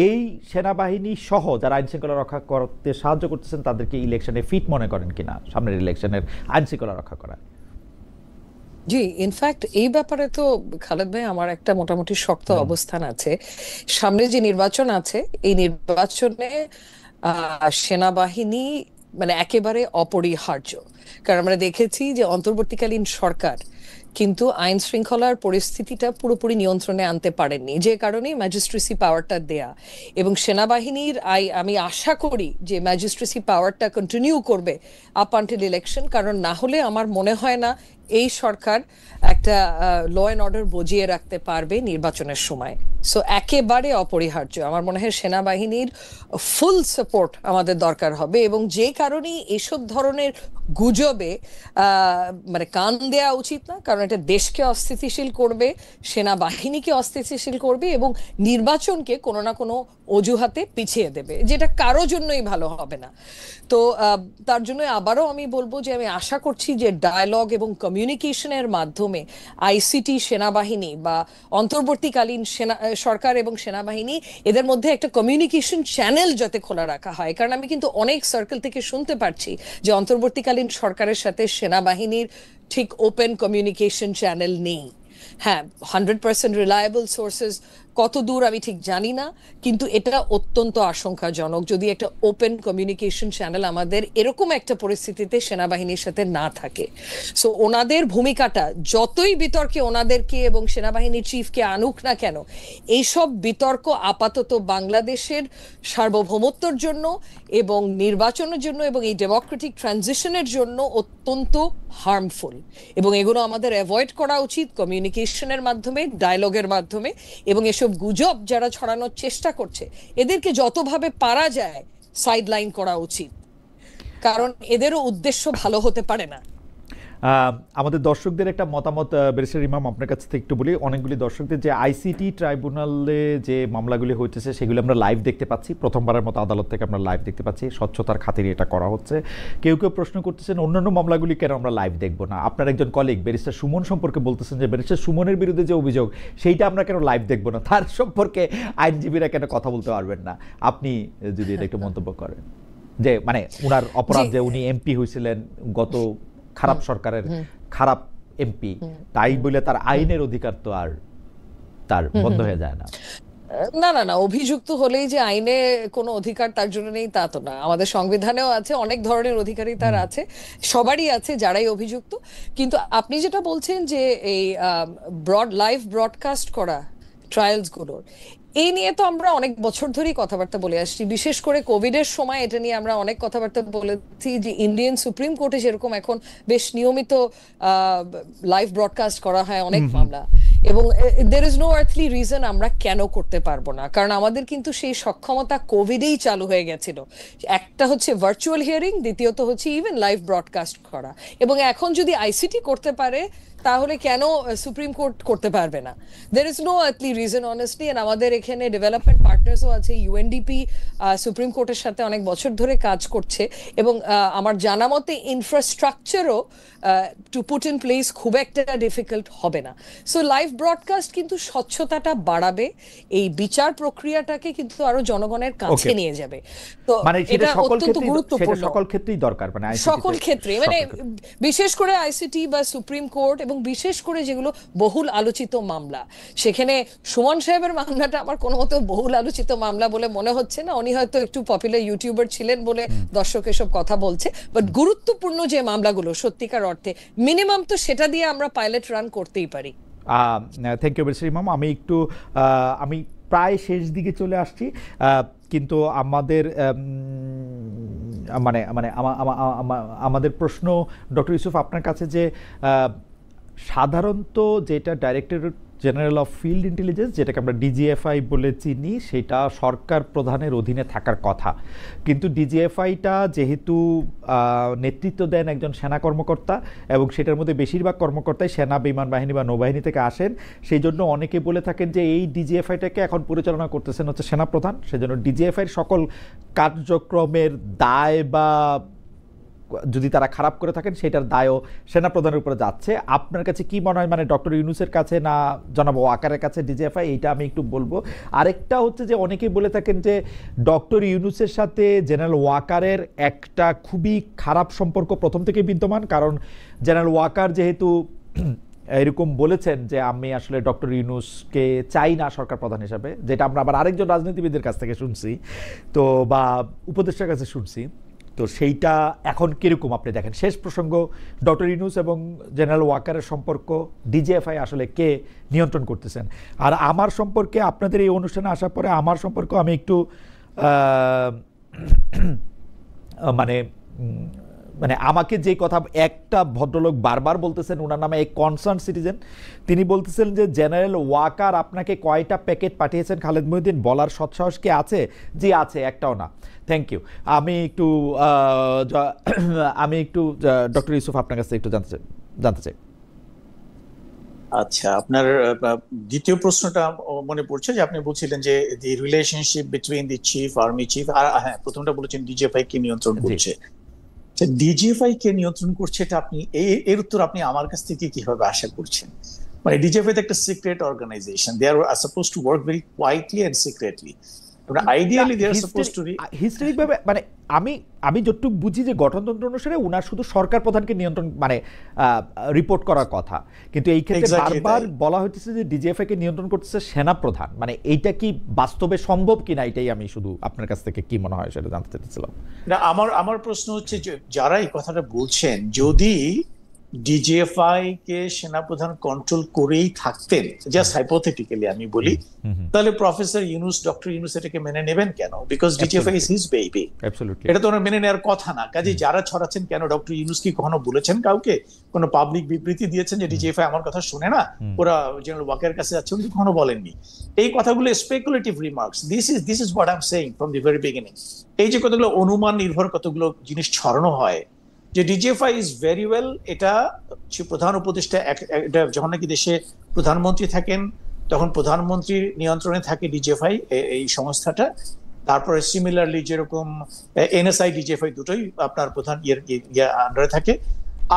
এই সেনাবাহিনী সহ যারা আইন শৃঙ্খলা রক্ষা করতে সাহায্য করতেছেন তাদেরকে ইলেকশনে ফিট মনে করেন কিনা, সামনের ইলেকশনের আইন শৃঙ্খলা রক্ষা করা? জি, ইনফ্যাক্ট এই ব্যাপারে তো খালেদ ভাই আমার একটা মোটামুটি শক্ত অবস্থান আছে। সামনে যে নির্বাচন আছে, এই নির্বাচনে সেনাবাহিনী মানে একেবারে অপরিহার্য, কারণ আমরা দেখেছি যে অন্তর্বর্তীকালীন সরকার কিন্তু আইন শৃঙ্খলার পরিস্থিতিটা পুরোপুরি নিয়ন্ত্রণে আনতে পারেননি, যে কারণে ম্যাজিস্ট্রেসি পাওয়ারটা দেয়া। এবং সেনাবাহিনীর আমি আশা করি যে ম্যাজিস্ট্রেসি পাওয়ারটা কন্টিনিউ করবে আপ আনটিল ইলেকশন, কারণ না হলে আমার মনে হয় না এই সরকার একটা ল অ্যান্ড অর্ডার বজিয়ে রাখতে পারবে নির্বাচনের সময়। সো একেবারে অপরিহার্য, আমার মনে হয় সেনাবাহিনীর ফুল সাপোর্ট আমাদের দরকার হবে। এবং যে কারণেই এসব ধরনের গুজবে মানে কান দেওয়া উচিত না, কারণ এটা দেশকে অস্থিতিশীল করবে, সেনাবাহিনীকে অস্থিতিশীল করবে এবং নির্বাচনকে কোনো না কোনো অজুহাতে পিছিয়ে দেবে, যেটা কারো জন্যই ভালো হবে না। তো তার জন্য আবারও আমি বলবো যে আমি আশা করছি যে ডায়ালগ এবং কমিউনিকেশনের মাধ্যমে আইসিটি, সেনাবাহিনী বা অন্তর্বর্তীকালীন সরকার এবং সেনাবাহিনী এদের মধ্যে একটা কমিউনিকেশন চ্যানেল যাতে খোলা রাখা হয়। কারণ আমি কিন্তু অনেক সার্কেল থেকে শুনতে পারছি যে অন্তর্বর্তীকালীন সরকারের সাথে সেনাবাহিনীর ঠিক ওপেন কমিউনিকেশন চ্যানেল নেই। হ্যাঁ, 100% রিলায়েবল সোর্সেস কত দূর আমি ঠিক জানি না, কিন্তু এটা অত্যন্ত আশঙ্কাজনক যদি একটা ওপেন কমিউনিকেশন চ্যানেল আমাদের এরকম একটা পরিস্থিতিতে সেনাবাহিনীর সাথে না থাকে। সো ওনাদের ভূমিকাটা যতই বিতর্কে ওনাদেরকে এবং সেনাবাহিনীর চিফকে আনুক না কেন, এইসব বিতর্ক আপাতত বাংলাদেশের সার্বভৌমত্বর জন্য এবং নির্বাচনের জন্য এবং এই ডেমোক্রেটিক ট্রানজিশনের জন্য অত্যন্ত হার্মফুল, এবং এগুলো আমাদের অ্যাভয়েড করা উচিত কমিউনিকেশনের মাধ্যমে, ডায়লগের মাধ্যমে। এবং এসব গুজব যারা ছড়ানোর চেষ্টা করছে এদেরকে যতভাবে পারা যায় সাইডলাইন করা উচিত, কারণ এদেরও উদ্দেশ্য ভালো হতে পারে না। আমাদের দর্শকদের একটা মতামত ব্যারিস্টার ইমাম আপনার কাছ থেকে একটু বলি। অনেকগুলি দর্শকদের যে আইসিটি ট্রাইব্যুনালে যে মামলাগুলি হইতেছে সেগুলো আমরা লাইভ দেখতে পাচ্ছি, প্রথমবারের মতো আদালত থেকে আমরা লাইভ দেখতে পাচ্ছি, স্বচ্ছতার খাতিরে এটা করা হচ্ছে। কেউ কেউ প্রশ্ন করতেছেন অন্যান্য মামলাগুলি কেন আমরা লাইভ দেখবো না। আপনার একজন কলিগ ব্যারিস্টার সুমন সম্পর্কে বলতেছেন যে ব্যারিস্টার সুমনের বিরুদ্ধে যে অভিযোগ সেইটা আমরা কেন লাইভ দেখবো না, তার সম্পর্কে আইনজীবীরা কেন কথা বলতে পারবেন না। আপনি যদি এটা একটু মন্তব্য করেন যে মানে উনার অপরাধ যে উনি এমপি হয়েছিলেন গত খারাপ সরকারের খারাপ এমপি, তাই বলে তার আইনের অধিকার তো আর তার বন্ধ হয়ে যায় না। না না না, অভিযুক্ত হলেই যে আইনে কোনো অধিকার তার জন্য নেই তা তো না। আমাদের সংবিধানেও আছে, অনেক ধরনের অধিকারই তার আছে, সবারই আছে যারাই অভিযুক্ত। কিন্তু আপনি যেটা বলছেন যে এই লাইভ ব্রডকাস্ট করা ট্রায়ালস গুলোর, এই নিয়ে তো আমরা অনেক বছর ধরেই কথাবার্তা বলে আসছি। বিশেষ করে কোভিডের সময় এটা নিয়ে আমরা অনেক কথাবার্তা বলেছি যে ইন্ডিয়ান সুপ্রিম কোর্টে যেরকম এখন বেশ নিয়মিত লাইভ ব্রডকাস্ট করা হয় অনেক মামলা, এবং there is no earthly reason আমরা কেন করতে পারবো না, কারণ আমাদের কিন্তু সেই সক্ষমতা কোভিডেই চালু হয়ে গেছিল। একটা হচ্ছে ভার্চুয়াল হিয়ারিং, দ্বিতীয়ত হচ্ছে ইভেন লাইভ ব্রডকাস্ট করা, এবং এখন যদি আইসিটি করতে পারে তাহলে কেন সুপ্রিম কোর্ট করতে পারবে না? There is no earthly reason honestly. And আমাদের এখানে ডেভেলপমেন্ট পার্টনার্সও আছে, ইউএনডিপি সুপ্রিম কোর্টের সাথে অনেক বছর ধরে কাজ করছে, এবং আমার জানা মতে ইনফ্রাস্ট্রাকচারও টু পুট ইন প্লেস খুব একটা ডিফিকাল্ট হবে না। সো লাইভ ব্রডকাস্ট কিন্তু স্বচ্ছতাটা বাড়াবে, এই বিচার প্রক্রিয়াটাকে কিন্তু আরো জনগণের কাছে নিয়ে যাবে। তো মানে এটা অত্যন্ত গুরুত্বপূর্ণ, সকল ক্ষেত্রেই দরকার, মানে সকল ক্ষেত্রে, মানে বিশেষ করে আইসিটি বা সুপ্রিম কোর্ট, এবং বিশেষ করে যেগুলো বহুল আলোচিত মামলা। সেখানে সুমন সাহেবের মামলাটা আমার কোনো মতো বহুল আলোচিত মামলা বলে মনে হচ্ছে না, উনি হয়তো একটু পপুলার ইউটিউবার ছিলেন বলে দর্শক এসব কথা বলছে, বাট গুরুত্বপূর্ণ যে মামলাগুলো সত্যিকার অর্থে মিনিমাম তো সেটা দিয়ে আমরা পাইলট রান করতেই পারি। থ্যাংক ইউ ব্যারিস্টার ইমাম। আমি প্রায় শেষ দিকে চলে আসছি, কিন্তু আমাদের আমাদের প্রশ্ন ডক্টর ইউসুফ আপনার কাছে যে সাধারণত যেটা directorate general of field intelligence, যেটাকে আমরা ডিজিএফআই বলে চিনি, সেটা সরকার প্রধানের অধীনে থাকার কথা, কিন্তু ডিজিএফআইটা যেহেতু নেতৃত্ব দেন একজন সেনা কর্মকর্তা এবং সেটার মধ্যে বেশিরভাগ কর্মকর্তাই সেনা, বিমান বাহিনী বা নৌবাহিনী থেকে আসেন, সেই জন্য অনেকে বলে থাকেন যে এই ডিজিএফআইটাকে এখন পরিচালনা করতেছেন হচ্ছে সেনাপ্রধান। সেজন্য ডিজিএফআইয়ের সকল কার্যক্রমের দায় বা যদি তারা খারাপ করে থাকেন সেটার দায়ও সেনাপ্রধানের উপরে যাচ্ছে। আপনার কাছে কি মনে হয়, মানে ডক্টর ইউনূসের কাছে না জনাব ওয়াকারের কাছে ডিজিএফআই, এইটা আমি একটু বলবো। আরেকটা হচ্ছে যে অনেকেই বলে থাকেন যে ডক্টর ইউনূসের সাথে জেনারেল ওয়াকারের একটা খুবই খারাপ সম্পর্ক প্রথম থেকে বিদ্যমান, কারণ জেনারেল ওয়াকার যেহেতু এরকম বলেছেন যে আমি আসলে ডক্টর ইউনূসকে চাই না সরকার প্রধান হিসাবে, যেটা আমরা আবার আরেকজন রাজনীতিবিদের কাছ থেকে শুনছি, তো বা উপদেষ্টার কাছে শুনছি, তো সেইটা এখন কিরকম আপনি দেখেন? শেষ প্রসঙ্গ, ডক্টর ইউনূস এবং জেনারেল ওয়াকারের সম্পর্ক ডিজিএফআই আসলে কে নিয়ন্ত্রণ করতেছেন? আর আমার সম্পর্কে, আপনাদের এই অনুষ্ঠানে আসার পরে আমার সম্পর্ক আমি একটু মানে আমাকে যে কথা একটা ভদ্রলোক বারবার বলতেছেন, ওনার নামে এক কনসার্ন সিটিজেন, তিনি বলতেছেন যে জেনারেল ওয়াকার আপনাকে কয়টা প্যাকেট পাঠিয়েছেন খালেদ মহিউদ্দিন, বলার সৎসাহস কি আছে? জি আছে, একটাও না। Thank you. আমি একটু ডক্টর ইউসুফ আপনার কাছে একটু জানতে চাই। আচ্ছা, আপনার দ্বিতীয় প্রশ্নটা মনে পড়ছে যে আপনি বলছিলেন যে the relationship between the chief, army chief, আর হ্যাঁ প্রথমটা বলেছেন ডিজিএফআই কি নিয়ন্ত্রণ করছে। ডিজিএফআই কে নিয়ন্ত্রণ করছে এটা আপনি এর উত্তর আপনি আমার কাছ থেকে কিভাবে আশা করছেন? মানে ডিজিএফআই তো একটা secret organisation, they are suppose to work very quietly and secretly. Ideally they are suppose to historic ভাবে মানে আমি যতটুকু বুঝি যে গঠনতন্ত্র অনুসারে উনার শুধু সরকার প্রধানকে নিয়ন্ত্রণ মানে রিপোর্ট করার কথা, কিন্তু এই ক্ষেত্রে বারবার বলা হচ্ছে যে ডিজিএফআই কে নিয়ন্ত্রণ করতেছে সেনা প্রধান। মানে এইটা কি বাস্তবে সম্ভব কিনা, এটাই আমি শুধু আপনার কাছ থেকে কি মনে হয় সেটা জানতে চাইছিলাম। না, আমার প্রশ্ন হচ্ছে যে যারা এই কথাটা বলছেন, যদি ডিজিএফআই কে সেনাপ্রধান কন্ট্রোল করেই থাকতেন, জাস্ট হাইপোথেটিক্যালি আমি বলি, তাহলে প্রফেসর ইউনুস, ডক্টর ইউনুস এটাকে মেনে নেবেন কেন? Because DGFI is his baby. এটা তো ওনার মেনে নেওয়ার কথা না। কাজে যারা ছড়াচ্ছেন, কেন ডক্টর ইউনুস কি কখনো বলেছেন কাউকে, কোনো পাবলিক বিবৃতি দিয়েছেন যে ডিজিএফআই আমার কথা শুনে না, ওরা জেনারেল ওয়াকারের কাছে যাচ্ছে? উনি কখনো বলেননি। এই কথাগুলো speculative remarks. This is what I am saying from the very beginning. এই যে কতগুলো অনুমান নির্ভর কতগুলো জিনিস ছড়ানো হয় যে ডিজিএফআই ইজ ভেরি ওয়েল, এটা প্রধান উপদেষ্টা, এটা যখন নাকি দেশে প্রধানমন্ত্রী থাকেন তখন প্রধানমন্ত্রীর নিয়ন্ত্রণে থাকে ডিজিএফআই এই সংস্থাটা। তারপরে সিমিলারলি যেরকম এনএসআই ডিজিএফআই দুটোই আপনার প্রধান আন্ডারে থাকে।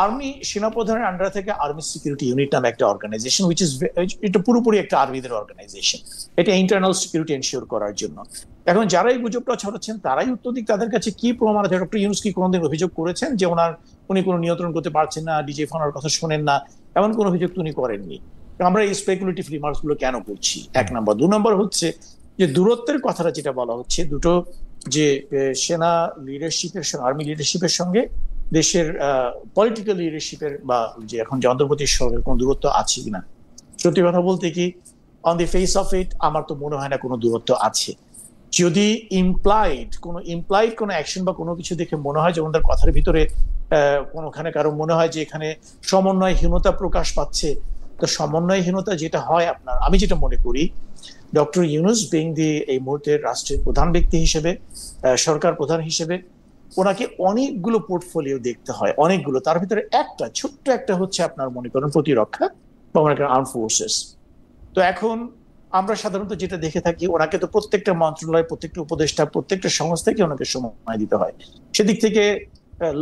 আর্মি সেনাপ্রধানের আন্ডারে থেকে আর্মি সিকিউরিটি ইউনিট নামে একটা অর্গানাইজেশন, উইচ ইজ এটা পুরোপুরি একটা আর্মিদের অর্গানাইজেশন, এটা ইন্টারনাল সিকিউরিটি এনশিওর করার জন্য। এখন যারা এই গুজবটা ছড়াচ্ছেন তারাই উত্তর দিক, তাদের কাছে কি প্রমাণ আছে? ডক্টর ইউনুস কি কোনোদিন অভিযোগ করেছেন যে উনি কোনো নিয়ন্ত্রণ করতে পারছেন না, ডিজিএফআই ওনার কথা শোনেন না, এমন কোন অভিযোগ উনি করেননি? আমরা এই স্পেকুলেটিভ রিমার্কস গুলো কেন করছি? এক নম্বর। 2 নম্বর হচ্ছে যে দূরত্বের কথাটা যেটা বলা হচ্ছে, দুটো যে সেনা লিডারশিপের সঙ্গে আর্মি লিডারশিপের সঙ্গে দেশের পলিটিক্যাল লিডারশিপের বা যে এখন যে অন্তর্বর্তী সরকারের কোনো দূরত্ব আছে কিনা, সত্যি কথা বলতে কি on the face of it আমার তো মনে হয় না কোনো দূরত্ব আছে। যদি ইমপ্লাইড কোনো অ্যাকশন বা কোনো কিছু দেখে মনে হয় যে ওনাদের কথার ভিতরে কোনোখানে কারো মনে হয় যে এখানে সমন্বয়হীনতা প্রকাশ পাচ্ছে, তো সমন্বয়হীনতা যেটা হয় আপনার, আমি যেটা মনে করি, ডক্টর ইউনুস বিং এই মুহূর্তের রাষ্ট্রের প্রধান ব্যক্তি হিসেবে, সরকার প্রধান হিসেবে, ওনাকে অনেকগুলো পোর্টফোলিও দেখতে হয়, অনেকগুলো। তার ভিতরে ছোট্ট একটা হচ্ছে আপনার মনে করেন প্রতিরক্ষা বা মনে করেন আর্ম ফোর্সেস। তো এখন আমরা সাধারণত যেটা দেখে থাকি, ওনাকে তো প্রত্যেকটা মন্ত্রণালয়, প্রত্যেকটা উপদেষ্টা, প্রত্যেকটা সংস্থাকে ওনাকে সময় দিতে হয়। সেদিক থেকে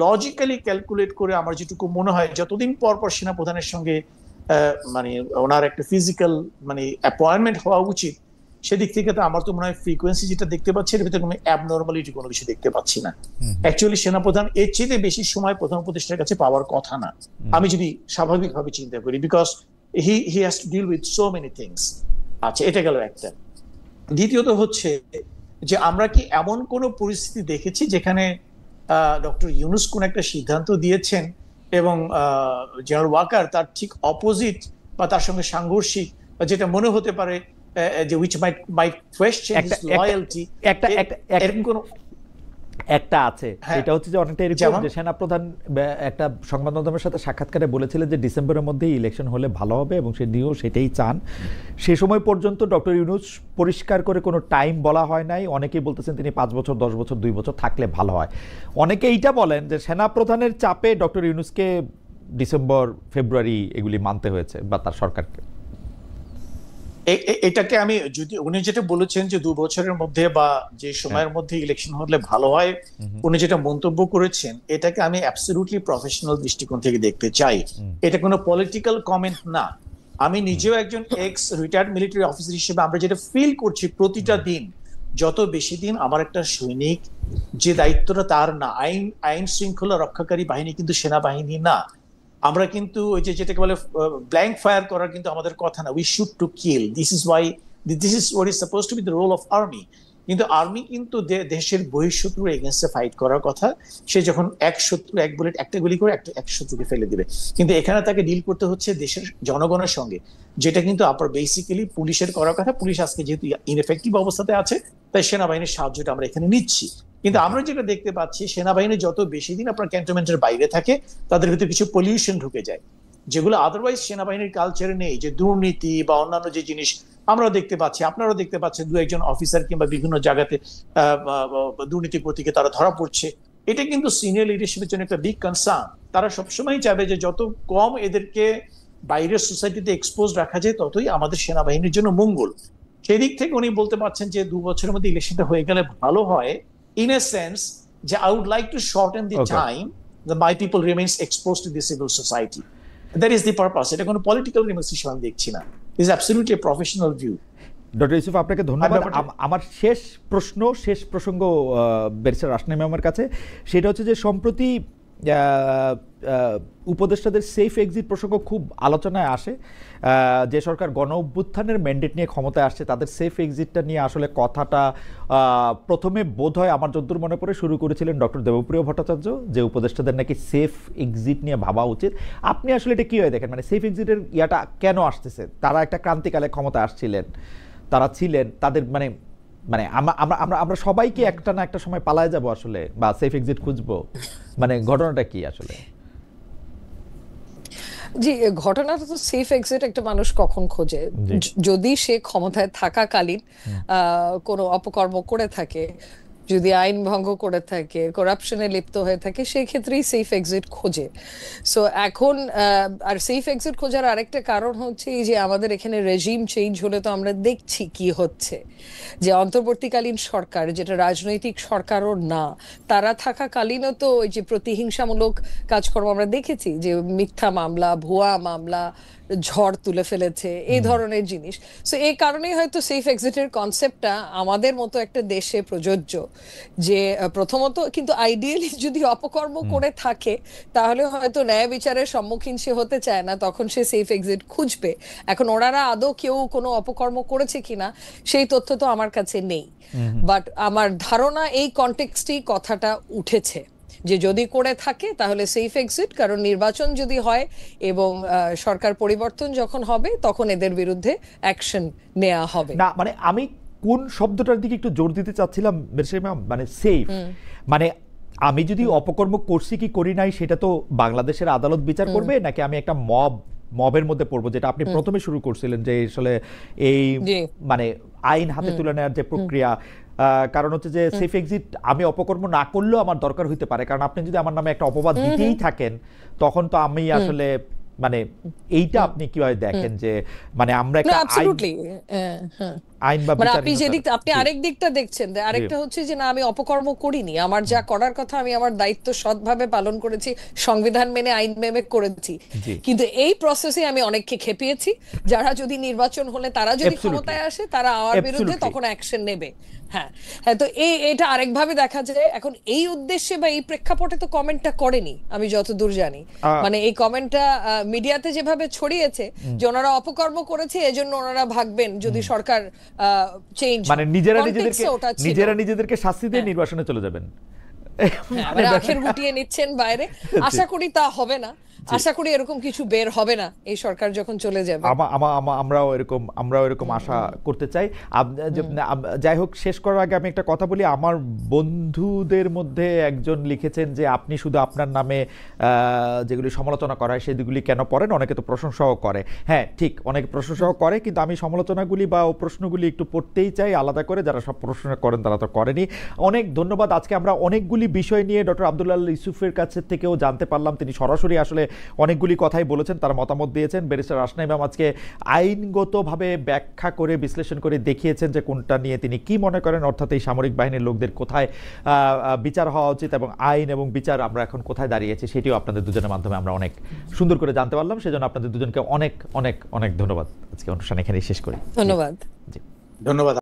লজিক্যালি ক্যালকুলেট করে আমার যেটুকু মনে হয়, যতদিন পর পর সেনা প্রধানের সঙ্গে মানে ওনার একটা ফিজিক্যাল মানে অ্যাপয়েন্টমেন্ট হওয়া উচিত, সেদিক থেকে তো আমার তো মনে হয় ফ্রিকোয়েন্সি যেটা দেখতে পাচ্ছি এর ভিতরে কোনো অ্যাবনর্মালিটি কোনো কিছু দেখতে পাচ্ছি না। অ্যাকচুয়ালি সেনাপ্রধান এর চেয়ে বেশি সময় প্রধান উপদেষ্টার কাছে পাওয়ার কথা না, আমি যদি স্বাভাবিকভাবে চিন্তা করি, because he has to deal with so many things. আচ্ছা, এটা গেল একটা। দ্বিতীয়ত হচ্ছে যে আমরা কি এমন কোন পরিস্থিতি দেখেছি যেখানে ডক্টর ইউনুস কোন একটা সিদ্ধান্ত দিয়েছেন এবং জেনারেল ওয়াকার তার ঠিক অপোজিট বা তার সঙ্গে সাংঘর্ষিক, যেটা মনে হতে পারে যে which might question his loyalty, এরকম কোন একটা আছে? এটা হচ্ছে যে অনেকটা এরকম যে সেনাপ্রধান একটা সংবাদ মাধ্যমের সাথে সাক্ষাৎকারে বলেছিলেন যে ডিসেম্বরের মধ্যেই ইলেকশন হলে ভালো হবে এবং সে নিয়েও সেটাই চান। সে সময় পর্যন্ত ডক্টর ইউনুস পরিষ্কার করে কোনো টাইম বলা হয় নাই। অনেকেই বলতেছেন তিনি 5 বছর, 10 বছর, 2 বছর থাকলে ভালো হয়। অনেকে এইটা বলেন যে সেনাপ্রধানের চাপে ডক্টর ইউনুসকে ডিসেম্বর, ফেব্রুয়ারি এগুলি মানতে হয়েছে বা তার সরকারকে। এটাকে আমি যদি উনি যেটা বলেছেন যে 2 বছরের মধ্যে বা যে সময়ের মধ্যে ইলেকশন হলে ভালো হয়, উনি যেটা মন্তব্য করেছেন, এটাকে আমি অ্যাবসলিউটলি প্রফেশনাল দৃষ্টিকোণ থেকে দেখতে চাই। এটা কোনো পলিটিক্যাল কমেন্ট না। আমি নিজেও একজন এক্স রিটায়ার্ড মিলিটারি অফিসার হিসেবে আমরা যেটা ফিল করছি প্রতিটা দিন, যত বেশি দিন আমার একটা সৈনিক, যে দায়িত্বটা তার না, আইন শৃঙ্খলা রক্ষাকারী বাহিনী কিন্তু সেনাবাহিনী না। আমরা কিন্তু ওই যে যেটাকে বলে ব্ল্যাঙ্ক ফায়ার করার কিন্তু আমাদের কথা না, we should to kill. This is what is suppose to be the role of army. কিন্তু আর্মি কিন্তু দেশের বহিঃশত্রুর এগেইনস্টে ফাইট করার কথা। সে যখন এক বুলেট একটা গুলি করে এক শত্রুকে ফেলে দিবে, কিন্তু এখানে তাকে ডিল করতে হচ্ছে দেশের জনগণের সঙ্গে, যেটা কিন্তু আপনার বেসিক্যালি পুলিশের করার কথা। পুলিশ আজকে যেহেতু ইনএফেক্টিভ অবস্থাতে আছে, তাই সেনাবাহিনীর সাহায্যটা আমরা এখানে নিচ্ছি। কিন্তু আমরা যেটা দেখতে পাচ্ছি, সেনাবাহিনী যত বেশি দিন আপনার ক্যান্টনমেন্টের বাইরে থাকে, তাদের ভিতরে কিছু পলিউশন ঢুকে যায়, যেগুলো আদারওয়াইজ সেনাবাহিনীর কালচারে নেই। যে দুর্নীতি বা অন্যান্য যে জিনিস আমরা দেখতে পাচ্ছি, আপনারাও দেখতে পাচ্ছেন, 2-1 অফিসার কিংবা বিভিন্ন জায়গাতে দুর্নীতি প্রতীকে তারা ধরা পড়ছে। এটা কিন্তু সিনিয়র লিডারশিপের জন্য একটা বিগ কনসার্ন। তারা সবসময় চাইবে যে যত কম এদেরকে বাইরের সোসাইটিতে এক্সপোজ রাখা যায়, ততই আমাদের সেনাবাহিনীর জন্য মঙ্গল। সেই দিক থেকে উনি বলতে পারছেন যে 2 বছরের মধ্যে ইলেকশনটা হয়ে গেলে ভালো হয়, ইন এ সেন্স যে I would like to shorten the time my people remains exposed to the civil society. That is the purpose. এটা কোনো পলিটিক্যাল রিমেন্সিশন আমি দেখছি না। This is absolutely a professional view. Doctor Yusuf আপনাকে ধন্যবাদ। আমার শেষ প্রসঙ্গ ব্যারিস্টার রাশনা ইমামের কাছে, সেটা হচ্ছে যে সম্প্রতি উপদেষ্টাদের সেফ এক্সিট প্রসঙ্গ খুব আলোচনায় আসে। যে সরকার গণ অভ্যুত্থানের ম্যান্ডেট নিয়ে ক্ষমতায় আসছে তাদের সেফ এক্সিটটা নিয়ে আসলে কথাটা প্রথমে বোধহয় আমার যদ্দূর মনে পড়ে শুরু করেছিলেন ডক্টর দেবপ্রিয় ভট্টাচার্য, যে উপদেষ্টাদের নাকি সেফ এক্সিট নিয়ে ভাবা উচিত। আপনি আসলে এটা কীভাবে দেখেন, মানে সেফ এক্সিটের ইয়াটা কেন আসতেছে? তারা একটা ক্রান্তিকালে ক্ষমতায় আসছিলেন, তারা ছিলেন, তাদের মানে আমরা সবাইকে একটা না একটা সময় পালায় যাব আসলে, বা সেফ এক্সিট খুঁজবো, মানে ঘটনাটা কি আসলে? জি, ঘটনাটা তো সেফ এক্সিট একটা মানুষ কখন খোঁজে, যদি সে ক্ষমতায় থাকাকালীন কোনো অপকর্ম করে থাকে, যদি আইন ভঙ্গ করে থাকে, করাপশনে লিপ্ত হয়ে থাকে, সেই ক্ষেত্রেই সেফ এক্সিট খোঁজে। সো এখন আর সেফ এক্সিট খোঁজার আরেকটা কারণ হচ্ছে এই যে আমাদের এখানে রেজিম চেঞ্জ হলে তো আমরা দেখছি কি হচ্ছে, যে অন্তর্বর্তীকালীন সরকার, যেটা রাজনৈতিক সরকারও না, তারা থাকাকালীনও তো ওই যে প্রতিহিংসামূলক কাজকর্ম আমরা দেখেছি, যে মিথ্যা মামলা, ভুয়া মামলা, ঝড় তুলে ফেলেছে, এই ধরনের জিনিস। সো এই কারণেই হয়তো সেফ এক্সিটের কনসেপ্টটা আমাদের মতো একটা দেশে প্রযোজ্য, যে প্রথমত কিন্তু আইডিয়ালি যদি অপকর্ম করে থাকে তাহলে হয়তো ন্যায় বিচারের সম্মুখীন সে হতে চায় না, তখন সে সেফ এক্সিট খুঁজবে। এখন ওনারা আদৌ কেউ কোনো অপকর্ম করেছে কিনা সেই তথ্য তো আমার কাছে নেই, বাট আমার ধারণা এই কনটেক্সটেই কথাটা উঠেছে যে যদি করে থাকে তাহলে সেফ এক্সিট, কারণ নির্বাচন যদি হয় এবং সরকার পরিবর্তন যখন হবে তখন এদের বিরুদ্ধে অ্যাকশন নেওয়া হবে না। মানে আমি কোন শব্দটার দিকে একটু জোর দিতে চাচ্ছিলাম মানে সেফ, মানে আমি যদি অপকর্ম করছি কি করি নাই সেটা তো বাংলাদেশের আদালত বিচার করবে, নাকি আমি একটা মবের মধ্যে পড়বো, যেটা আপনি প্রথমে শুরু করছিলেন, যে আসলে এই মানে আইন হাতে তুলে নেওয়ার যে প্রক্রিয়া। কারণ হচ্ছে যে সেফ এক্সিট আমি অপকর্ম না করলেও আমার দরকার হইতে পারে, কারণ আপনি যদি আমার নামে একটা অপবাদ দিতেই থাকেন তখন তো আমি আসলে মানে এইটা আপনি কিভাবে দেখেন যে মানে আমরা একটা আইন বা মানে আপনি যেদিকটা, আপনি আরেক দিকটা দেখছেন, আরেকটা হচ্ছে যে না আমি অপকর্ম করিনি, আমার যা করার কথা আমি আমার দায়িত্ব সৎভাবে পালন করেছি, সংবিধান মেনে আইন মেনে করেছি, কিন্তু এই প্রসেসে আমি অনেককে খেপিয়েছি, যারা যদি নির্বাচন হলে তারা যদি ক্ষমতায় আসে তারা আমার বিরুদ্ধে তখন অ্যাকশন নেবে। হ্যাঁ হ্যাঁ, তো এটা আরেকভাবে দেখা যায়। এখন এই উদ্দেশ্যে বা এই প্রেক্ষাপটে তো কমেন্টটা করেনি আমি যতদূর জানি, মানে এই কমেন্টটা মিডিয়াতে যেভাবে ছড়িয়েছে যে ওনারা অপকর্ম করেছে এজন্য ওনারা ভাগবেন যদি সরকার চেঞ্জ, মানে নিজেরা নিজেদেরকে শাস্তি দিয়ে নির্বাচনে চলে যাবেন, মানে আখের গুটিয়ে নিচ্ছেন বাইরে। আশা করি তা হবে না, আশা করি এরকম কিছু বের হবে না এই সরকার যখন চলে যাবে। আমরাও এরকম আশা করতে চাই। যাই হোক, শেষ করার আগে আমি একটা কথা বলি। আমার বন্ধুদের মধ্যে একজন লিখেছেন যে আপনি শুধু আপনার নামে যেগুলি সমালোচনা করা হয় সেগুলি কেন পড়েন, অনেকে তো প্রশংসাও করে। হ্যাঁ ঠিক, অনেকে প্রশংসাও করে, কিন্তু আমি সমালোচনাগুলি বা প্রশ্নগুলি একটু পড়তেই চাই আলাদা করে, যারা সব প্রশ্ন করেন তারা তো করেনি। অনেক ধন্যবাদ। আজকে আমরা অনেকগুলি বিষয় নিয়ে ডক্টর আব্দুল্লাহ আল ইউসুফের কাছে থেকেও জানতে পারলাম, তিনি সরাসরি আসলে অনেকগুলি কথাই বলেছেন, তার মতামত দিয়েছেন। ব্যারিস্টার রাশনা ইমাম আজকে আইনগতভাবে ব্যাখ্যা করে বিশ্লেষণ করে দেখিয়েছেন যে কোনটা নিয়ে তিনি কি মনে করেন, অর্থাৎ এই সামরিক বাহিনীর লোকদের কোথায় বিচার হওয়া উচিত এবং আইন এবং বিচার আমরা এখন কোথায় দাঁড়িয়েছি সেটিও আপনাদের দুজনের মাধ্যমে আমরা অনেক সুন্দর করে জানতে পারলাম। সেজন্য আপনাদের দুজনকে অনেক অনেক অনেক ধন্যবাদ। আজকে অনুষ্ঠান এখানেই শেষ করি। ধন্যবাদ। ধন্যবাদ।